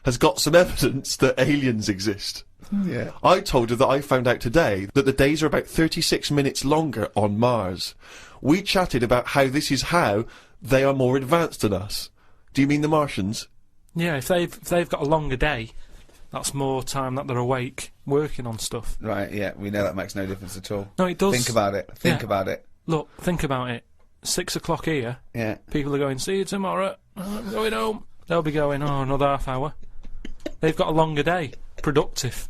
has got some evidence that aliens exist. Yeah. I told her that I found out today that the days are about 36 minutes longer on Mars. We chatted about how this is how they are more advanced than us. Do you mean the Martians? Yeah, if they've got a longer day, that's more time that they're awake working on stuff. Right, yeah, we know that makes no difference at all. No, it does. Think about it. Think about it. Look, think about it. 6 o'clock here. Yeah. People are going, see you tomorrow. I'm going home. They'll be going, oh, another half hour. They've got a longer day. Productive.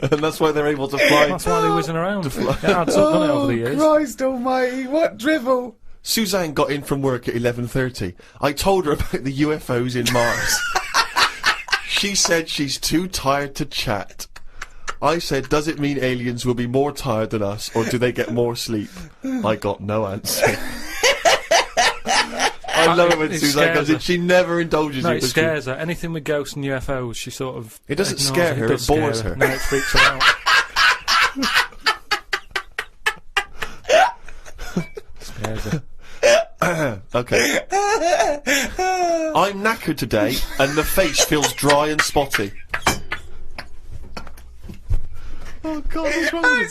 And that's why they're able to fly. That's why they're whizzing around. It adds up, doesn't it, over the years? Christ almighty, what drivel! Suzanne got in from work at 11:30. I told her about the UFOs in Mars. She said she's too tired to chat. I said, does it mean aliens will be more tired than us, or do they get more sleep? I got no answer. I love it when Suzanne comes in. She never indulges no, you. It scares her. Anything with ghosts and UFOs, she sort of... It doesn't scare her, it bores her. No, it freaks her out. Scares her. Okay. I'm knackered today, and the face feels dry and spotty. Oh God, what's wrong with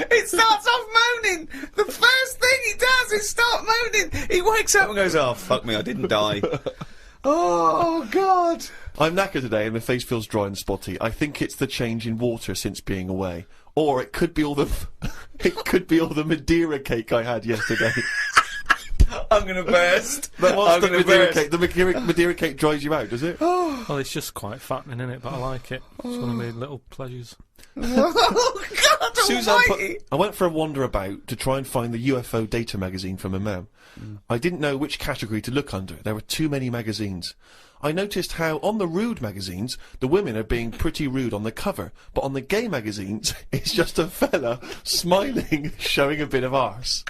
It starts off moaning. The first thing he does is start moaning. He wakes up and goes, oh, fuck me, I didn't die. Oh, God. I'm knackered today and my face feels dry and spotty. I think it's the change in water since being away. Or it could be all the... it could be all the Madeira cake I had yesterday. I'm gonna burst. But what's the Madeira cake? The Madeira cake dries you out, does it? Well, it's just quite fattening, isn't it? But I like it. It's one of my little pleasures. Oh, God Suzanne I went for a wander about to try and find the UFO Data magazine from my mum. I didn't know which category to look under. There were too many magazines. I noticed how on the rude magazines, the women are being pretty rude on the cover, but on the gay magazines, it's just a fella smiling, showing a bit of arse.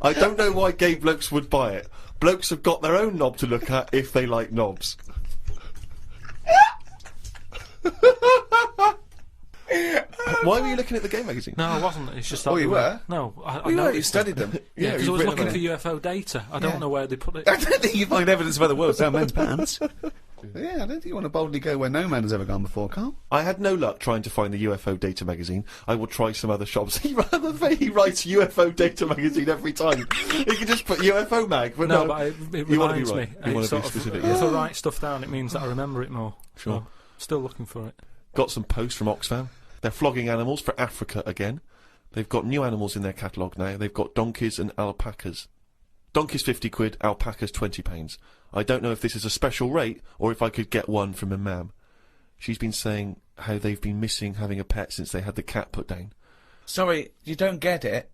I don't know why gay blokes would buy it. Blokes have got their own knob to look at if they like knobs. Why were you looking at the gay magazine? No, I wasn't. It's just that... Oh, you were? No, I You noticed studied them. Yeah, because I was you've looking written for UFO data. I don't know where they put it. I don't think you find evidence of other worlds down men's pants. Yeah, I don't think you want to boldly go where no man has ever gone before, Carl. I had no luck trying to find the UFO Data magazine. I will try some other shops. He writes UFO Data magazine every time. He can just put UFO mag. But no, but it reminds me. You want to be specific. If I write stuff down, it means that I remember it more. Sure. So, still looking for it. Got some posts from Oxfam. They're flogging animals for Africa again. They've got new animals in their catalogue now. They've got donkeys and alpacas. Donkeys 50 quid, alpacas £20. I don't know if this is a special rate or if I could get one from a mam. She's been saying how they've been missing having a pet since they had the cat put down. Sorry, you don't get it.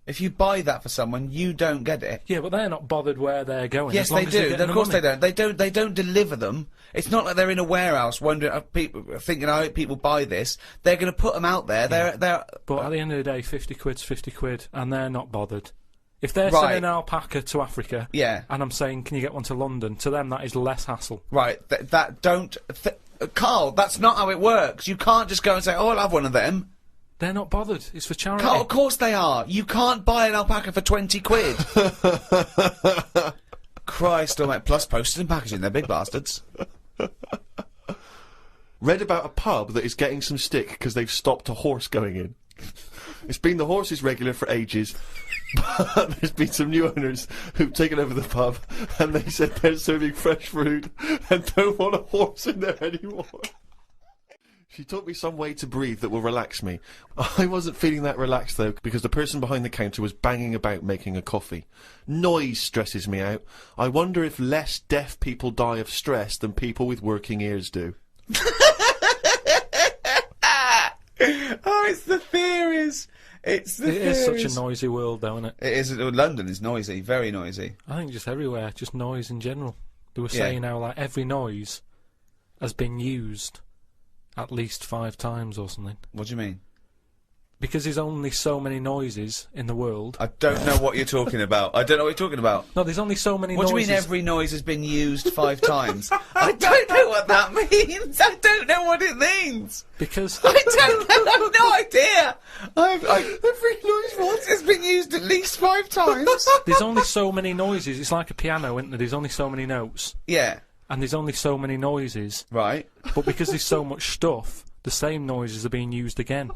If you buy that for someone, you don't get it. Yeah, but they're not bothered where they're going. Yes, they do. Of course they don't. They don't deliver them. It's not like they're in a warehouse wondering, thinking, I hope people buy this. They're going to put them out there. They're. But at the end of the day, 50 quid's 50 quid, and they're not bothered. If they're sending an alpaca to Africa, yeah, and I'm saying, can you get one to London? To them, that is less hassle. Right. Carl, that's not how it works. You can't just go and say, oh, I'll have one of them. They're not bothered. It's for charity. Carl, of course they are. You can't buy an alpaca for 20 quid. Christ almighty. Plus postage and packaging. They're big bastards. Read about a pub that is getting some stick because they've stopped a horse going in. It's been the horse's regular for ages, but there's been some new owners who've taken over the pub, and they said they're serving fresh food and don't want a horse in there anymore. She taught me some way to breathe that will relax me. I wasn't feeling that relaxed, though, because the person behind the counter was banging about making a coffee. Noise stresses me out. I wonder if less deaf people die of stress than people with working ears do. Oh, it's the theories. It's the theories. It is such a noisy world, though, isn't it? It is. London is noisy, very noisy. I think just everywhere, just noise in general. They were Yeah. saying now, like, every noise has been used at least 5 times or something. What do you mean? Because there's only so many noises in the world. I don't know what you're talking about. I don't know what you're talking about. No, there's only so many What noises. do you mean every noise has been used 5 times? I don't know what that means. I don't know what it means. Because I don't know. I've no idea. Every noise has been used at least 5 times. there's only so many noises. It's like a piano, isn't there? There's only so many notes. Yeah. And there's only so many noises. Right. But because there's so much stuff, the same noises are being used again.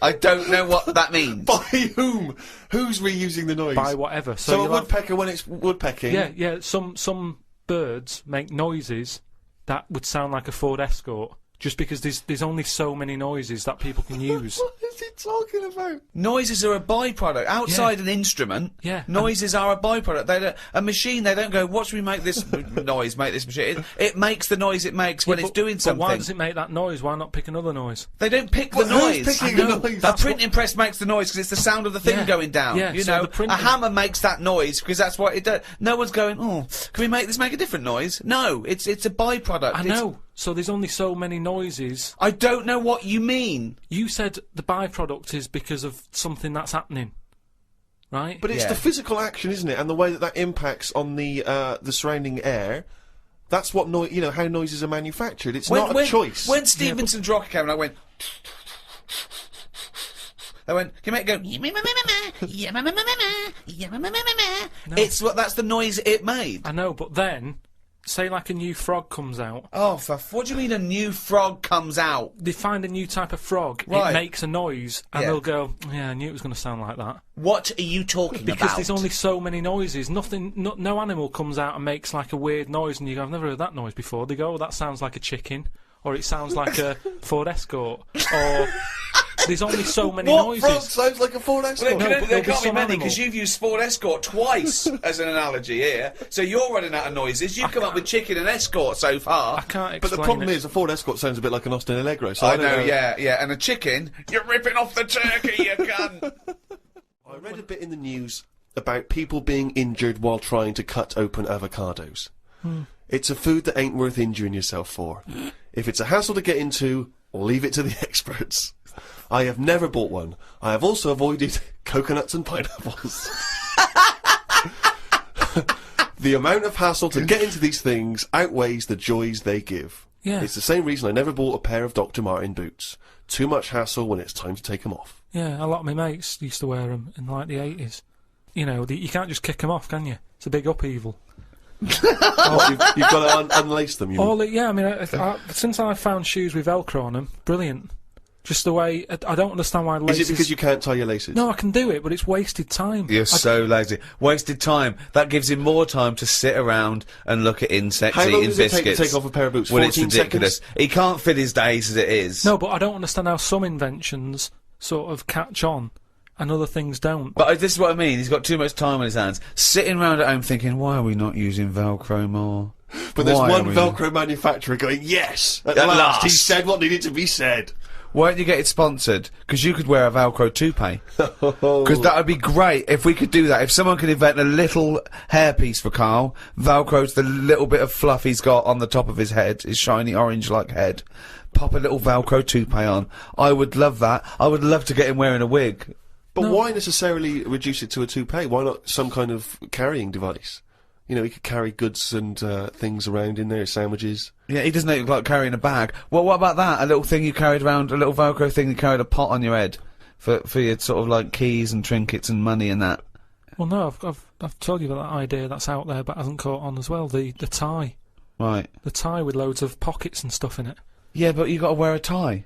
I don't know what that means. By whom? Who's reusing the noise? By whatever. So a you'll have- woodpecker when it's woodpecking? Yeah. Some birds make noises that would sound like a Ford Escort. Just because there's only so many noises that people can use. What is he talking about? Noises are a byproduct. Outside an instrument, Yeah. noises are a byproduct. A machine, they don't go, watch me make this noise, make this machine. It makes the noise it makes when it's doing something. But why does it make that noise? Why not pick another noise? They don't pick the Who's noise. picking the noise? A printing press makes the noise because it's the sound of the thing Yeah. going down. Yeah, you so know, the printing- a hammer makes that noise because that's what it does. No one's going, oh, can we make this make a different noise? No, it's a byproduct. I know. So there's only so many noises. I don't know what you mean. You said the byproduct is because of something that's happening, right? But it's Yeah. the physical action, isn't it? And the way that impacts on the surrounding air. That's what how noises are manufactured. It's not a choice. When Stevenson's rocket came and I went... They went, can you make it go... That's the noise it made. I know, but then, say like a new frog comes out. Oh, what do you mean a new frog comes out? They find a new type of frog. Right. It makes a noise, and Yeah. they'll go, "Yeah, I knew it was going to sound like that." What are you talking Because about? there's only so many noises. No animal comes out and makes like a weird noise, and you go, "I've never heard that noise before." They go, "Oh, that sounds like a chicken," or "It sounds like a Ford Escort," or there's only so many What frog noises. sounds like a Ford Escort? Well, No, but there there'll be can't be some many animal. because you've used Ford Escort twice as an analogy here. So you're running out of noises. You've come up with chicken and Escort so far. I can't explain But the problem it. is, a Ford Escort sounds a bit like an Austin Allegro. So I don't know, yeah. And a chicken, you're ripping off the turkey, you cunt. I read a bit in the news about people being injured while trying to cut open avocados. It's a food that ain't worth injuring yourself for. If it's a hassle to get into, leave it to the experts. I have never bought one. I have also avoided coconuts and pineapples. The amount of hassle to get into these things outweighs the joys they give. Yeah. It's the same reason I never bought a pair of Dr. Martin boots. Too much hassle when it's time to take them off. Yeah, a lot of my mates used to wear them in like the 80s. You know, you can't just kick them off, can you? It's a big upheaval. You've got to unlace them, you mean? Yeah, I mean, since I found shoes with Velcro on them, brilliant. Just the way, I don't understand why laces... Is it because you can't tie your laces? No, I can do it, but it's wasted time. You're so lazy. Wasted time. That gives him more time to sit around and look at insects, How long eating does it take biscuits. to take off a pair of boots? Well, it's 14 ridiculous. seconds? He can't fit his days as it is. No, but I don't understand how some inventions sort of catch on and other things don't. But this is what I mean. He's got too much time on his hands. Sitting round at home thinking, why are we not using Velcro more? But there's Why one are we- Velcro manufacturer going, yes! At At last! He last. said what needed to be said. Why don't you get it sponsored? Because you could wear a Velcro toupee. Because that would be great if we could do that. If someone could invent a little hairpiece for Karl, Velcro's the little bit of fluff he's got on the top of his head, his shiny orange-like head. Pop a little Velcro toupee on. I would love that. I would love to get him wearing a wig. But why necessarily reduce it to a toupee? Why not some kind of carrying device? You know, he could carry goods and things around in there, sandwiches. Yeah, he doesn't look like carrying a bag. Well, what about that? A little thing you carried around, a little Velcro thing you carried a pot on your head for your sort of like keys and trinkets and money and that. Well, no, I've told you about that idea that's out there, but hasn't caught on as well. The tie, Right. the tie with loads of pockets and stuff in it. Yeah, but you got to wear a tie.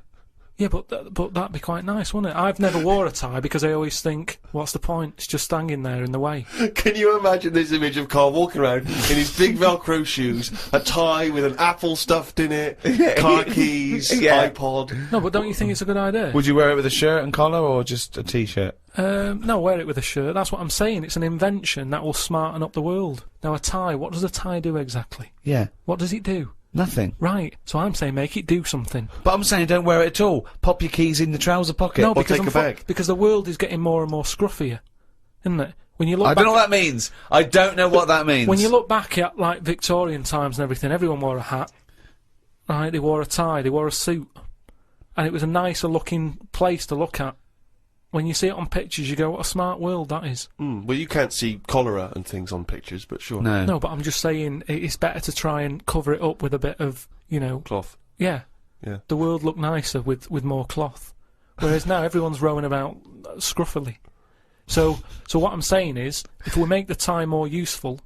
Yeah, but that'd be quite nice, wouldn't it? I've never wore a tie because I always think, what's the point? It's just hanging there in the way. Can you imagine this image of Karl walking around in his big Velcro shoes, a tie with an apple stuffed in it, car keys, Yeah. iPod? No, but don't you think it's a good idea? Would you wear it with a shirt and collar or just a t-shirt? No, wear it with a shirt. That's what I'm saying. It's an invention that will smarten up the world. Now, a tie, what does a tie do exactly? Yeah. What does it do? Nothing. Right, so I'm saying make it do something. But I'm saying don't wear it at all. Pop your keys in the trouser pocket. No, or because take a bag. because the world is getting more and more scruffier, isn't it? When you look I back don't know what that means. I don't know what that means. when you look back at like Victorian times and everything, everyone wore a hat. Right, they wore a tie, they wore a suit. And it was a nicer looking place to look at. When you see it on pictures, you go, what a smart world that is. Well, you can't see cholera and things on pictures, but sure. No. No, but I'm just saying it's better to try and cover it up with a bit of, you know, Cloth. yeah. Yeah. The world look nicer with more cloth. Whereas now everyone's rowing about scruffily. So what I'm saying is, if we make the tie more useful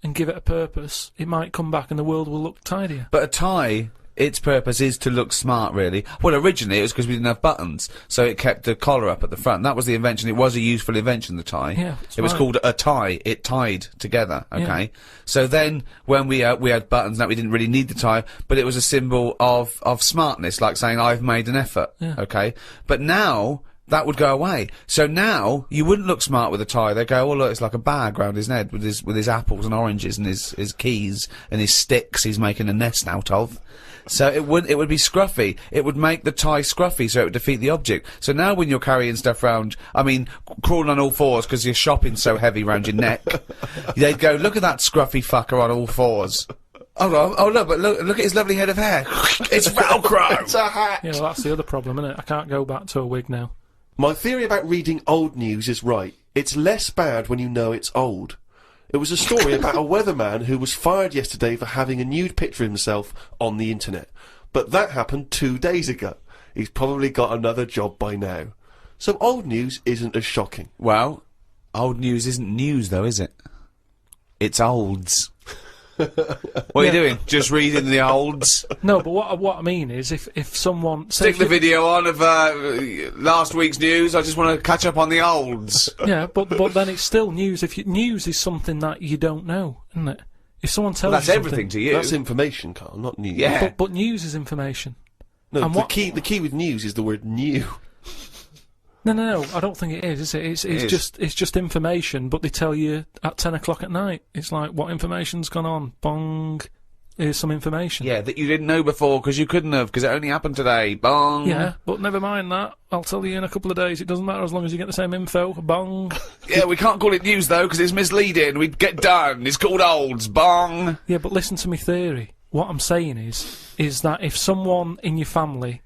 and give it a purpose, it might come back and the world will look tidier. But a tie, its purpose is to look smart, really. Well, originally it was because we didn't have buttons, so it kept the collar up at the front. That was the invention. It was a useful invention, the tie. Yeah, it was right. called a tie. It tied together, okay? Yeah. So then, when we had buttons, that we didn't really need the tie, but it was a symbol of smartness, like saying, I've made an effort, Yeah. okay? But now, that would go away. So now, you wouldn't look smart with a tie. They'd go, oh look, it's like a bag round his neck with his apples and oranges and his keys and his sticks he's making a nest out of. So it would be scruffy. It would make the tie scruffy, so it would defeat the object. So now when you're carrying stuff round, I mean, crawling on all fours because your shopping's so heavy round your neck, they'd go, look at that scruffy fucker on all fours. Oh look, but look at his lovely head of hair. It's Velcro! It's a hat! Yeah, well, that's the other problem, isn't it? I can't go back to a wig now. My theory about reading old news is right. It's less bad when you know it's old. It was a story about a weatherman who was fired yesterday for having a nude picture of himself on the internet. But that happened 2 days ago. He's probably got another job by now. So old news isn't as shocking. Well, old news isn't news though, is it? It's olds. What are you doing? Just reading the olds? No, but what I mean is, if someone Stick the video on of last week's news. I just want to catch up on the olds. yeah, but then it's still news. News is something that you don't know, isn't it? If someone tells That's you something, everything to you. That's information, Karl, not news. Yeah. but news is information. No, And the what- key with news is the word new. No, I don't think it is it? It's is. just information, but they tell you at 10 o'clock at night. It's like, what information's gone on? Bong. Here's some information. Yeah, that you didn't know before because you couldn't have because it only happened today. Bong. Yeah, but never mind that. I'll tell you in a couple of days. It doesn't matter as long as you get the same info. Bong. Yeah, we can't call it news though because it's misleading. We'd get done. It's called olds. Bong. Yeah, but listen to me theory. What I'm saying is that if someone in your family,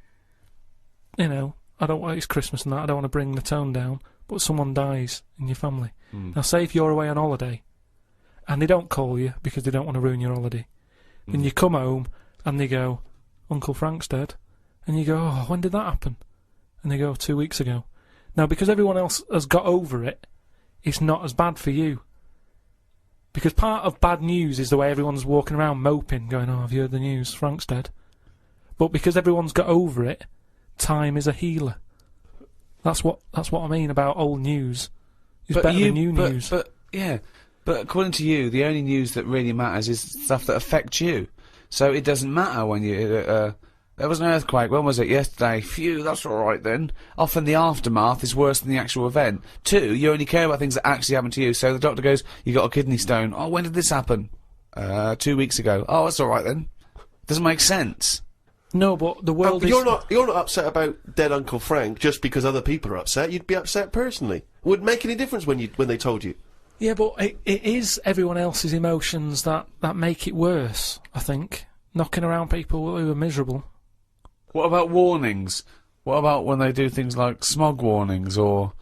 you know, it's Christmas and that, I don't want to bring the tone down, but someone dies in your family. Now, say if you're away on holiday, and they don't call you because they don't want to ruin your holiday, and you come home, and they go, Uncle Frank's dead, and you go, oh, when did that happen? And they go, 2 weeks ago. Now, because everyone else has got over it, it's not as bad for you. Because part of bad news is the way everyone's walking around moping, going, oh, have you heard the news? Frank's dead. But because everyone's got over it, time is a healer. That's what I mean about old news. It's better than new news. But according to you, the only news that really matters is stuff that affects you. So it doesn't matter when you There was an earthquake. When was it? Yesterday. Phew, that's alright then. Often the aftermath is worse than the actual event. 2, you only care about things that actually happen to you. So the doctor goes, you got a kidney stone. Oh, when did this happen? 2 weeks ago. Oh, that's alright then. Doesn't make sense. No, but the world But is... you're not upset about dead Uncle Frank just because other people are upset. You'd be upset personally. Wouldn't make any difference when they told you. Yeah, but it is everyone else's emotions that make it worse, I think. Knocking around people who are miserable. What about warnings? What about when they do things like smog warnings, or,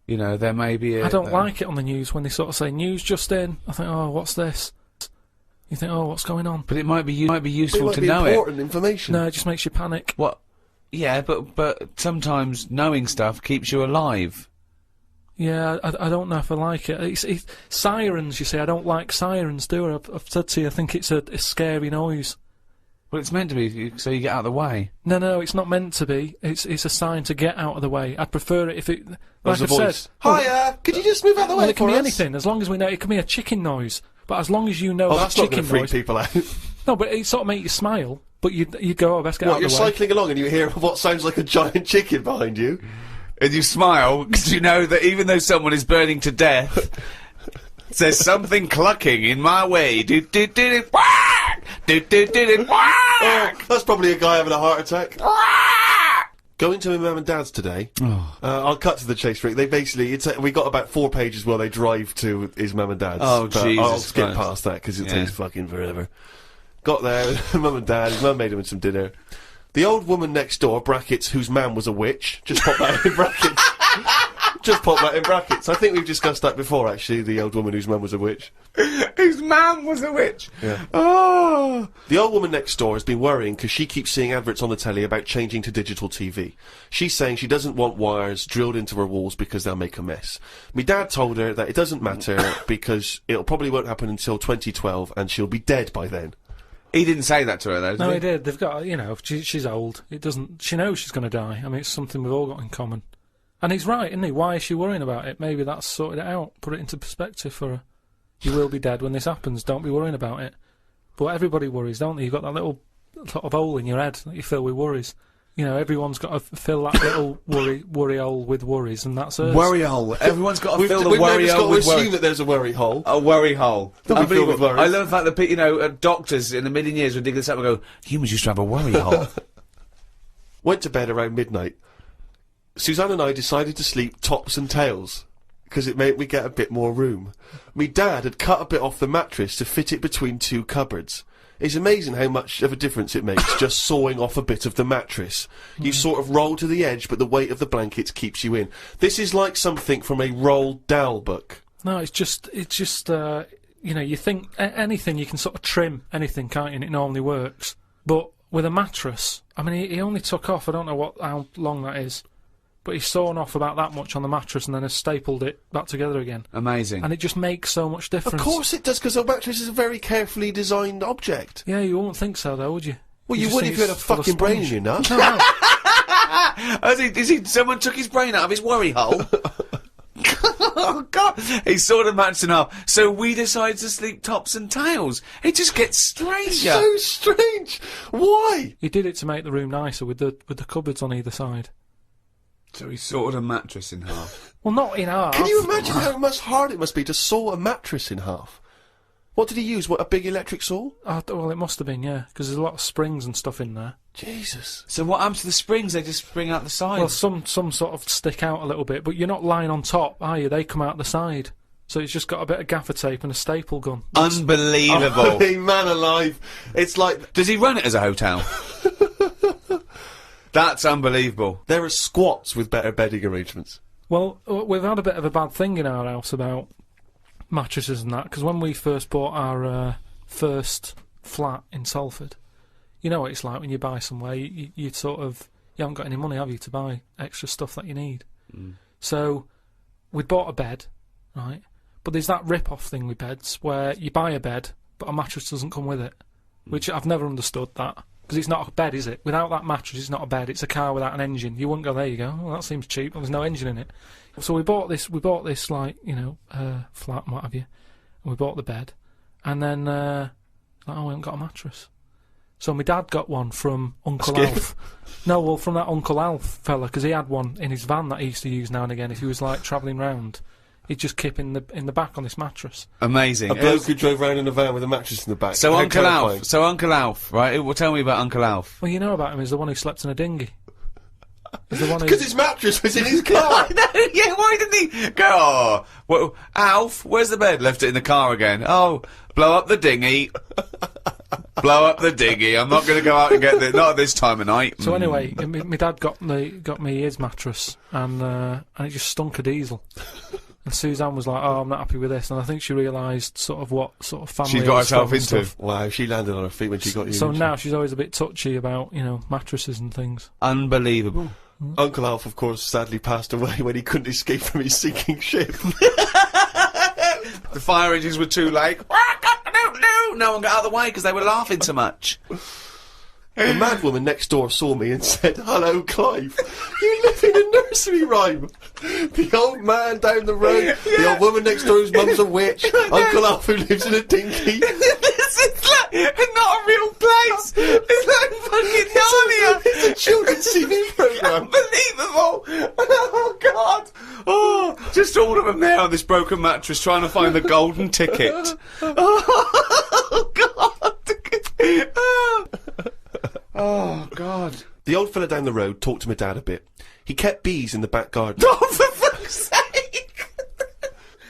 you know, there may be a... I don't like it on the news when they sort of say, news just in. I think, oh, what's this? You think, oh, what's going on? But it might be useful to know important information. No, it just makes you panic. What? Yeah, but sometimes knowing stuff keeps you alive. Yeah, I don't know if I like it. It's sirens, you see, I don't like sirens, do I? I've said to you, I think it's a scary noise. Well, it's meant to be, so you get out of the way. No, it's not meant to be. It's a sign to get out of the way. I'd prefer it if it... Like I've said... Hiya! Could you just move out of the way well, it can for be us? anything, as long as we know... It can be a chicken noise, but as long as you know Oh, that that's not chicken going to freak noise... people out. No, but it sort of make you smile, but you go, oh, best get out of the way. You're cycling along and you hear what sounds like a giant chicken behind you. And you smile, because you know that even though someone is burning to death, there's something clucking in my way. Oh, that's probably a guy having a heart attack. Going to my mum and dad's today. I'll cut to the chase, Rick. They basically, we got about 4 pages while they drive to his mum and dad's. Oh, but Jesus I'll skip Christ. past that because it takes fucking forever. Got there, mum and dad. His mum made him some dinner. The old woman next door, brackets, whose man was a witch. Just pop that in brackets. Just pop that in brackets. I think we've discussed that before, actually, the old woman whose mum was a witch. Whose man was a witch? Yeah. Oh! The old woman next door has been worrying because she keeps seeing adverts on the telly about changing to digital TV. She's saying she doesn't want wires drilled into her walls because they'll make a mess. Me dad told her that it doesn't matter because it'll probably won't happen until 2012 and she'll be dead by then. He didn't say that to her, though, did No, he? he did. They've got, you know, she's old. It doesn't... She knows she's going to die. I mean, it's something we've all got in common. And he's right, isn't he? Why is she worrying about it? Maybe that's sorted it out. Put it into perspective for her. You will be dead when this happens. Don't be worrying about it. But everybody worries, don't they? You've got that little sort of hole in your head that you fill with worries. You know, everyone's got to fill that little worry hole with worries, and that's us. Worry hole. Everyone's got to fill the we've worry never hole got with to worry. assume that there's a worry hole. A worry hole. Don't be filled with worries. I love the fact that, you know, doctors in a million years would dig this up and go, humans used to have a worry hole. Went to bed around midnight. Suzanne and I decided to sleep tops and tails, because it made me get a bit more room. Me dad had cut a bit off the mattress to fit it between 2 cupboards. It's amazing how much of a difference it makes just sawing off a bit of the mattress. You sort of roll to the edge, but the weight of the blankets keeps you in. This is like something from a Roald Dahl book. No, it's just, you know, you think anything, you can sort of trim anything, can't you, and it normally works. But with a mattress, I mean, he only took off, I don't know how long that is, but he's sawn off about that much on the mattress and then has stapled it back together again. Amazing. And it just makes so much difference. Of course it does, because a mattress is a very carefully designed object. Yeah, you wouldn't think so, though, would you? Well, you just would think if you had a it's full of fucking brain in sponge. your nut. No. Someone took his brain out of his worry hole? Oh, God. He saw the mattress in half. So we decided to sleep tops and tails. It just gets stranger. So strange. Why? He did it to make the room nicer with the cupboards on either side. So he sawed a mattress in half. Well, not in half. Can you imagine how much hard it must be to saw a mattress in half? What did he use? What, a big electric saw? Well, it must have been, yeah, because there's a lot of springs and stuff in there. Jesus. So what happens to the springs? They just spring out the side. Well, some sort of stick out a little bit, but you're not lying on top, are you? They come out the side. So it's just got a bit of gaffer tape and a staple gun. Unbelievable. Hey, man alive. It's like... Does he run it as a hotel? That's unbelievable. There are squats with better bedding arrangements. Well, we've had a bit of a bad thing in our house about mattresses and that, because when we first bought our first flat in Salford, you know what it's like when you buy somewhere, you sort of, you haven't got any money, have you, to buy extra stuff that you need. So, we'd bought a bed, right, but there's that rip-off thing with beds, where you buy a bed, but a mattress doesn't come with it, which I've never understood that. Because it's not a bed, is it? Without that mattress, it's not a bed. It's a car without an engine. You wouldn't go, there you go. Well, that seems cheap. Well, there's no engine in it. So we bought this, like, you know, flat and what have you. And we bought the bed. And then, oh, we haven't got a mattress. So my dad got one from Uncle Skip. Alf. No, well, from that Uncle Alf fella, because he had one in his van that he used to use now and again. If he was like travelling round, he'd just keep in the back on this mattress. Amazing. A bloke who drove around in a van with a mattress in the back. So How Uncle terrifying. Alf. So Uncle Alf, right? Well, tell me about Uncle Alf. Well, you know about him is the one who slept in a dinghy. He's the one who. Because his mattress was in his car. I know, yeah, why didn't he go, oh, well, Alf, where's the bed? Left it in the car again. Oh, blow up the dinghy. Blow up the dinghy. I'm not going to go out and get this, not at this time of night. So anyway, my dad got me his mattress, and it just stunk of diesel. And Suzanne was like, "Oh, I'm not happy with this," and I think she realised sort of what sort of family She got herself and into. stuff. Wow, she landed on her feet when she got you. So now she's always a bit touchy about mattresses and things. Unbelievable. Uncle Alf, of course, sadly passed away when he couldn't escape from his sinking ship. The fire engines were too late. No one got out of the way because they were laughing so much. The mad woman next door saw me and said, "Hello, Clive. You live in a nursery rhyme. The old man down the road, the old woman next door whose mum's a witch, Uncle Alf who lives in a dinghy." This is like not a real place. It's like fucking Narnia. It's a children's TV programme. Unbelievable. Oh, God. Oh, just all of them there on this broken mattress trying to find the golden ticket. Oh, God. Oh, God. The old fella down the road talked to my dad a bit. He kept bees in the back garden. Oh, for fuck's sake.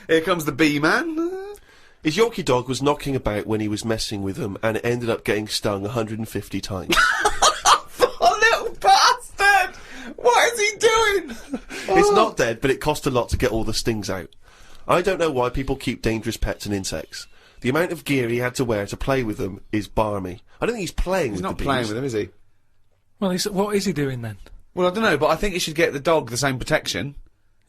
Here comes the bee man. His Yorkie dog was knocking about when he was messing with them, and it ended up getting stung 150 times. Oh, little bastard. What is he doing? It's not dead, but it cost a lot to get all the stings out. I don't know why people keep dangerous pets and insects. The amount of gear he had to wear to play with them is barmy. I don't think he's playing with He's the not bees. playing with him, is he? Well, what is he doing then? Well, I don't know, but I think you should get the dog the same protection.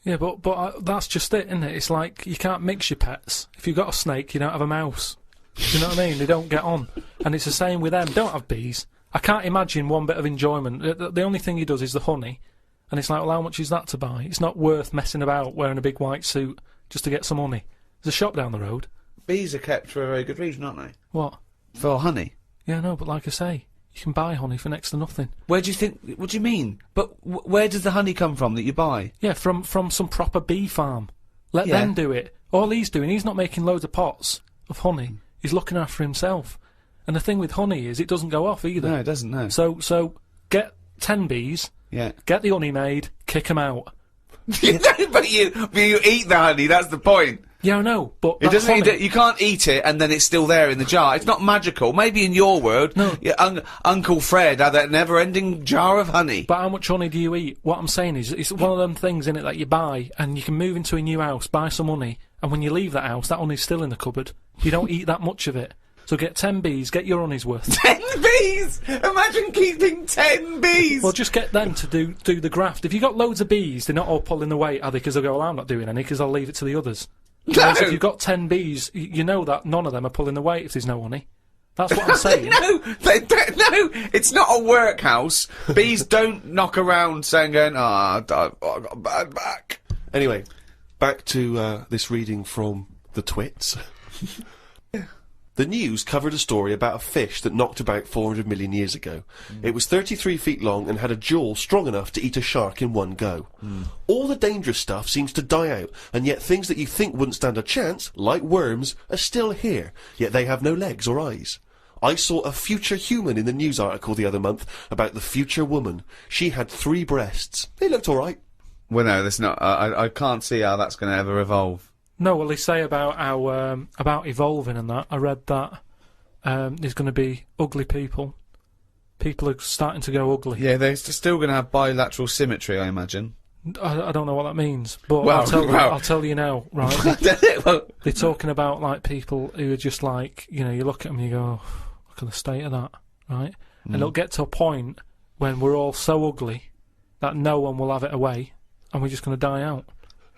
Yeah, but that's just it, isn't it? It's like you can't mix your pets. If you've got a snake, you don't have a mouse. Do you know what I mean? They don't get on. And it's the same with them. Don't have bees. I can't imagine one bit of enjoyment. The only thing he does is the honey. And it's like, well, how much is that to buy? It's not worth messing about wearing a big white suit just to get some honey. There's a shop down the road. Bees are kept for a very good reason, aren't they? What? For honey. Yeah, no, but like I say, you can buy honey for next to nothing. Where do you think... What do you mean? But where does the honey come from that you buy? Yeah, from some proper bee farm. Let Yeah. them do it. All he's doing, he's not making loads of pots of honey. He's looking after himself. And the thing with honey is it doesn't go off either. No, it doesn't, no. So get 10 bees, Yeah. get the honey made, kick them out. but you eat the honey, that's the point. Yeah, I know, but It that's doesn't. honey. You can't eat it and then it's still there in the jar. It's not magical. Maybe in your world, No. yeah, Uncle Fred had that never-ending jar of honey. But how much honey do you eat? What I'm saying is, it's one of them things in it that you buy, and you can move into a new house, buy some honey, and when you leave that house, that honey's still in the cupboard. You don't eat that much of it. So get 10 bees, get your honey's worth. 10 bees! Imagine keeping 10 bees! Well, just get them to do the graft. If you've got loads of bees, they're not all pulling the weight, are they? Because they'll go, well, I'm not doing any, because I'll leave it to the others. Whereas if you've got 10 bees, you know that none of them are pulling the weight if there's no honey. That's what I'm saying. No, it's not a workhouse. Bees don't knock around saying, I got a bad back. Anyway, back to this reading from the Twits. The news covered a story about a fish that knocked about 400 million years ago. It was 33 feet long and had a jaw strong enough to eat a shark in one go. All the dangerous stuff seems to die out, and yet things that you think wouldn't stand a chance, like worms, are still here, yet they have no legs or eyes. I saw a future human in the news article the other month about the future woman. She had 3 breasts. They looked alright. Well, no, that's not. I can't see how that's going to ever evolve. No, well, they say about how about evolving and that. I read that there's going to be ugly people. People are starting to go ugly. Yeah, they're still going to have bilateral symmetry, I imagine. I don't know what that means, but Well, I'll tell you now, right? Well, They're talking about like people who are just like, you look at them and you go, oh, look at the state of that, right? And it'll get to a point when we're all so ugly that no one will have it away, and we're just going to die out.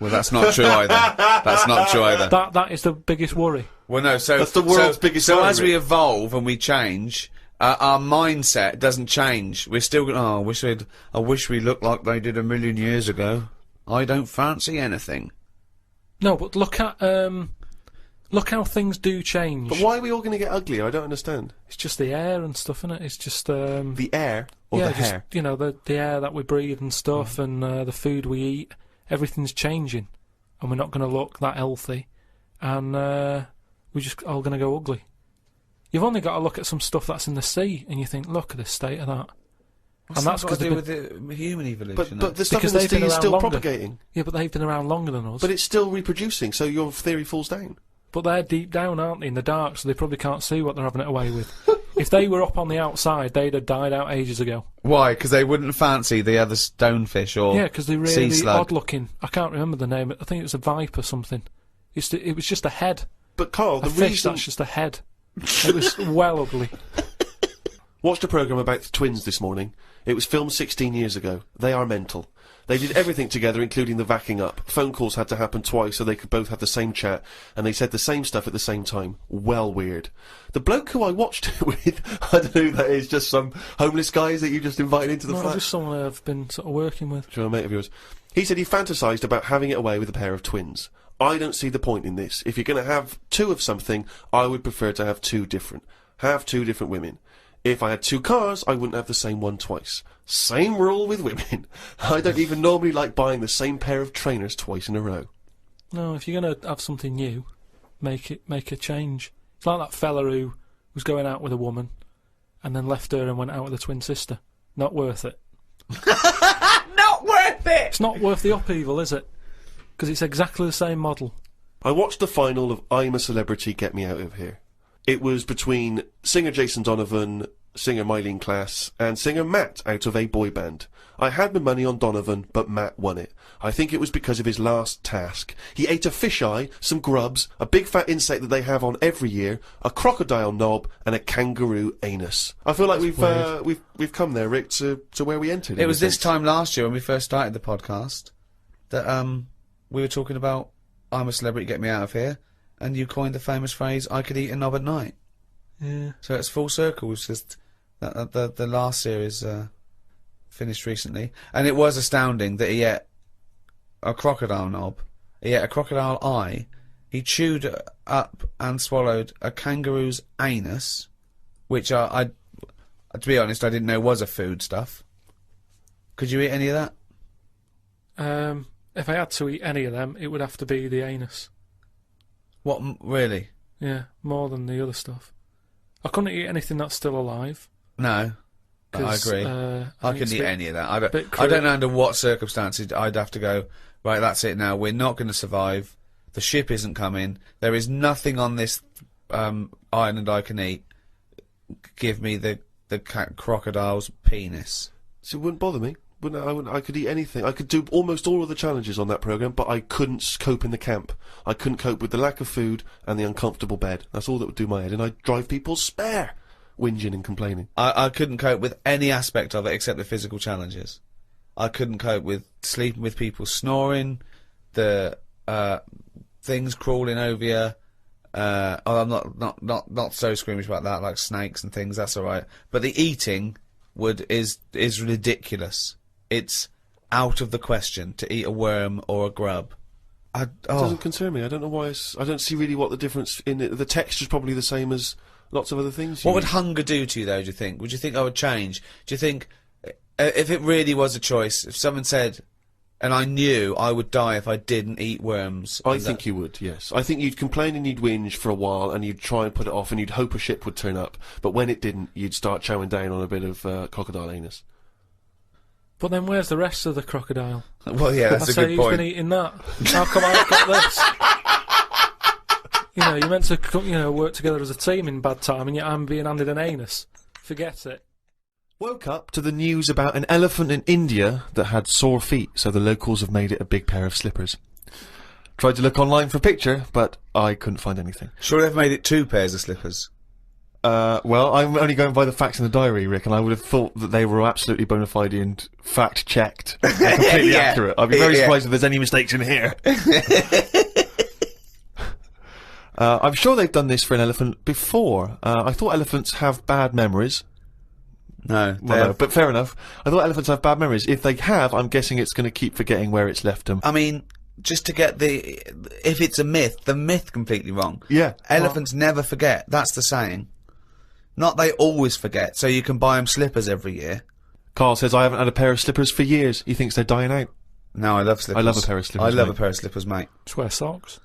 well, that's not true either. That's not true either. That is the biggest worry. Well, no, so... That's the world's biggest So worry, as we evolve and we change, our mindset doesn't change. We're still going, I wish we looked like they did a million years ago. I don't fancy anything. No, but look at look how things do change. But why are we all going to get uglier? I don't understand. It's just the air and stuff, isn't it? It's just The air or yeah, the just, hair? you know, the air that we breathe and stuff, and the food we eat. Everything's changing, and we're not going to look that healthy, and we're just all going to go ugly. You've only got to look at some stuff that's in the sea, and you think, look at the state of that. What's and that's that got to because do with the human evolution. But the stuff Because in the they've been sea is around still longer. propagating. Yeah, but they've been around longer than us. But it's still reproducing, so your theory falls down. But they're deep down, aren't they, in the dark, so they probably can't see what they're having it away with. If they were up on the outside, they'd have died out ages ago. Why? Because they wouldn't fancy the other stonefish or Yeah, because they're sea really slug. odd-looking. I can't remember the name. I think it was a viper or something. It was just a head. But Carl, A the fish reason... that's just a head. It was well ugly. Watched a programme about the twins this morning. It was filmed 16 years ago. They are mental. They did everything together, including the vacking up. Phone calls had to happen twice so they could both have the same chat, and they said the same stuff at the same time. Well weird. The bloke who I watched it with, I don't know who that is, just some homeless guys that you just invited into the No, flat? just someone I've been sort of working with. Sure, a mate of yours. He said he fantasised about having it away with a pair of twins. I don't see the point in this. If you're going to have two of something, I would prefer to have two different. Have two different women. If I had two cars, I wouldn't have the same one twice. Same rule with women. I don't even normally like buying the same pair of trainers twice in a row. No, if you're going to have something new, make a change. It's like that fella who was going out with a woman and then left her and went out with a twin sister. Not worth it. Not worth it! It's not worth the upheaval, is it? Because it's exactly the same model. I watched the final of I'm a Celebrity, Get Me Out of Here. It was between singer Jason Donovan, singer Mylene Klass, and singer Matt out of a boy band. I had my money on Donovan, but Matt won it. I think it was because of his last task. He ate a fisheye, some grubs, a big fat insect that they have on every year, a crocodile knob, and a kangaroo anus. I feel like we've come there, Rick, to where we entered. It was this time last year when we first started the podcast that we were talking about I'm a Celebrity, Get Me Out of Here, and you coined the famous phrase, I could eat a knob at night. Yeah. So it's full circle. It's just that the last series finished recently, and it was astounding that he ate a crocodile knob, he ate a crocodile eye, he chewed up and swallowed a kangaroo's anus, which to be honest, I didn't know was a food stuff. Could you eat any of that? If I had to eat any of them, it would have to be the anus. What, really? Yeah, more than the other stuff. I couldn't eat anything that's still alive. No. I 'cause, agree. I I think couldn't it's a eat bit- any of that. bit I don't know under what circumstances I'd have to go, right, that's it now, we're not going to survive, the ship isn't coming, there is nothing on this island I can eat, give me the crocodile's penis. So it wouldn't bother me. I could eat anything. I could do almost all of the challenges on that programme, but I couldn't cope in the camp. I couldn't cope with the lack of food and the uncomfortable bed. That's all that would do my head, and I'd drive people spare, whinging and complaining. I couldn't cope with any aspect of it except the physical challenges. I couldn't cope with sleeping with people snoring, the things crawling over you. I'm not so squeamish about that, like snakes and things. That's all right. But the eating is ridiculous. It's out of the question to eat a worm or a grub. It doesn't concern me. I don't know why. I don't see really what the difference in it. The texture's probably the same as lots of other things. What would hunger do to you, though, do you think? Would you think I would change? Do you think, if it really was a choice, if someone said, and I knew I would die if I didn't eat worms... I think you would, yes. I think you'd complain and you'd whinge for a while, and you'd try and put it off, and you'd hope a ship would turn up. But when it didn't, you'd start chowing down on a bit of crocodile anus. But then where's the rest of the crocodile? Well, yeah, that's a good Who's point. been eating that? How come I've got this? You know, you're meant to work together as a team in bad time, and yet I'm being handed an anus. Forget it. Woke up to the news about an elephant in India that had sore feet, so the locals have made it a big pair of slippers. Tried to look online for a picture, but I couldn't find anything. Sure they've made it 2 pairs of slippers. Well, I'm only going by the facts in the diary, Rick, and I would have thought that they were absolutely bona fide and fact-checked and completely Yeah. accurate. I'd be very Yeah. surprised if there's any mistakes in here. I'm sure they've done this for an elephant before. I thought elephants have bad memories. No, Well, no, but fair enough. I thought elephants have bad memories. If they have, I'm guessing it's going to keep forgetting where it's left them. I mean, just to get if it's a myth, the myth completely wrong. Yeah. Elephants never forget. That's the saying. Not they always forget, so you can buy them slippers every year. Carl says, I haven't had a pair of slippers for years. He thinks they're dying out. No, I love slippers. I love a pair of slippers, I love mate. a pair of slippers, mate. Just wear socks.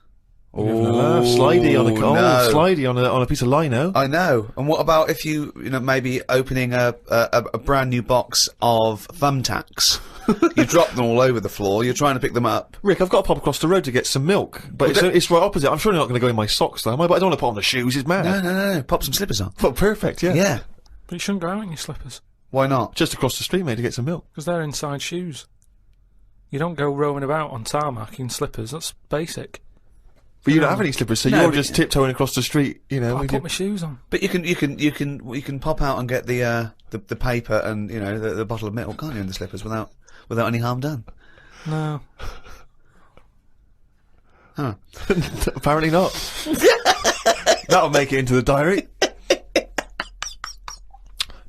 Oh, Slidey on a no. slidey on a piece of lino. I know. And what about if you know, maybe opening a brand new box of thumbtacks? You drop them all over the floor. You're trying to pick them up. Rick, I've got to pop across the road to get some milk, but it's right opposite. I'm surely not going to go in my socks, though, am I? But I don't want to put on the shoes. It's mad. No. Pop some slippers on. Well, perfect. Yeah. Yeah. But you shouldn't go out in your slippers, Why not? Just across the street, mate, to get some milk. because they're inside shoes. You don't go roaming about on tarmac in slippers. That's basic. But you don't have any slippers, so No, you're but just tiptoeing across the street. You know. I with put your- my shoes on. But you can pop out and get the paper and the bottle of milk, can't you, in the slippers without any harm done? No. Huh. Apparently not. That'll make it into the diary.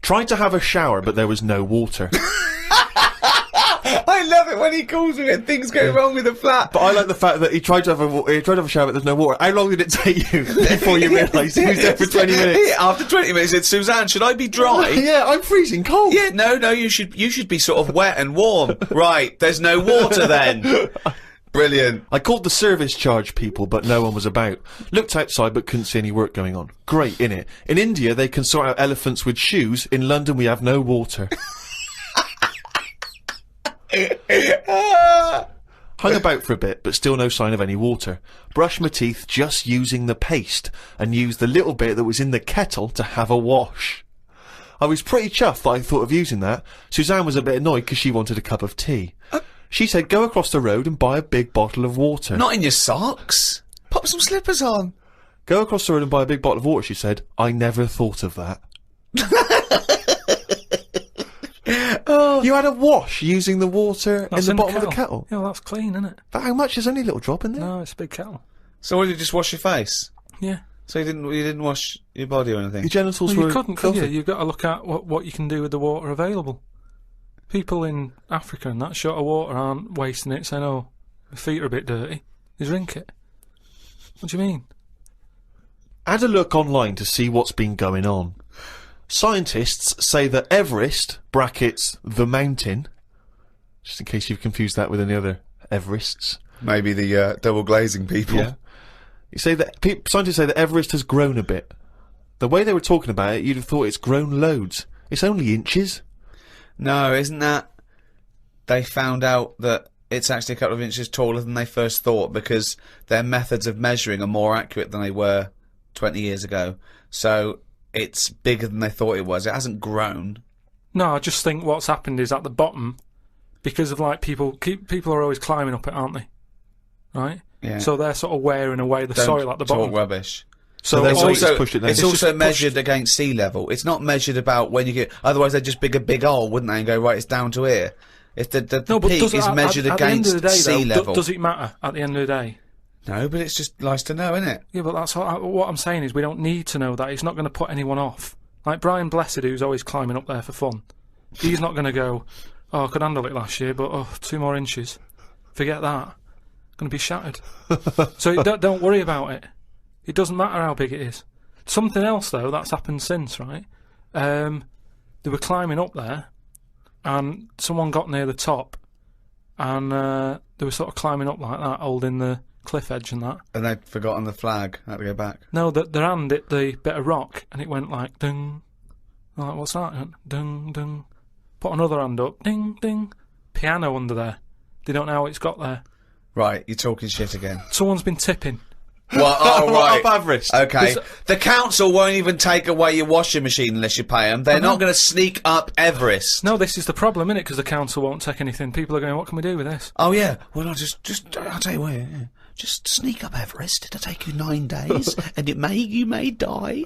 Tried to have a shower, but there was no water. I love it when he calls me and things go wrong with the flat. But I like the fact that he tried to have a shower, but there's no water. How long did it take you before you realised he was there for 20 minutes? After 20 minutes, he said, Suzanne, should I be dry? Yeah, I'm freezing cold. Yeah, no, you should be sort of wet and warm. Right, there's no water then. Brilliant. I called the service charge people, but no one was about. Looked outside, but couldn't see any work going on. Great, innit? In India, they can sort out elephants with shoes. In London, we have no water. Hung about for a bit, but still no sign of any water. Brushed my teeth just using the paste, and used the little bit that was in the kettle to have a wash. I was pretty chuffed that I thought of using that. Suzanne was a bit annoyed because she wanted a cup of tea. She said, go across the road and buy a big bottle of water. Not in your socks. Pop some slippers on. Go across the road and buy a big bottle of water, she said. I never thought of that. You had a wash using the water That's in the bottom of the kettle? Yeah, well, that's clean, isn't it? But how much? There's only a little drop in there. No, it's a big kettle. So what, did you just wash your face? Yeah. So you didn't wash your body or anything? Your genitals Well, were you couldn't, could filthy. you? You've got to look at what you can do with the water available. People in Africa and that short of water aren't wasting it, saying, oh, my feet are a bit dirty. They drink it. What do you mean? Had a look online to see what's been going on. Scientists say that Everest, brackets, the mountain, just in case you've confused that with any other Everests. Maybe the double glazing people. Yeah. You say that scientists say that Everest has grown a bit. The way they were talking about it, you'd have thought it's grown loads. It's only inches. No, isn't that... They found out that it's actually a couple of inches taller than they first thought because their methods of measuring are more accurate than they were 20 years ago. So it's bigger than they thought it was. It hasn't grown. No, I just think what's happened is at the bottom, because of like people are always climbing up it, aren't they? Right? Yeah. So they're sort of wearing away the Don't soil at the talk bottom. rubbish. So they've it's always also, pushed it down. It's It's also just measured against sea level. It's not measured about when you get... Otherwise they'd just dig a big hole, wouldn't they, and go, right, it's down to here. If the no, but peak does it, is measured at the end against of the day, sea though, level. does it matter at the end of the day? No, but it's just nice to know, isn't it? Yeah, but that's what I'm saying is we don't need to know that. It's not going to put anyone off. Like Brian Blessed, who's always climbing up there for fun. He's not going to go, oh, I could handle it last year, but 2 more inches. Forget that. Going to be shattered. So don't worry about it. It doesn't matter how big it is. Something else, though, that's happened since, right? They were climbing up there, and someone got near the top, and they were sort of climbing up like that, holding the cliff edge and that. And they'd forgotten the flag. Had to go back. No, their hand hit the bit of rock, and it went like, ding. Like, what's that? It went, ding, ding. Put another hand up, ding, ding. Piano under there. They don't know how it's got there. Right, you're talking shit again. Someone's been tipping. Well, oh, right. Up Everest. Okay. The council won't even take away your washing machine unless you pay them. They're not going to sneak up Everest. No, this is the problem, innit? Because the council won't take anything. People are going, what can we do with this? Oh, yeah. Well, I'll tell you what, yeah. Just sneak up Everest. It'll take you 9 days, and you may die.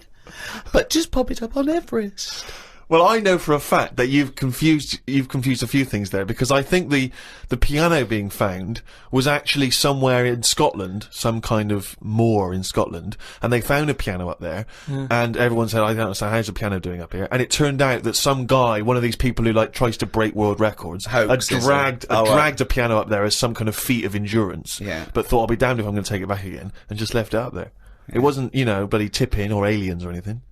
But just pop it up on Everest. Well, I know for a fact that you've confused a few things there, because I think the piano being found was actually somewhere in Scotland, some kind of moor in Scotland, and they found a piano up there, and everyone said, I don't understand, how's the piano doing up here? And it turned out that some guy, one of these people who like tries to break world records, had dragged a piano up there as some kind of feat of endurance, but thought, I'll be damned if I'm going to take it back again, and just left it up there. It wasn't, you know, bloody tipping or aliens or anything.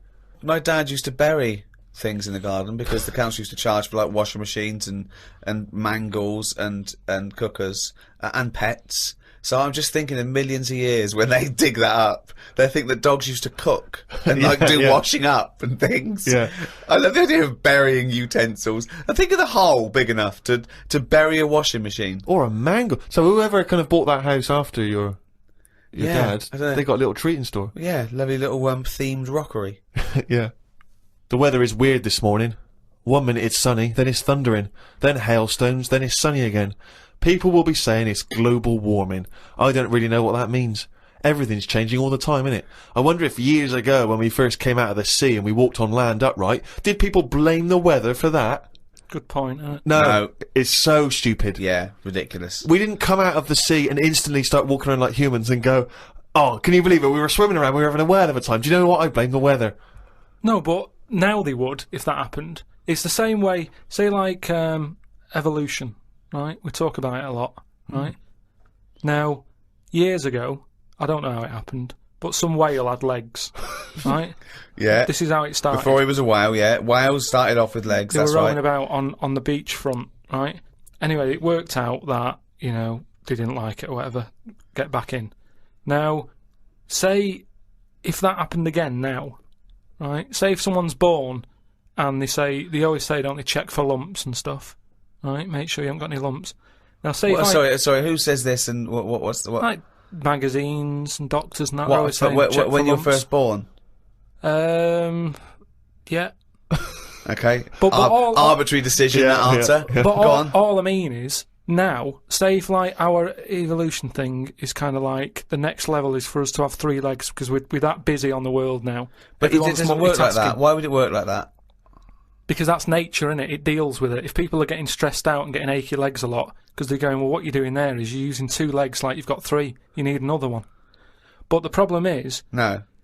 My dad used to bury things in the garden because the council used to charge for like washing machines and mangles and cookers and pets. So I'm just thinking in millions of years when they dig that up, they think that dogs used to cook and like do washing up and things. Yeah. I love the idea of burying utensils. And think of the hole big enough to bury a washing machine. Or a mangle. So whoever kind of bought that house after your dad, they got a little treat in store. Yeah, lovely little themed rockery. Yeah. The weather is weird this morning. 1 minute it's sunny, then it's thundering, then hailstones, then it's sunny again. People will be saying it's global warming. I don't really know what that means. Everything's changing all the time, innit? I wonder if years ago, when we first came out of the sea and we walked on land upright, did people blame the weather for that? Good point. No, it's so stupid. Yeah, ridiculous. We didn't come out of the sea and instantly start walking around like humans and go, oh, can you believe it? We were swimming around, we were having a whale of a time. Do you know what? I blame the weather. No, but now they would, if that happened. It's the same way, say like evolution, right? We talk about it a lot, right? Now, years ago, I don't know how it happened, but some whale had legs, right? Yeah. This is how it started. Before he was a whale, yeah. Whales started off with legs, they that's were right. rolling about on the beachfront, right? Anyway, it worked out that, you know, they didn't like it or whatever, get back in. Now, say, if that happened again now, right? Say if someone's born and they always say, don't they, check for lumps and stuff, right? Make sure you haven't got any lumps. Now, say sorry, who says this and what's the... Like magazines and doctors and that. What, saying, when you're first born? Yeah. Okay. But arbitrary decision, that answer. But all I mean is, now, say if like our evolution thing is kind of like the next level is for us to have 3 legs because we're that busy on the world now. But it doesn't work like that. Why would it work like that? Because that's nature, innit? It deals with it. If people are getting stressed out and getting achy legs a lot because they're going, well, what you're doing there is you're using 2 legs like you've got 3. You need another one. But the problem is,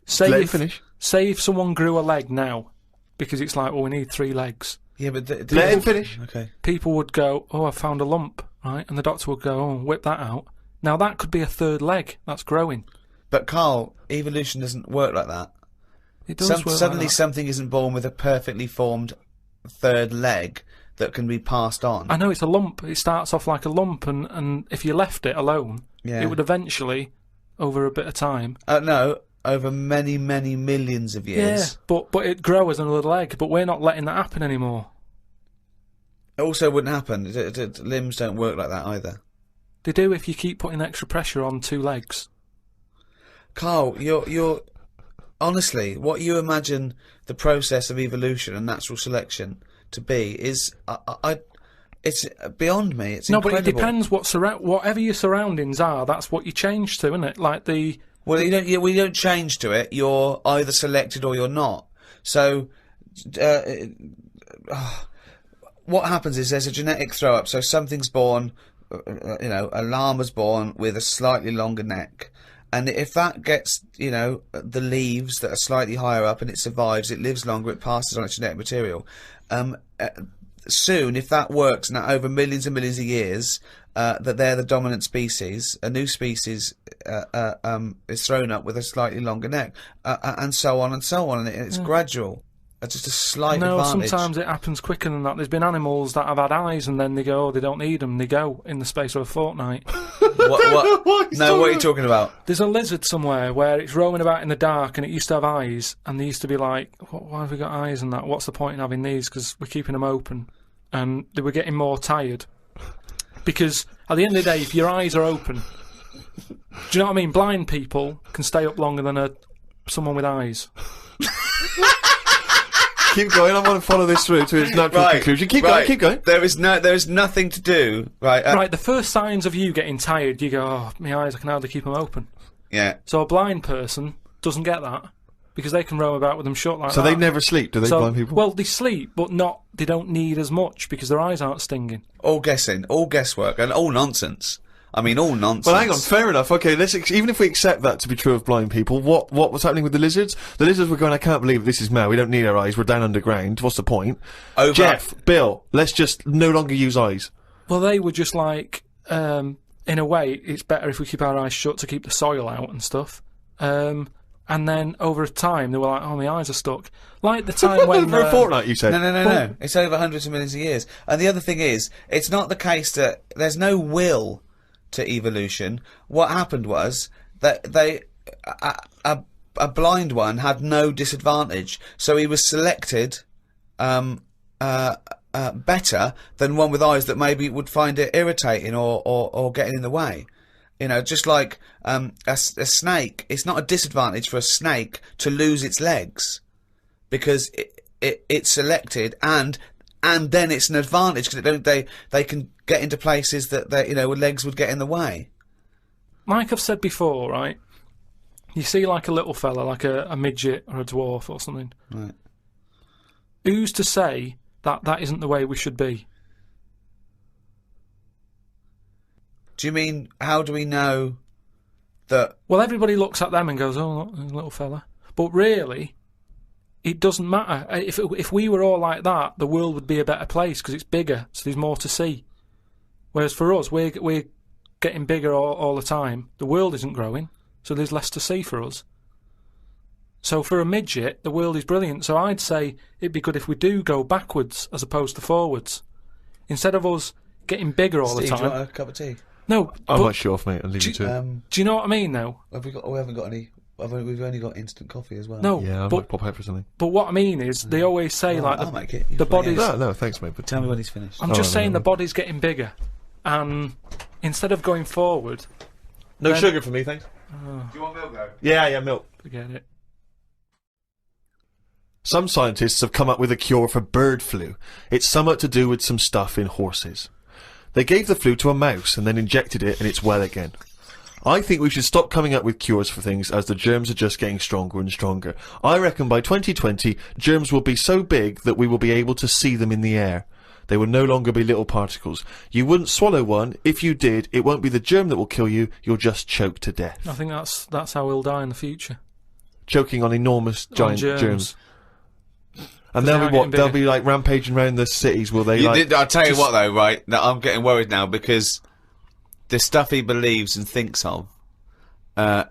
say if someone grew a leg now, because it's like, well, we need 3 legs. Yeah, but let him finish. Okay. People would go, oh, I found a lump, right? And the doctor would go, oh, whip that out. Now that could be a 3rd leg that's growing. But Karl, evolution doesn't work like that. It does work suddenly like that. something isn't born with a perfectly formed 3rd leg that can be passed on. I know, it's a lump. It starts off like a lump, and if you left it alone, it would eventually, over a bit of time... No, over many, many millions of years. Yeah, but it'd grow as another leg, but we're not letting that happen anymore. It also wouldn't happen. Limbs don't work like that either. They do if you keep putting extra pressure on 2 legs. Karl, you're... Honestly, what you imagine the process of evolution and natural selection to be is... it's beyond me. It's incredible. But it depends whatever your surroundings are, that's what you change to, isn't it? Like the... Well, you don't change to it. You're either selected or you're not. So, what happens is there's a genetic throw-up. So something's born, a llama's born with a slightly longer neck. And if that gets, the leaves that are slightly higher up and it survives, it lives longer, it passes on its genetic material. Soon, if that works, now over millions and millions of years, that they're the dominant species, a new species is thrown up with a slightly longer neck, and so on and so on, and it's gradual. It's just a slight advantage. Sometimes it happens quicker than that. There's been animals that have had eyes and then they go, oh, they don't need them, they go in the space of a fortnight. What are you talking about? There's a lizard somewhere where it's roaming about in the dark and it used to have eyes, and they used to be like, why have we got eyes and that? What's the point in having these? Because we're keeping them open. And they were getting more tired. Because at the end of the day, if your eyes are open, do you know what I mean? Blind people can stay up longer than someone with eyes. Keep going. I want to follow this through to its natural conclusion. Keep going. There is nothing to do. Right. The first signs of you getting tired, you go, oh, my eyes, I can hardly keep them open. Yeah. So a blind person doesn't get that. because they can roam about with them shut like So that. they never sleep, do they, blind people? Well, they sleep, but they don't need as much because their eyes aren't stinging. All guessing, all guesswork, and all nonsense. I mean, all nonsense. Well, hang on, fair enough. Okay, even if we accept that to be true of blind people, what was happening with the lizards? The lizards were going, I can't believe this is mad. We don't need our eyes. We're down underground. What's the point? Jeff, Bill, let's just no longer use eyes. Well, they were just like, in a way, it's better if we keep our eyes shut to keep the soil out and stuff. And then over time, they were like, oh, my eyes are stuck. Like the time when... For a fortnight, you said? No. It's over hundreds of millions of years. And the other thing is, it's not the case that there's no will to evolution. What happened was that a blind one had no disadvantage, so he was selected better than one with eyes that maybe would find it irritating or getting in the way. You know, just like a snake, it's not a disadvantage for a snake to lose its legs because it's selected, and then it's an advantage because they can get into places that with legs would get in the way. Like I've said before, right? You see like a little fella, like a midget or a dwarf or something. Right. Who's to say that isn't the way we should be? Do you mean, how do we know that... Well, everybody looks at them and goes, oh, look, there's a little fella. But really, it doesn't matter. If we were all like that, the world would be a better place because it's bigger, so there's more to see. Whereas for us, we're getting bigger all the time. The world isn't growing, so there's less to see for us. So for a midget, the world is brilliant. So I'd say it'd be good if we do go backwards as opposed to forwards. Instead of us getting bigger all the time. Do you want a cup of tea? No, I'm not sure, mate. I'll leave you to it. Do you know what I mean, though? We haven't got any. We've only got instant coffee as well. No, Yeah, I might pop out for something. But what I mean is, they always say I'll make it. the body's. No, thanks, mate. But Tell me when he's finished. I'm just saying the body's getting bigger, and instead of going forward, no sugar for me, thanks. Do you want milk though? Yeah, milk. forget it. Some scientists have come up with a cure for bird flu. It's somewhat to do with some stuff in horses. They gave the flu to a mouse and then injected it and it's well again. I think we should stop coming up with cures for things as the germs are just getting stronger and stronger. I reckon by 2020, germs will be so big that we will be able to see them in the air. They will no longer be little particles. You wouldn't swallow one. If you did, it won't be the germ that will kill you. You'll just choke to death. I think that's how we'll die in the future. Choking on enormous giant On germs. And they'll be like rampaging around the cities, will they? I'll tell you what though, right? Now, I'm getting worried now because the stuff he believes and thinks of, I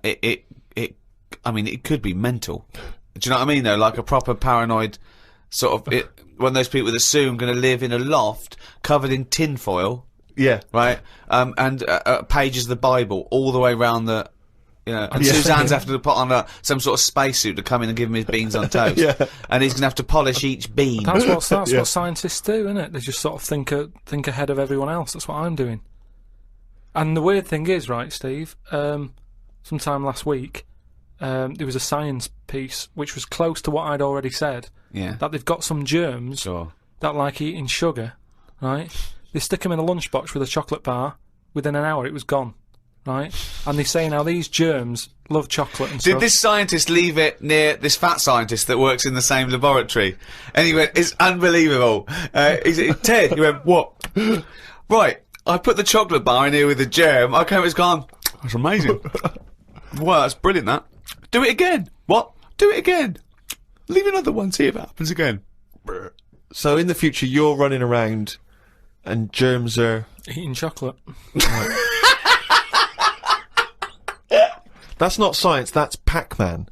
mean, it could be mental. Do you know what I mean though? Like a proper paranoid sort of, one of those people that soon going to live in a loft covered in tinfoil. Yeah. Right? And pages of the Bible all the way around the, and Suzanne's having to put on some sort of spacesuit to come in and give him his beans on toast. Yeah. And he's going to have to polish each bean. That's what scientists do, isn't it? They just sort of think ahead of everyone else. That's what I'm doing. And the weird thing is, right, Steve, sometime last week, there was a science piece which was close to what I'd already said. Yeah. That they've got some germs that like eating sugar, right? They stick them in a lunchbox with a chocolate bar. Within an hour, it was gone. Right, and they say now these germs love chocolate and stuff. Did this scientist leave it near this fat scientist that works in the same laboratory? And he went, it's unbelievable. He said, Ted, he went, what? Right, I put the chocolate bar in here with the germ. I came, it's gone. That's amazing. Wow, that's brilliant, that. Do it again. What? Do it again. Leave another one, see if it happens again. So in the future, you're running around and germs are... eating chocolate. That's not science, that's Pac-Man.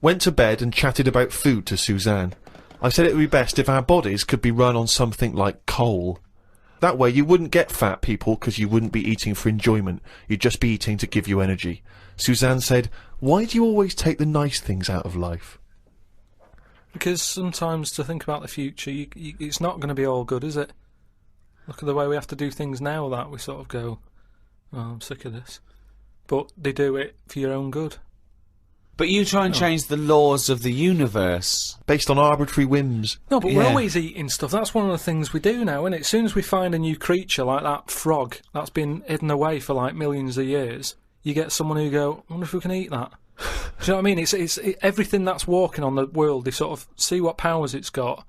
Went to bed and chatted about food to Suzanne. I said it would be best if our bodies could be run on something like coal. That way you wouldn't get fat, people, because you wouldn't be eating for enjoyment. You'd just be eating to give you energy. Suzanne said, why do you always take the nice things out of life? Because sometimes to think about the future, it's not going to be all good, is it? Look at the way we have to do things now that we sort of go, oh, I'm sick of this. But they do it for your own good. But you try and change the laws of the universe. Based on arbitrary whims. No, but we're always eating stuff. That's one of the things we do now, isn't it? As soon as we find a new creature like that frog that's been hidden away for like millions of years, you get someone who go, I wonder if we can eat that. Do you know what I mean? It's everything that's walking on the world. They sort of see what powers it's got.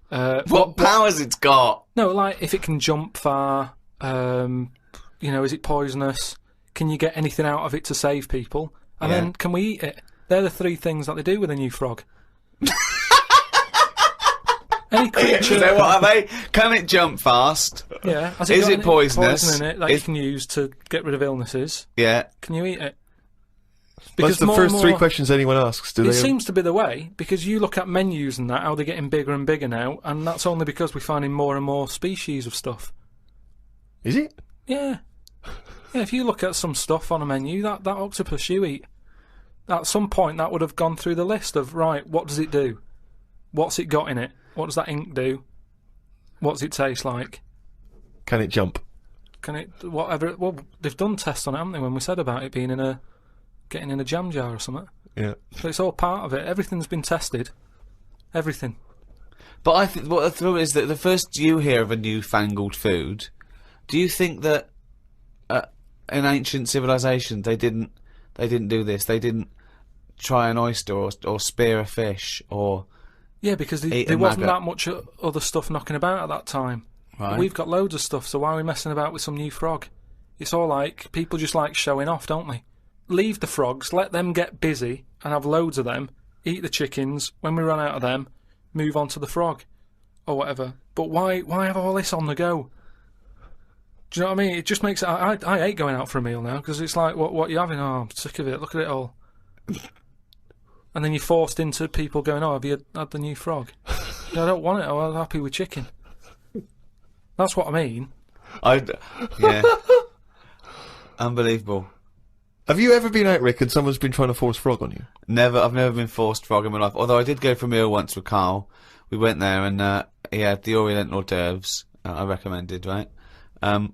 What powers it's got? No, like if it can jump far. Is it poisonous? Can you get anything out of it to save people? And then can we eat it? They're the 3 things that they do with a new frog. Any creature. So what are they? Can it jump fast? Yeah. Is it poisonous? Poison in it that you can use to get rid of illnesses? Yeah. Can you eat it? That's the first 3 questions anyone asks. It seems to be the way, because you look at menus and that, how they're getting bigger and bigger now, and that's only because we're finding more and more species of stuff. Is it? Yeah. Yeah, if you look at some stuff on a menu, that octopus you eat, at some point that would have gone through the list of, right, what does it do? What's it got in it? What does that ink do? What does it taste like? Can it jump? Can it, whatever, well, they've done tests on it, haven't they, when we said about it being getting in a jam jar or something. Yeah. So it's all part of it. Everything's been tested. Everything. But I think what the thrill is that the first you hear of a newfangled food, do you think that in ancient civilization they didn't do this? They didn't try an oyster or spear a fish or because there wasn't that much other stuff knocking about at that time. Right. We've got loads of stuff, so why are we messing about with some new frog? It's all like people just like showing off, don't they? Leave the frogs, let them get busy and have loads of them. Eat the chickens. When we run out of them, move on to the frog or whatever. But why have all this on the go? Do you know what I mean? It just makes it. I hate going out for a meal now because it's like, what are you having? Oh, I'm sick of it. Look at it all. And then you're forced into people going, oh, have you had the new frog? No, I don't want it. I'm happy with chicken. That's what I mean. Yeah. Unbelievable. Have you ever been out, Rick, and someone's been trying to force frog on you? Never. I've never been forced frog in my life. Although I did go for a meal once with Karl. We went there and he had the Orient hors d'oeuvres. I recommended, right? And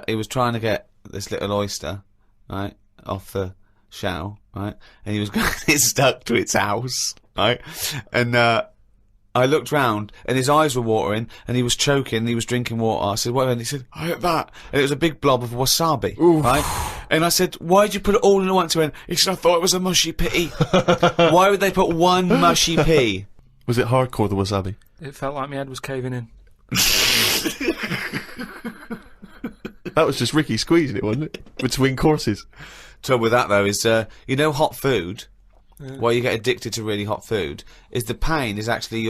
he was trying to get this little oyster, right, off the shell, right, and he was getting it stuck to its house, right, and I looked round and his eyes were watering and he was choking and he was drinking water. I said, what? And he said, I ate that. And it was a big blob of wasabi, right? And I said, why'd you put it all in at once? He went, he said, I thought it was a mushy pea. Why would they put one mushy pea? Was it hardcore, the wasabi? It felt like my head was caving in. That was just Ricky squeezing it, wasn't it? Between courses. Trouble with that though is, hot food, why you get addicted to really hot food, is the pain is actually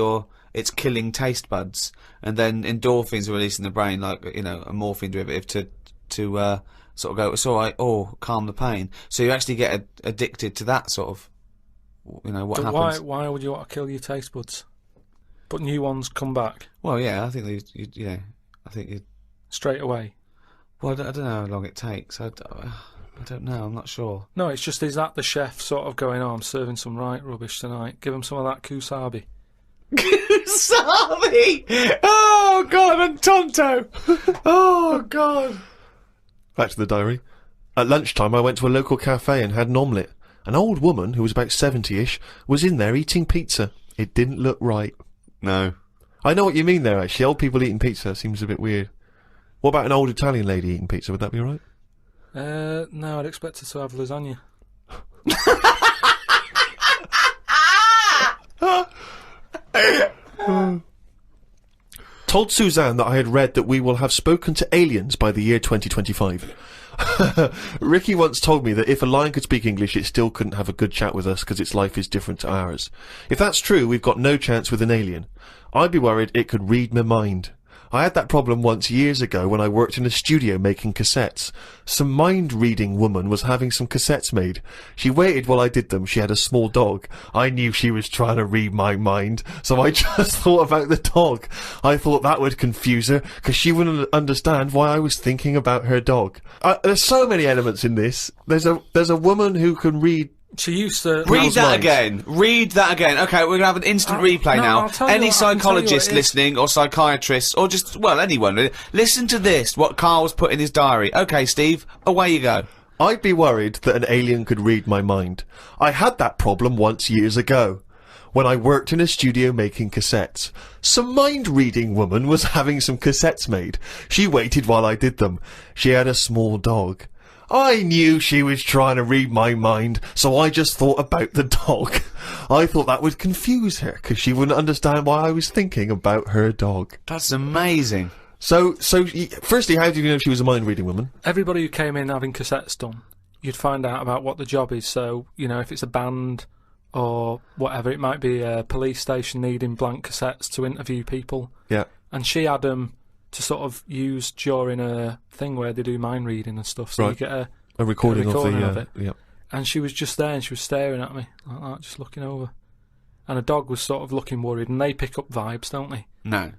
it's killing taste buds, and then endorphins are released in the brain, like, a morphine derivative to sort of go, it's alright, calm the pain. So you actually get addicted to that sort of, what but happens. Why would you want to kill your taste buds? But new ones come back? Well, yeah, I think I think you straight away? Well, I don't know how long it takes. I don't know, I'm not sure. No, it's just, is that the chef sort of going, I'm serving some right rubbish tonight, give him some of that kusabi. Kusabi! Oh, God, and Tonto! Oh, God. Back to the diary. At lunchtime, I went to a local cafe and had an omelette. An old woman, who was about 70-ish, was in there eating pizza. It didn't look right. No. I know what you mean there, actually. Old people eating pizza seems a bit weird. What about an old Italian lady eating pizza? Would that be alright? No, I'd expect her to have lasagna. Told Suzanne that I had read that we will have spoken to aliens by the year 2025. Ricky once told me that if a lion could speak English, it still couldn't have a good chat with us because its life is different to ours. If that's true, we've got no chance with an alien. I'd be worried it could read my mind. I had that problem once years ago when I worked in a studio making cassettes. Some mind-reading woman was having some cassettes made. She waited while I did them. She had a small dog. I knew she was trying to read my mind, so I just thought about the dog. I thought that would confuse her, because she wouldn't understand why I was thinking about her dog. There's so many elements in this. There's a woman who can read. She used to... Read that again. Read that again. Okay, we're going to have an instant replay now. Any psychologist listening, or psychiatrists, or just, well, anyone really, listen to this, what Karl's put in his diary. Okay, Steve, away you go. I'd be worried that an alien could read my mind. I had that problem once years ago, when I worked in a studio making cassettes. Some mind-reading woman was having some cassettes made. She waited while I did them. She had a small dog. I knew she was trying to read my mind, so I just thought about the dog. I thought that would confuse her, because she wouldn't understand why I was thinking about her dog. That's amazing. So, firstly, how did you know she was a mind-reading woman? Everybody who came in having cassettes done, you'd find out about what the job is. So, you know, if it's a band or whatever, it might be a police station needing blank cassettes to interview people. Yeah. And she had them to sort of use during a thing where they do mind reading and stuff. So you get a recording of it. Yeah. And she was just there and she was staring at me like that, just looking over. And a dog was sort of looking worried, and they pick up vibes, don't they? No.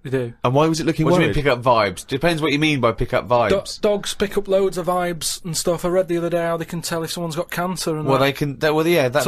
They do. And why was it looking What do worried? you mean pick up vibes? Depends what you mean by pick up vibes. Dogs pick up loads of vibes and stuff. I read the other day how they can tell if someone's got cancer and Well, that. they can. Yeah, it's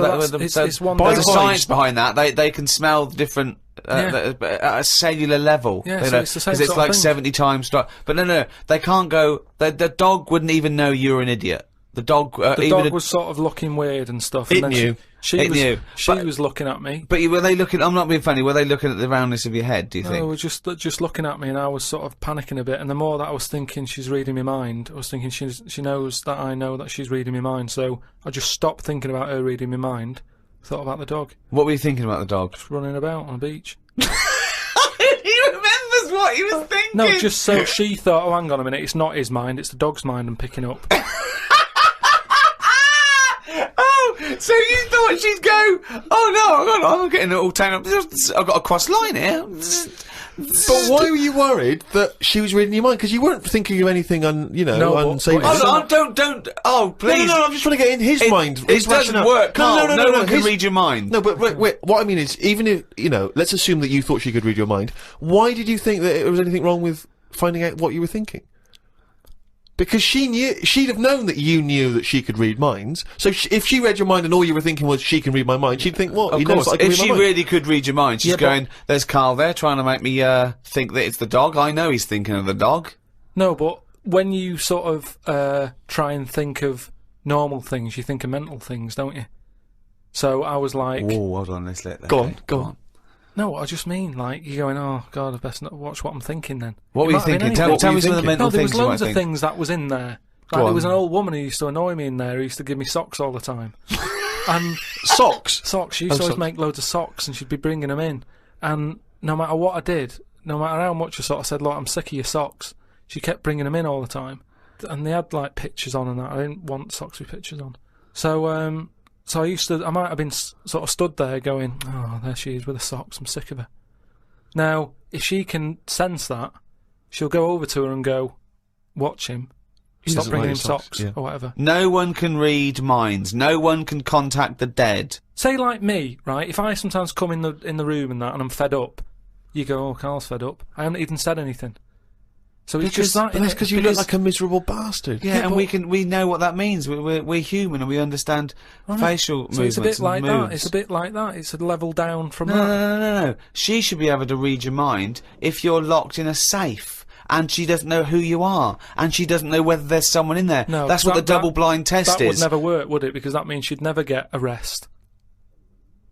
one there's a thing. science behind that. They can smell different at a cellular level. Yeah, you so know, it's the same 'cause it's sort of like thing. 70 times. But no, they can't go. The dog wouldn't even know you're an idiot. The dog. The dog was sort of looking weird and stuff. It and then knew. She knew. She was looking at me. But were they looking? I'm not being funny. Were they looking at the roundness of your head? Do you They think? were just looking at me, and I was sort of panicking a bit. And the more that I was thinking she's reading my mind, I was thinking she knows that I know that she's reading my mind. So I just stopped thinking about her reading my mind. Thought about the dog. What were you thinking about the dog? Just running about on a beach. He remembers what he was thinking. No, just so she thought, oh, hang on a minute, it's not his mind, it's the dog's mind I'm picking up. Oh, so you thought she'd go, oh no, I'm getting it all taken up. I've got a cross line here. But why were you worried that she was reading your mind? Because you weren't thinking of anything unsavory. Don't. Oh, please. No, I'm just trying to get in his mind. It doesn't work. Carl. No one can his- read your mind. No, but wait, what I mean is, even if, let's assume that you thought she could read your mind, why did you think that there was anything wrong with finding out what you were thinking? Because she'd have known that you knew that she could read minds, so if she read your mind and all you were thinking was she can read my mind, she'd think, what? Of course, if she really could read your mind, she's Yeah, going, there's Carl there trying to make me think that it's the dog. I know he's thinking of the dog. No, but when you sort of try and think of normal things, you think of mental things, don't you? So I was like... Oh, hold on, let's let that Go on. No, I just mean, like, you're going, oh, God, I best not watch what I'm thinking then. What were you thinking? Tell me some of the mental No, there things was you might loads of think. things that was in there. Like, there was an old woman who used to annoy me in there, who used to give me socks all the time. And Socks? socks. She used to always make loads of socks, and she'd be bringing them in. And no matter what I did, no matter how much I sort of said, look, I'm sick of your socks, she kept bringing them in all the time. And they had, like, pictures on and that. I didn't want socks with pictures on. So I might have been sort of stood there going, oh, there she is with the socks, I'm sick of her. Now, if she can sense that, she'll go over to her and go, watch him, stop doesn't bringing like him socks, socks, yeah. or whatever. No one can read minds. No one can contact the dead. Say like me, right? If I sometimes come in the room and that, and I'm fed up, you go, oh, Carl's fed up. I haven't even said anything. So it's just that. That's because you look like a miserable bastard. Yeah, and we know what that means. We're human and we understand facial So movements. it's a bit like and moves. that. It's a bit like that. It's a level down from No, that. no. She should be able to read your mind if you're locked in a safe and she doesn't know who you are and she doesn't know whether there's someone in there. No, that's what the double-blind test That is. would never work, would it? Because that means she'd never get arrest.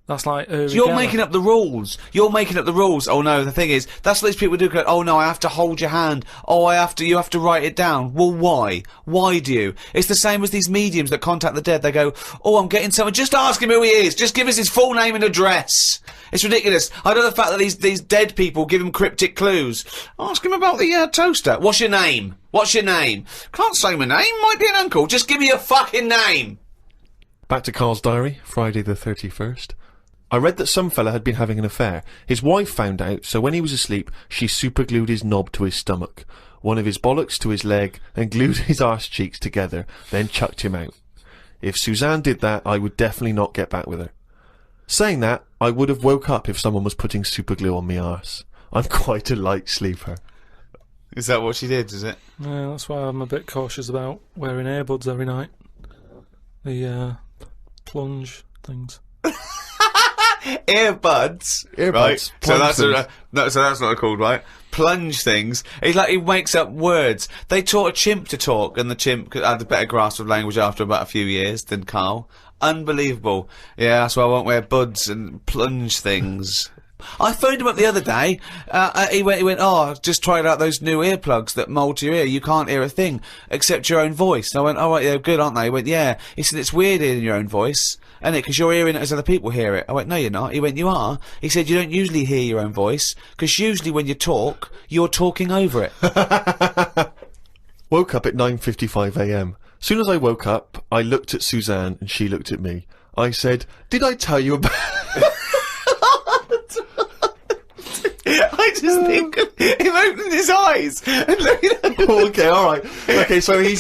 That's like So you're making up the rules. You're making up the rules. Oh no, the thing is, that's what these people do. Go, oh no, I have to hold your hand. Oh, you have to write it down. Well, why? Why do you? It's the same as these mediums that contact the dead. They go, oh, I'm getting someone. Just ask him who he is. Just give us his full name and address. It's ridiculous. I know the fact that these dead people give him cryptic clues. Ask him about the toaster. What's your name? What's your name? Can't say my name. Might be an uncle. Just give me your fucking name. Back to Carl's diary, Friday the 31st. I read that some fella had been having an affair. His wife found out, so when he was asleep, she superglued his knob to his stomach, one of his bollocks to his leg, and glued his arse cheeks together, then chucked him out. If Suzanne did that, I would definitely not get back with her. Saying that, I would have woke up if someone was putting superglue on me arse. I'm quite a light sleeper. Is that what she did, is it? Yeah, that's why I'm a bit cautious about wearing earbuds every night. The plunge things. Earbuds, right? So plunge that's so that's not called, right? Plunge things. He's like, he makes up words. They taught a chimp to talk, and the chimp had a better grasp of language after about a few years than Carl. Unbelievable. Yeah, that's why I won't wear buds and plunge things. I phoned him up the other day. He went, oh, just tried out those new earplugs that mould to your ear. You can't hear a thing except your own voice. And I went, oh, right, they're good, aren't they? He went, yeah. He said, it's weird hearing your own voice, isn't it? Because you're hearing it as other people hear it. I went, no, you're not. He went, you are. He said, you don't usually hear your own voice, because usually when you talk, you're talking over it. Woke up at 9:55 a.m. Soon as I woke up, I looked at Suzanne and she looked at me. I said, did I tell you about... I just think of him opening his eyes and looking at him. Okay, alright. Okay, so he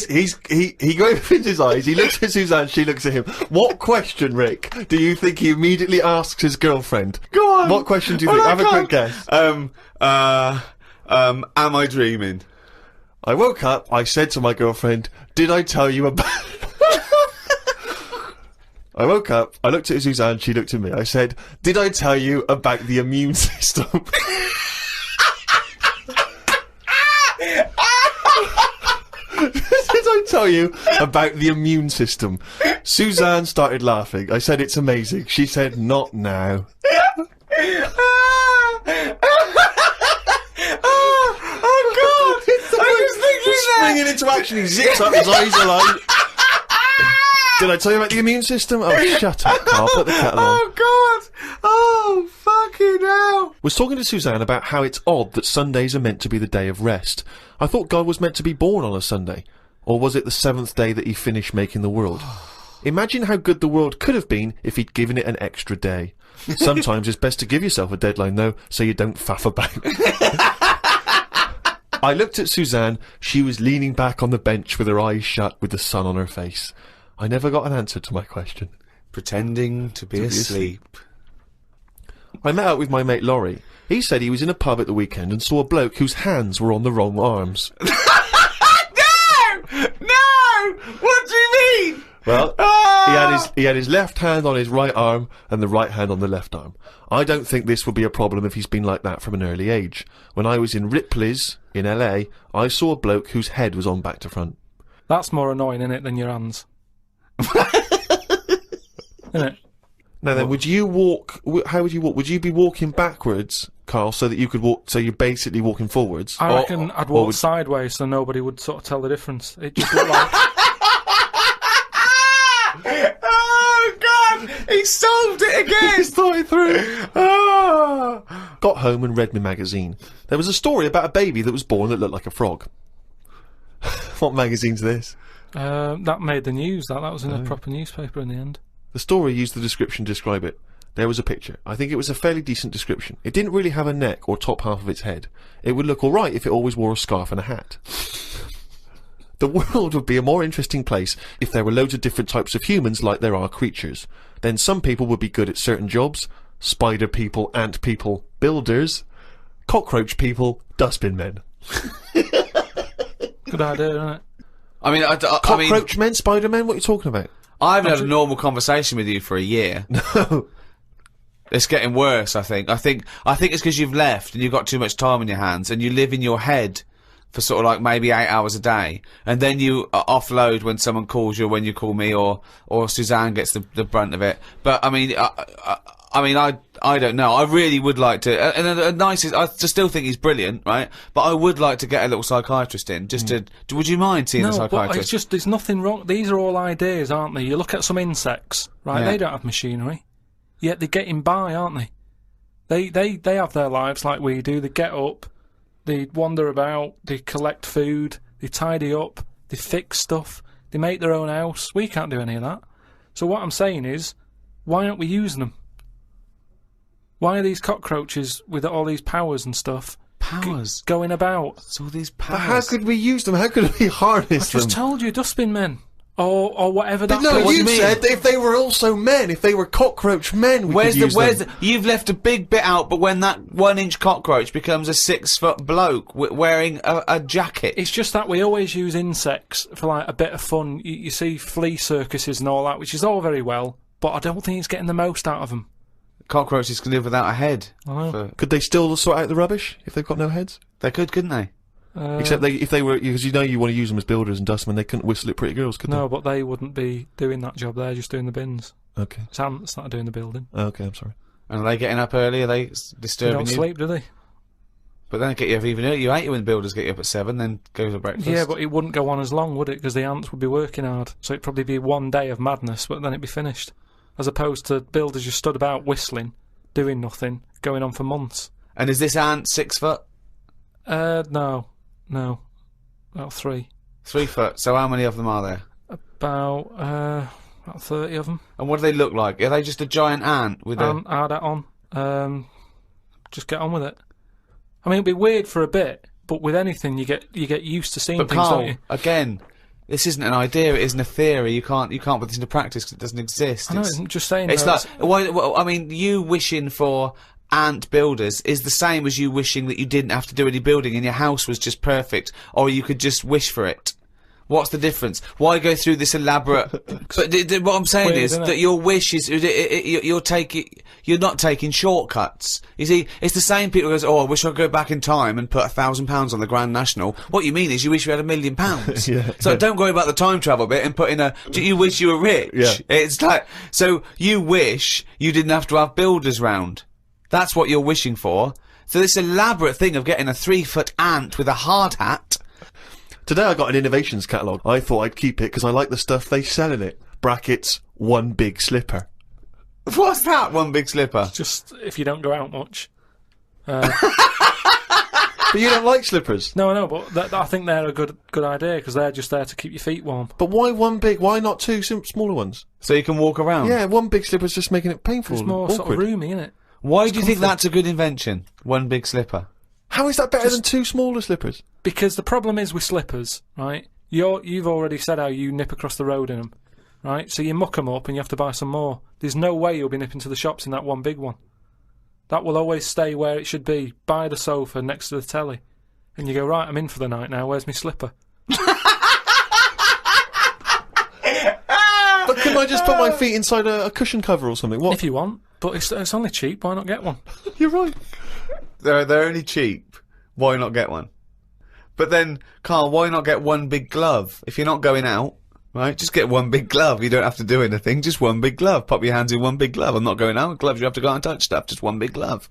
opens his eyes, he looks at Suzanne, she looks at him. What question, Rick, do you think he immediately asks his girlfriend? Go on. What question do you think? Have a quick guess. Am I dreaming? I woke up, I said to my girlfriend, did I tell you about... I woke up, I looked at Suzanne, she looked at me. I said, did I tell you about the immune system? Did I tell you about the immune system? Suzanne started laughing. I said, it's amazing. She said, not now. Oh God! I was thinking that! Springing into action, he zips up, his eyes are like... Did I tell you about the immune system? Oh, shut up, Carl. Put the kettle on. Oh, God! Oh, fucking hell! Was talking to Suzanne about how it's odd that Sundays are meant to be the day of rest. I thought God was meant to be born on a Sunday. Or was it the 7th day that he finished making the world? Imagine how good the world could have been if he'd given it an extra day. Sometimes it's best to give yourself a deadline, though, so you don't faff about. I looked at Suzanne. She was leaning back on the bench with her eyes shut with the sun on her face. I never got an answer to my question. Pretending to be asleep. I met up with my mate Laurie. He said he was in a pub at the weekend and saw a bloke whose hands were on the wrong arms. No! No! What do you mean? Well, he had his left hand on his right arm and the right hand on the left arm. I don't think this would be a problem if he's been like that from an early age. When I was in Ripley's, in LA, I saw a bloke whose head was on back to front. That's more annoying, innit, than your hands. Innit? Now then, would you walk, how would you walk? Would you be walking backwards, Carl, so that you could walk, so you're basically walking forwards? I reckon I'd walk sideways so nobody would sort of tell the difference. It just looked like... Oh, God! He solved it again! He's thought it through. Oh. Got home and read my magazine. There was a story about a baby that was born that looked like a frog. What magazine's this? That made the news. That was in a proper newspaper in the end. The story used the description to describe it. There was a picture. I think it was a fairly decent description. It didn't really have a neck or top half of its head. It would look alright if it always wore a scarf and a hat. The world would be a more interesting place if there were loads of different types of humans like there are creatures. Then some people would be good at certain jobs. Spider people, ant people, builders, cockroach people, dustbin men. Good idea, isn't it? I mean, Cockroach men, spider men, what are you talking about? I haven't had a normal conversation with you for a year. No. It's getting worse, I think. I think it's because you've left and you've got too much time on your hands and you live in your head for sort of like maybe 8 hours a day, and then you offload when someone calls you, or when you call me, or Suzanne gets the brunt of it. But I mean, I don't know. I really would like to, and the nicest. I still think he's brilliant, right? But I would like to get a little psychiatrist in, just to. Would you mind seeing a psychiatrist? But it's just there's nothing wrong. These are all ideas, aren't they? You look at some insects, right? Yeah. They don't have machinery, yet they're getting by, aren't they? They have their lives like we do. They get up, they wander about, they collect food, they tidy up, they fix stuff, they make their own house. We can't do any of that. So what I'm saying is, why aren't we using them? Why are these cockroaches with all these powers and stuff going about? It's all these powers. But how could we use them? How could we harness them? I just told you, dustbin men. Or whatever that. But no, what you do mean? said if they were also men, if they were cockroach men, we could use them. You've left a big bit out, but when that 1-inch cockroach becomes a 6-foot bloke wearing a jacket. It's just that we always use insects for like a bit of fun. You see flea circuses and all that, which is all very well, but I don't think it's getting the most out of them. Cockroaches can live without a head. I know. Could they still sort out the rubbish if they've got no heads? They could, couldn't they? Except if they were, because you know you want to use them as builders and dustmen, they couldn't whistle at pretty girls, could they? No, but they wouldn't be doing that job. They're just doing the bins. Okay. It's ants that are doing the building. Okay, I'm sorry. And are they getting up early? Are they They disturbing don't you? sleep, do they? But then they get you up even earlier. You hate it when builders get you up at 7, then go to breakfast. Yeah, but it wouldn't go on as long, would it? Because the ants would be working hard. So it'd probably be one day of madness, but then it'd be finished. As opposed to builders just stood about whistling, doing nothing, going on for months. And is this ant 6 foot? No. About 3. 3 foot. So how many of them are there? About 30 of them. And what do they look like? Are they just a giant ant with a... Add that on. Just get on with it. I mean, it'd be weird for a bit, but with anything, you get used to seeing But things, Carl, don't you? again, this isn't an idea. It isn't a theory. You can't put this into practice because it doesn't exist. I know, I'm just saying. It's though, like, I mean, you wishing for ant builders is the same as you wishing that you didn't have to do any building and your house was just perfect, or you could just wish for it. What's the difference? Why go through this elaborate? But what I'm saying Weird, is isn't that it? your wish is you're not taking shortcuts. You see, it's the same people who goes, "Oh, I wish I could go back in time and put £1,000 on the Grand National." What you mean is you wish you had £1 million. Yeah. So don't worry about the time travel bit and put in do you wish you were rich? Yeah. It's like, so you wish you didn't have to have builders round. That's what you're wishing for. So this elaborate thing of getting a 3-foot ant with a hard hat. Today I got an innovations catalogue. I thought I'd keep it because I like the stuff they sell in it. Brackets, one big slipper. What's that? One big slipper. just if you don't go out much. But you don't like slippers. No, I know, but I think they're a good idea because they're just there to keep your feet warm. But why one big? Why not two smaller ones? So you can walk around. Yeah, one big slipper's just making it painful. It's and more sort of awkward. roomy, isn't it? Why do you think comfort. that's a good invention? One big slipper. How is that better than two smaller slippers? Because the problem is with slippers, right? You've already said how you nip across the road in them, right? So you muck them up and you have to buy some more. There's no way you'll be nipping to the shops in that one big one. That will always stay where it should be, by the sofa next to the telly. And you go, right, I'm in for the night now, where's my slipper? But couldn't I just put my feet inside a cushion cover or something? What? If you want, but it's only cheap, why not get one? You're right. They're only cheap. Why not get one? But then, Carl, why not get one big glove? If you're not going out, right, just get one big glove. You don't have to do anything, just one big glove. Pop your hands in one big glove. I'm not going out. Gloves, you have to go out and touch stuff. Just one big glove.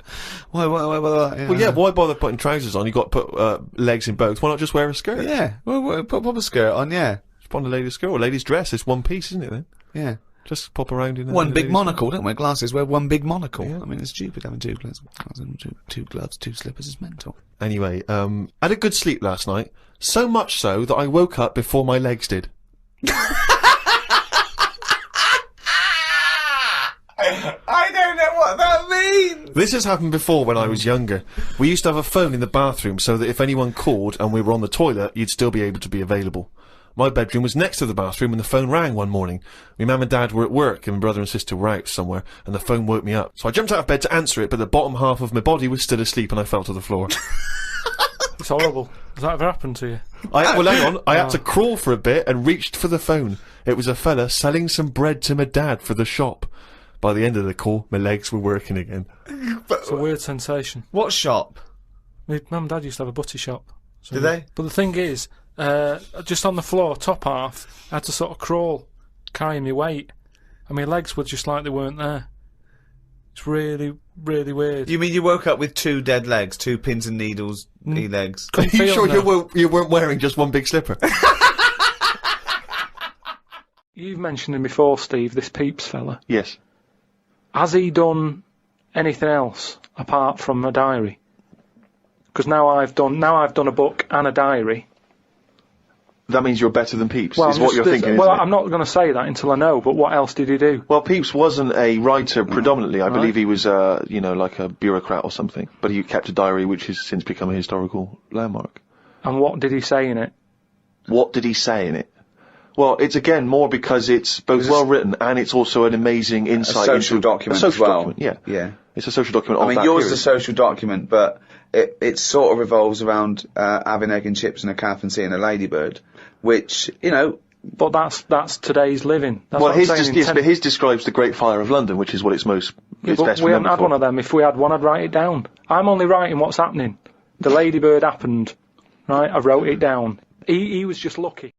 Why? Well, yeah, why bother putting trousers on? You've got to put legs in both. Why not just wear a skirt? Yeah, well, pop a skirt on, yeah. Just put on a lady's skirt or a lady's dress. It's one piece, isn't it, then? Yeah. Just pop around in One a big lady's monocle, don't wear glasses, wear one big monocle. Yeah. I mean, it's stupid having two gloves, two gloves, two slippers is mental. Anyway, I had a good sleep last night. So much so that I woke up before my legs did. I don't know what that means! This has happened before when I was younger. We used to have a phone in the bathroom so that if anyone called and we were on the toilet, you'd still be able to be available. My bedroom was next to the bathroom and the phone rang one morning. My mum and dad were at work and my brother and sister were out somewhere and the phone woke me up. So I jumped out of bed to answer it, but the bottom half of my body was still asleep and I fell to the floor. It's horrible. Has that ever happened to you? Well, hang on. I had to crawl for a bit and reached for the phone. It was a fella selling some bread to my dad for the shop. By the end of the call, my legs were working again. It's a weird sensation. What shop? My mum and dad used to have a butty shop. So Did they? But the thing is, just on the floor, top half, I had to sort of crawl, carrying my weight, and my legs were just like they weren't there. It's really, really weird. You mean you woke up with two dead legs, two pins and needles, legs? Are you feel sure them you weren't wearing just one big slipper? You've mentioned him before, Steve, this Peeps fella. Yes. Has he done anything else apart from a diary? Because now I've done a book and a diary. That means you're better than Peeps, Well, is what you're thinking, isn't it? I'm not going to say that until I know, but what else did he do? Well, Peeps wasn't a writer predominantly. I Right. believe he was, like a bureaucrat or something. But he kept a diary which has since become a historical landmark. And what did he say in it? What did he say in it? Well, it's again more because it's both well written and it's also an amazing insight social into document a social as well. document. Yeah, Yeah. it's a social document. I of mean, that yours period. is a social document, but it sort of revolves around having egg and chips and a calf and seeing a ladybird, which, you know... But that's today's living. That's Well, what I'm saying in but his describes the Great Fire of London, which is what it's most. Yeah, it's but best we haven't remembered had for. one of them. If we had one, I'd write it down. I'm only writing what's happening. The ladybird happened, right? I wrote it down. He was just lucky.